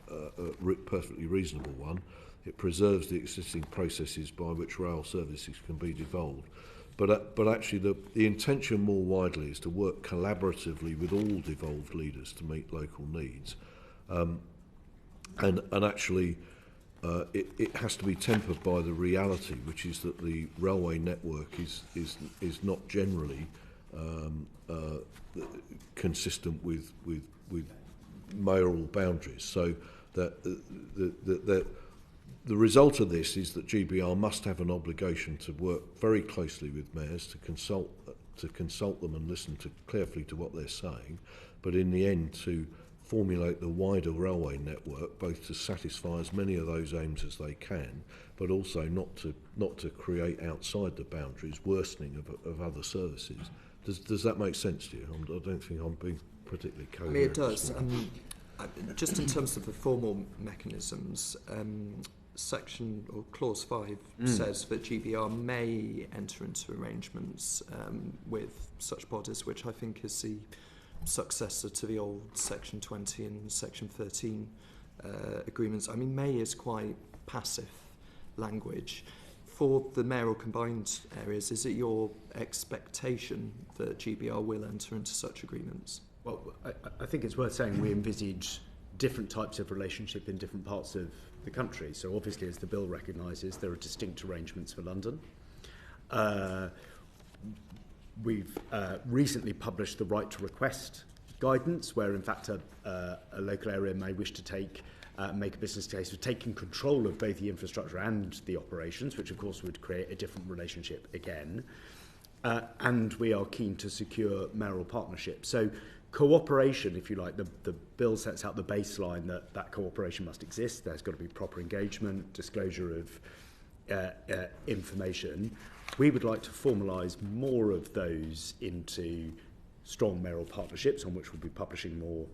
a perfectly reasonable one. It preserves the existing processes by which rail services can be devolved. But actually the intention more widely is to work collaboratively with all devolved leaders to meet local needs. And actually it has to be tempered by the reality, which is that the railway network is not generally consistent with mayoral boundaries. So that the result of this is that GBR must have an obligation to work very closely with mayors, to consult them and listen carefully to what they're saying, but in the end to formulate the wider railway network, both to satisfy as many of those aims as they can, but also not to create outside the boundaries worsening of other services. Does that make sense to you? I don't think I'm being particularly coherent. I mean, it does. Just in terms of the formal mechanisms, section or clause 5 says that GBR may enter into arrangements with such bodies, which I think is the successor to the old section 20 and section 13 agreements. I mean, may is quite passive language. For the mayoral combined areas, is it your expectation that GBR will enter into such agreements? Well, I think it's worth saying we envisage different types of relationship in different parts of the country. So obviously, as the bill recognises, there are distinct arrangements for London. We've recently published the right to request guidance, where in fact a local area may wish to make a business case for taking control of both the infrastructure and the operations, which of course would create a different relationship again. And we are keen to secure mayoral partnerships. So cooperation, if you like, the bill sets out the baseline that cooperation must exist. There's got to be proper engagement, disclosure of information. We would like to formalise more of those into strong mayoral partnerships, on which we'll be publishing more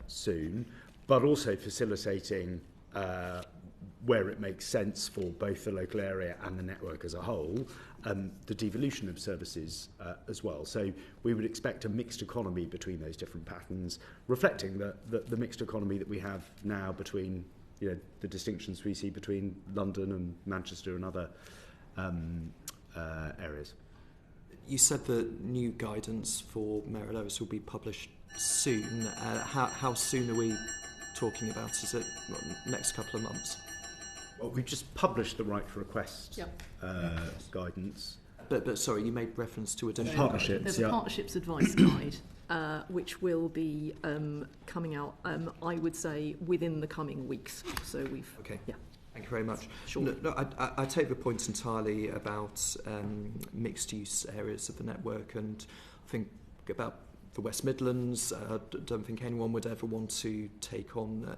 soon, but also facilitating where it makes sense for both the local area and the network as a whole, the devolution of services as well. So we would expect a mixed economy between those different patterns, reflecting the mixed economy that we have now between, you know, the distinctions we see between London and Manchester and other areas. You said that new guidance for mayoral areas will be published soon. How soon are we talking about? Is it next couple of months? Well, we've just published the right to request guidance. But sorry, you made reference to additional partnerships. There's a partnerships advice guide, which will be coming out, I would say, within the coming weeks. So we've... Okay. Yeah. Thank you very much. Sure. No, I take the point entirely about mixed-use areas of the network, and I think about the West Midlands. I don't think anyone would ever want to take on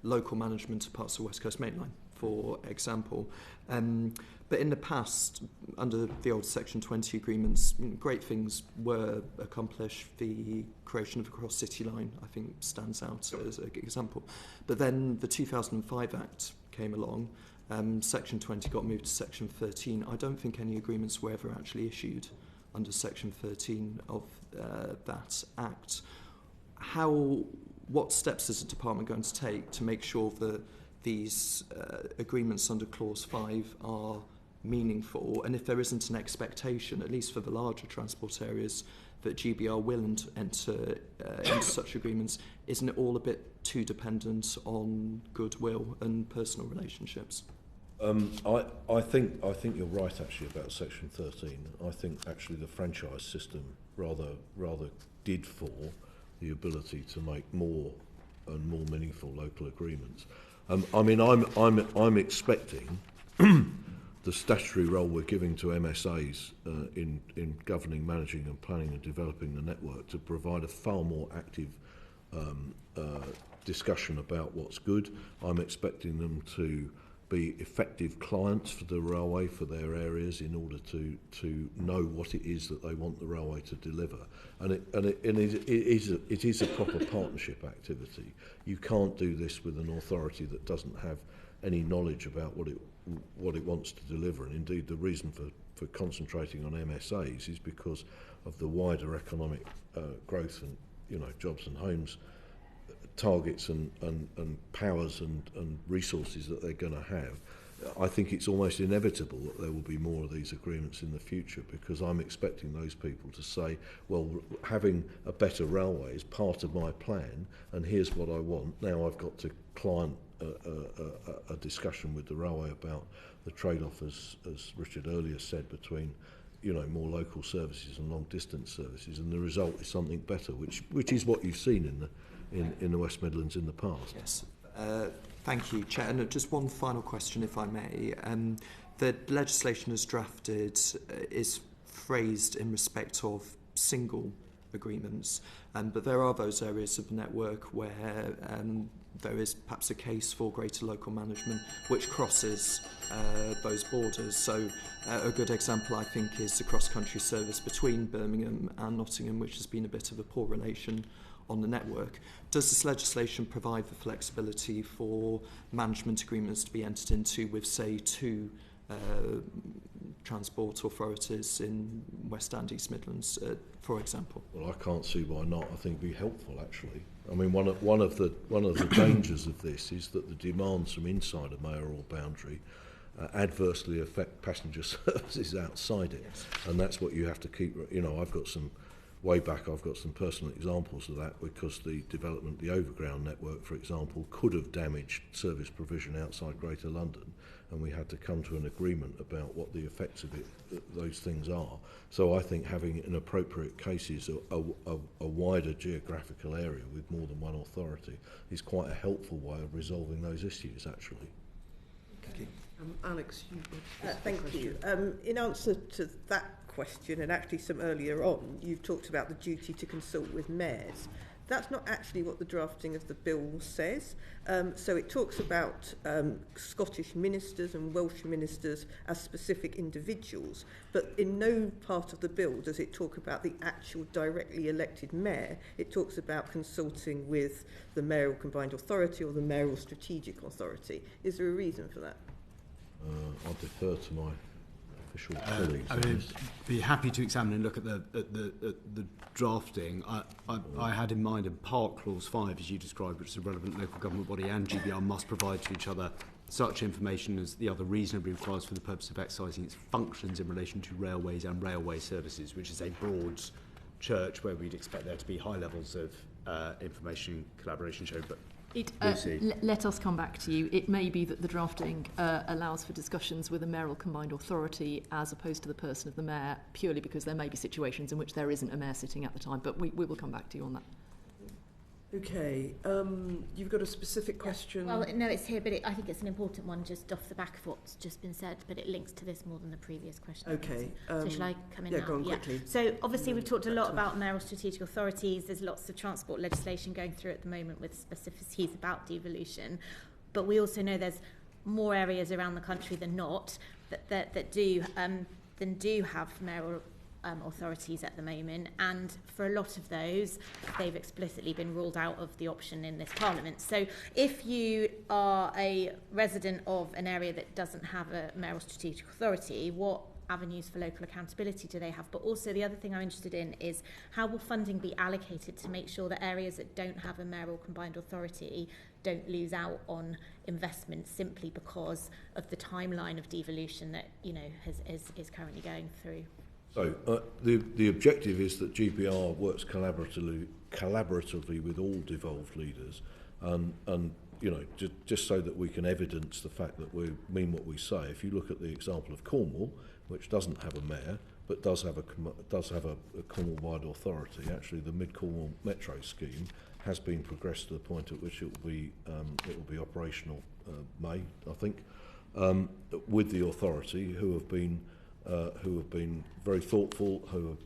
local management of parts of the West Coast Main Line, for example. But in the past, under the old Section 20 agreements, great things were accomplished. The creation of the Cross City Line, I think, stands out as an example. But then the 2005 Act came along. Section 20 got moved to Section 13. I don't think any agreements were ever actually issued under Section 13 of that Act. What steps is the department going to take to make sure that these agreements under Clause 5 are meaningful, and if there isn't an expectation, at least for the larger transport areas, that GBR will enter into such agreements, isn't it all a bit too dependent on goodwill and personal relationships? I think you're right actually about Section 13. I think actually the franchise system rather did for the ability to make more and more meaningful local agreements. I mean, I'm expecting the statutory role we're giving to MSAs in governing, managing and planning and developing the network to provide a far more active discussion about what's good. I'm expecting them to be effective clients for the railway for their areas in order to know what it is that they want the railway to deliver. And it is a proper partnership activity. You can't do this with an authority that doesn't have any knowledge about what it wants to deliver. And indeed, the reason for concentrating on MSAs is because of the wider economic growth and, you know, jobs and homes targets and powers and resources that they're going to have. I think it's almost inevitable that there will be more of these agreements in the future, because I'm expecting those people to say, well, having a better railway is part of my plan, and here's what I want. Now I've got to client a discussion with the railway about the trade-off, as Richard earlier said, between, you know, more local services and long-distance services, and the result is something better, which is what you've seen in the West Midlands in the past. Yes. Thank you, Chair. And just one final question, if I may. The legislation as drafted is phrased in respect of single agreements, but there are those areas of the network where there is perhaps a case for greater local management which crosses those borders. So a good example, I think, is the cross-country service between Birmingham and Nottingham, which has been a bit of a poor relation on the network. Does this legislation provide the flexibility for management agreements to be entered into with, say, two transport authorities in West and East Midlands, for example? Well, I can't see why not. I think it'd be helpful, actually. I mean, one of the dangers of this is that the demands from inside a mayoral boundary adversely affect passenger services outside it. Yes. And that's what you have to keep. You know, I've got some personal examples of that, because the development, the overground network, for example, could have damaged service provision outside Greater London, and we had to come to an agreement about what the effects of those things are. So I think having, in appropriate cases, a wider geographical area with more than one authority is quite a helpful way of resolving those issues, actually. Thank you. Alex, thank you. In answer to that question, and actually some earlier on, you've talked about the duty to consult with mayors. That's not actually what the drafting of the bill says. So it talks about Scottish ministers and Welsh ministers as specific individuals, but in no part of the bill does it talk about the actual directly elected mayor. It talks about consulting with the mayoral combined authority or the mayoral strategic authority. Is there a reason for that? I'll defer to my official colleagues. I mean, be happy to examine and look at the drafting. I had in mind in part clause 5, as you described, which is a relevant local government body and GBR must provide to each other such information as the other reasonably requires for the purpose of exercising its functions in relation to railways and railway services, which is a broad church where we'd expect there to be high levels of information collaboration shown, but let us come back to you. It may be that the drafting allows for discussions with a mayoral combined authority as opposed to the person of the mayor, purely because there may be situations in which there isn't a mayor sitting at the time, but we will come back to you on that. Okay, you've got a specific question. Well, no, it's here, but I think it's an important one just off the back of what's just been said, but it links to this more than the previous question. Okay. So shall I come in now? Go on quickly. So obviously we've talked a lot about mayoral strategic authorities. There's lots of transport legislation going through at the moment with specificities about devolution, but we also know there's more areas around the country than not that do have mayoral authorities at the moment, and for a lot of those they've explicitly been ruled out of the option in this Parliament. So if you are a resident of an area that doesn't have a mayoral strategic authority, what avenues for local accountability do they have? But also the other thing I'm interested in is how will funding be allocated to make sure that areas that don't have a mayoral combined authority don't lose out on investment simply because of the timeline of devolution that is currently going through. So the objective is that GBR works collaboratively with all devolved leaders, and just so that we can evidence the fact that we mean what we say. If you look at the example of Cornwall, which doesn't have a mayor but does have a Cornwall-wide authority, actually the Mid Cornwall Metro scheme has been progressed to the point at which it will be operational May, I think, with the authority who have been very thoughtful, who have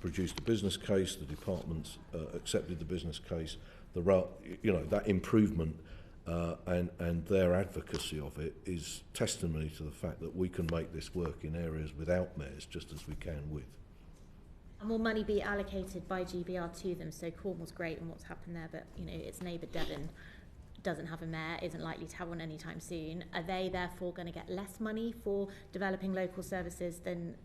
produced a business case. The department's accepted the business case. That improvement and their advocacy of it is testimony to the fact that we can make this work in areas without mayors, just as we can with. And will money be allocated by GBR to them? So Cornwall's great and what's happened there, but its neighbour Devon doesn't have a mayor, isn't likely to have one anytime soon. Are they therefore going to get less money for developing local services than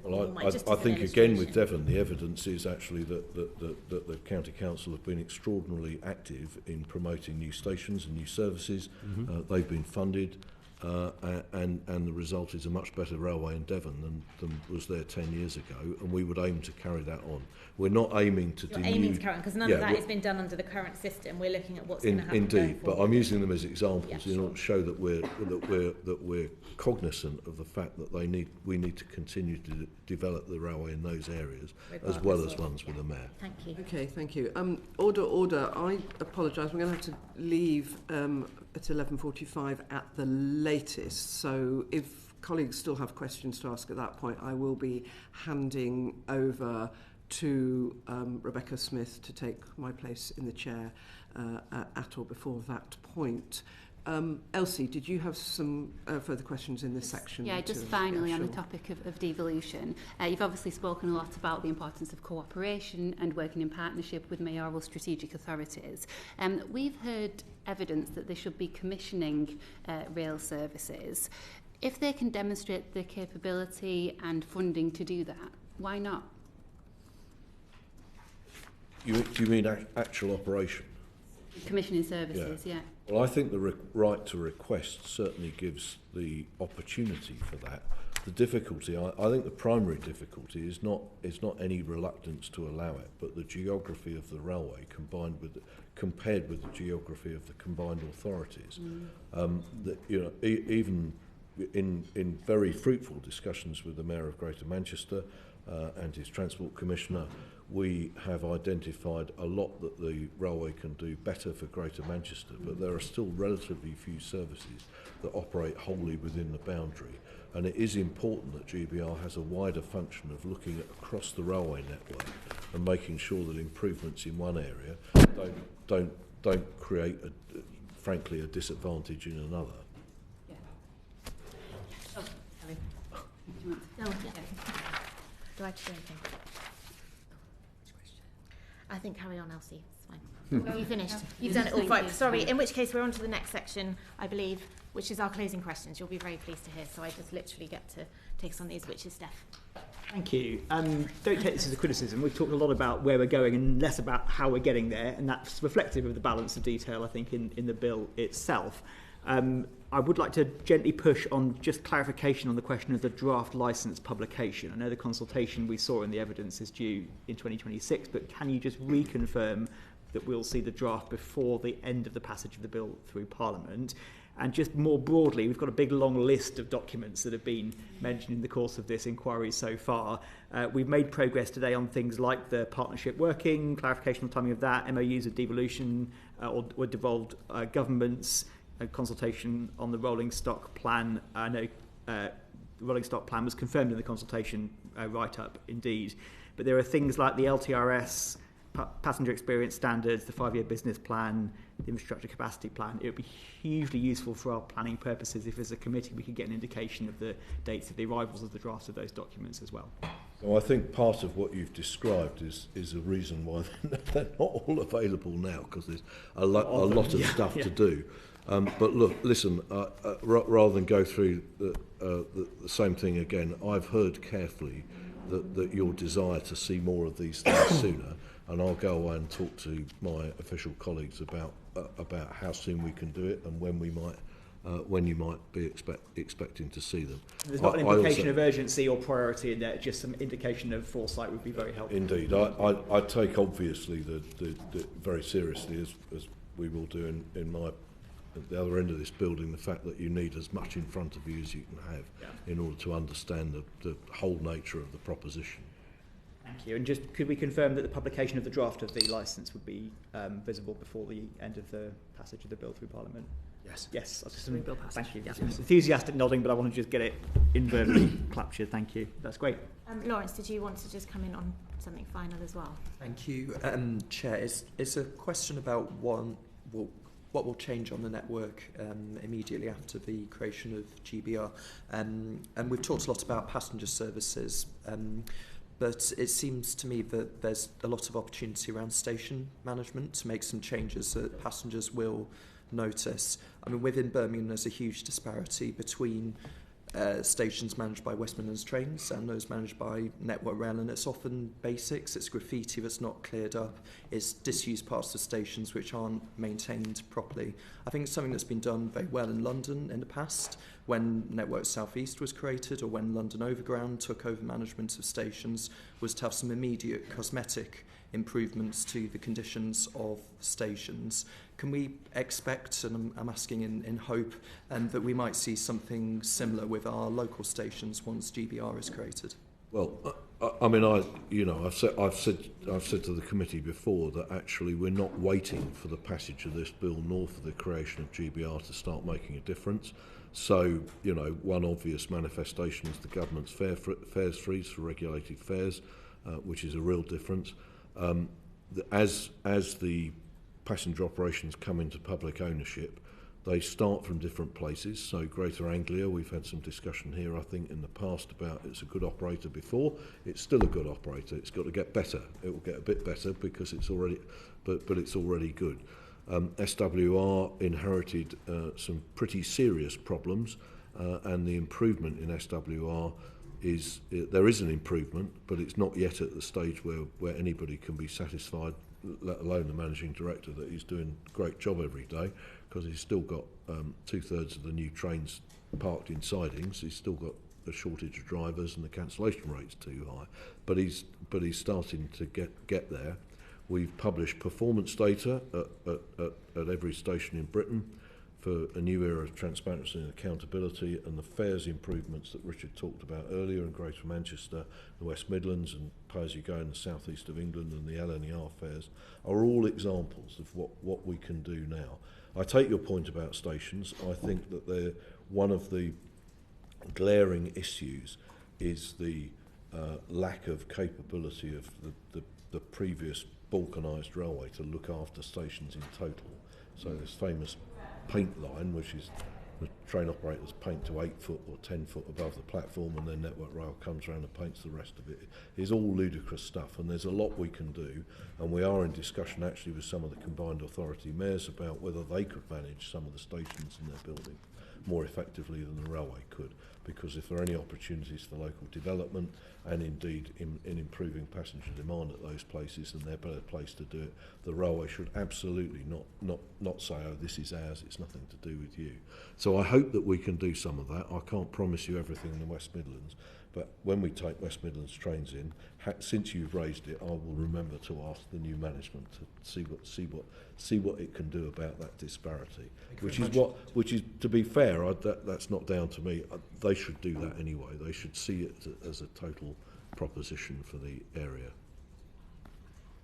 Well, I think again with Devon, the evidence is actually that the County Council have been extraordinarily active in promoting new stations and new services. Mm-hmm. They've been funded, and the result is a much better railway in Devon than was there 10 years ago, and we would aim to carry that on. We're not aiming to aiming to carry on, because none of that has been done under the current system. We're looking at what's going to happen. Indeed, but I'm using them as examples in order to show that we're cognizant of the fact that we need to continue to develop the railway in those areas, as well as ones with a mayor. Thank you. Okay, thank you. Order. I apologise. We're going to have to leave at 11:45 at the latest. So if colleagues still have questions to ask at that point, I will be handing over to Rebecca Smith to take my place in the chair at or before that point. Elsie, did you have some further questions in this section? Yeah, just finally on the topic of devolution. You've obviously spoken a lot about the importance of cooperation and working in partnership with mayoral strategic authorities. We've heard evidence that they should be commissioning rail services. If they can demonstrate the capability and funding to do that, why not? Do you mean actual operation? Commissioning services, yeah. Well, I think the right to request certainly gives the opportunity for that. The difficulty, I think the primary difficulty is not any reluctance to allow it, but the geography of the railway compared with the geography of the combined authorities. Even in very fruitful discussions with the Mayor of Greater Manchester and his Transport Commissioner, we have identified a lot that the railway can do better for Greater Manchester, but there are still relatively few services that operate wholly within the boundary. And it is important that GBR has a wider function of looking at across the railway network and making sure that improvements in one area don't create, frankly, a disadvantage in another. Yeah. Oh, Ellie. Do you want to? No, yeah. Do I have to do anything? I think carry on, Elsie. It's fine. You finished. You've done it all. Right. Sorry. In which case, we're on to the next section, I believe, which is our closing questions. You'll be very pleased to hear. So I just literally get to take us on these, which is Steph. Thank you. Don't take this as a criticism. We've talked a lot about where we're going and less about how we're getting there, and that's reflective of the balance of detail, I think, in the bill itself. I would like to gently push on just clarification on the question of the draft licence publication. I know the consultation we saw in the evidence is due in 2026, but can you just reconfirm that we'll see the draft before the end of the passage of the bill through Parliament? And just more broadly, we've got a big long list of documents that have been mentioned in the course of this inquiry so far. We've made progress today on things like the partnership working, clarification on the timing of that, MOUs of devolution or devolved governments, a consultation on the rolling stock plan. I know the rolling stock plan was confirmed in the consultation write-up, indeed. But there are things like the LTRS, passenger experience standards, the 5-year business plan, the infrastructure capacity plan. It would be hugely useful for our planning purposes if as a committee we could get an indication of the dates of the arrivals of the drafts of those documents as well. So I think part of what you've described is a reason why they're not all available now, because there's a lot of stuff to do. But look, listen, rather than go through the same thing again, I've heard carefully that your desire to see more of these things sooner, and I'll go away and talk to my official colleagues about how soon we can do it and when you might be expecting to see them. There's not an implication of urgency or priority in there, just some indication of foresight would be very helpful. Indeed. I take obviously the very seriously, as we will do in at the other end of this building, the fact that you need as much in front of you as you can have in order to understand the whole nature of the proposition. Thank you. And just could we confirm that the publication of the draft of the licence would be visible before the end of the passage of the bill through Parliament? Yes. Yes. Bill passage. Thank you. Yes. Enthusiastic nodding, but I want to just get it in verbally captured. Thank you. That's great. Lawrence, did you want to just come in on something final as well? Thank you, Chair. It's a question about what will change on the network immediately after the creation of GBR. And we've talked a lot about passenger services, but it seems to me that there's a lot of opportunity around station management to make some changes that passengers will notice. I mean, within Birmingham, there's a huge disparity between stations managed by West Midlands Trains and those managed by Network Rail, and it's often basics, it's graffiti that's not cleared up, it's disused parts of stations which aren't maintained properly. I think it's something that's been done very well in London in the past, when Network South East was created or when London Overground took over management of stations, was to have some immediate cosmetic improvements to the conditions of stations. Can we expect, and I'm asking in hope, that we might see something similar with our local stations once GBR is created? Well, I mean, I've said to the committee before that actually we're not waiting for the passage of this bill nor for the creation of GBR to start making a difference. So, one obvious manifestation is the government's fares freeze for regulated fares, which is a real difference. As the passenger operations come into public ownership, they start from different places. So Greater Anglia, we've had some discussion here, I think, in the past about it's a good operator before. It's still a good operator. It's got to get better. It will get a bit better because it's already, but it's already good. SWR inherited some pretty serious problems, and the improvement in SWR there is an improvement, but it's not yet at the stage where anybody can be satisfied let alone the managing director, that he's doing a great job every day, because he's still got 2/3 of the new trains parked in sidings. He's still got a shortage of drivers, and the cancellation rate's too high. But he's starting to get there. We've published performance data at every station in Britain for a new era of transparency and accountability, and the fares improvements that Richard talked about earlier in Greater Manchester, the West Midlands, and pay-as-you-go in the southeast of England, and the LNER fares are all examples of what we can do now. I take your point about stations. I think that they're one of the glaring issues is the lack of capability of the previous balkanised railway to look after stations in total. So this famous paint line, which is the train operators paint to 8 foot or 10 foot above the platform, and then Network Rail comes around and paints the rest of it, is all ludicrous stuff, and there's a lot we can do, and we are in discussion actually with some of the combined authority mayors about whether they could manage some of the stations in their building more effectively than the railway could, because if there are any opportunities for local development and indeed in improving passenger demand at those places, then they're better placed to do it. The railway should absolutely not say, oh, this is ours, it's nothing to do with you. So I hope that we can do some of that. I can't promise you everything in the West Midlands, but when we take West Midlands trains in, since you've raised it, I will remember to ask the new management to see what it can do about that disparity. Which is to be fair, that's not down to me. They should do that anyway. They should see it as a total proposition for the area.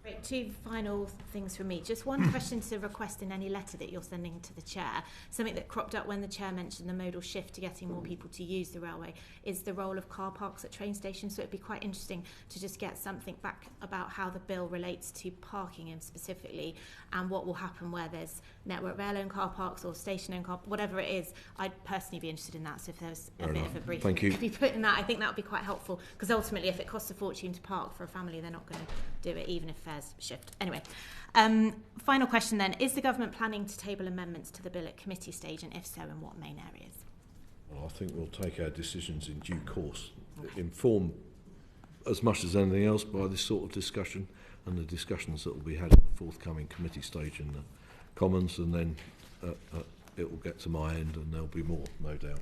Great. Two final things from me. Just one question to request in any letter that you're sending to the chair. Something that cropped up when the chair mentioned the modal shift to getting more people to use the railway is the role of car parks at train stations. So it'd be quite interesting to just get something back about how the bill relates to parking and specifically, and what will happen where there's Network Rail-owned car parks or station-owned car, whatever it is. I'd personally be interested in that. So if there's a bit of a brief Thank you. could be put in that, I think that would be quite helpful, because ultimately if it costs a fortune to park for a family, they're not going to do it, even if fares shift. Anyway, final question then. Is the government planning to table amendments to the bill at committee stage, and if so, in what main areas? Well, I think we'll take our decisions in due course, informed as much as anything else by this sort of discussion and the discussions that will be had in the forthcoming committee stage in the Commons, and then it will get to my end and there'll be more, no doubt.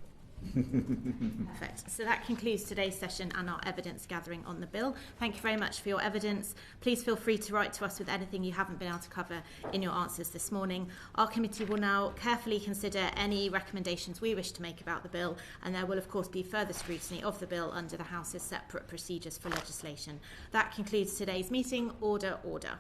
Perfect. So that concludes today's session and our evidence gathering on the bill. Thank you very much for your evidence. Please feel free to write to us with anything you haven't been able to cover in your answers this morning. Our committee will now carefully consider any recommendations we wish to make about the bill, and there will of course be further scrutiny of the bill under the House's separate procedures for legislation. That concludes today's meeting. Order, order.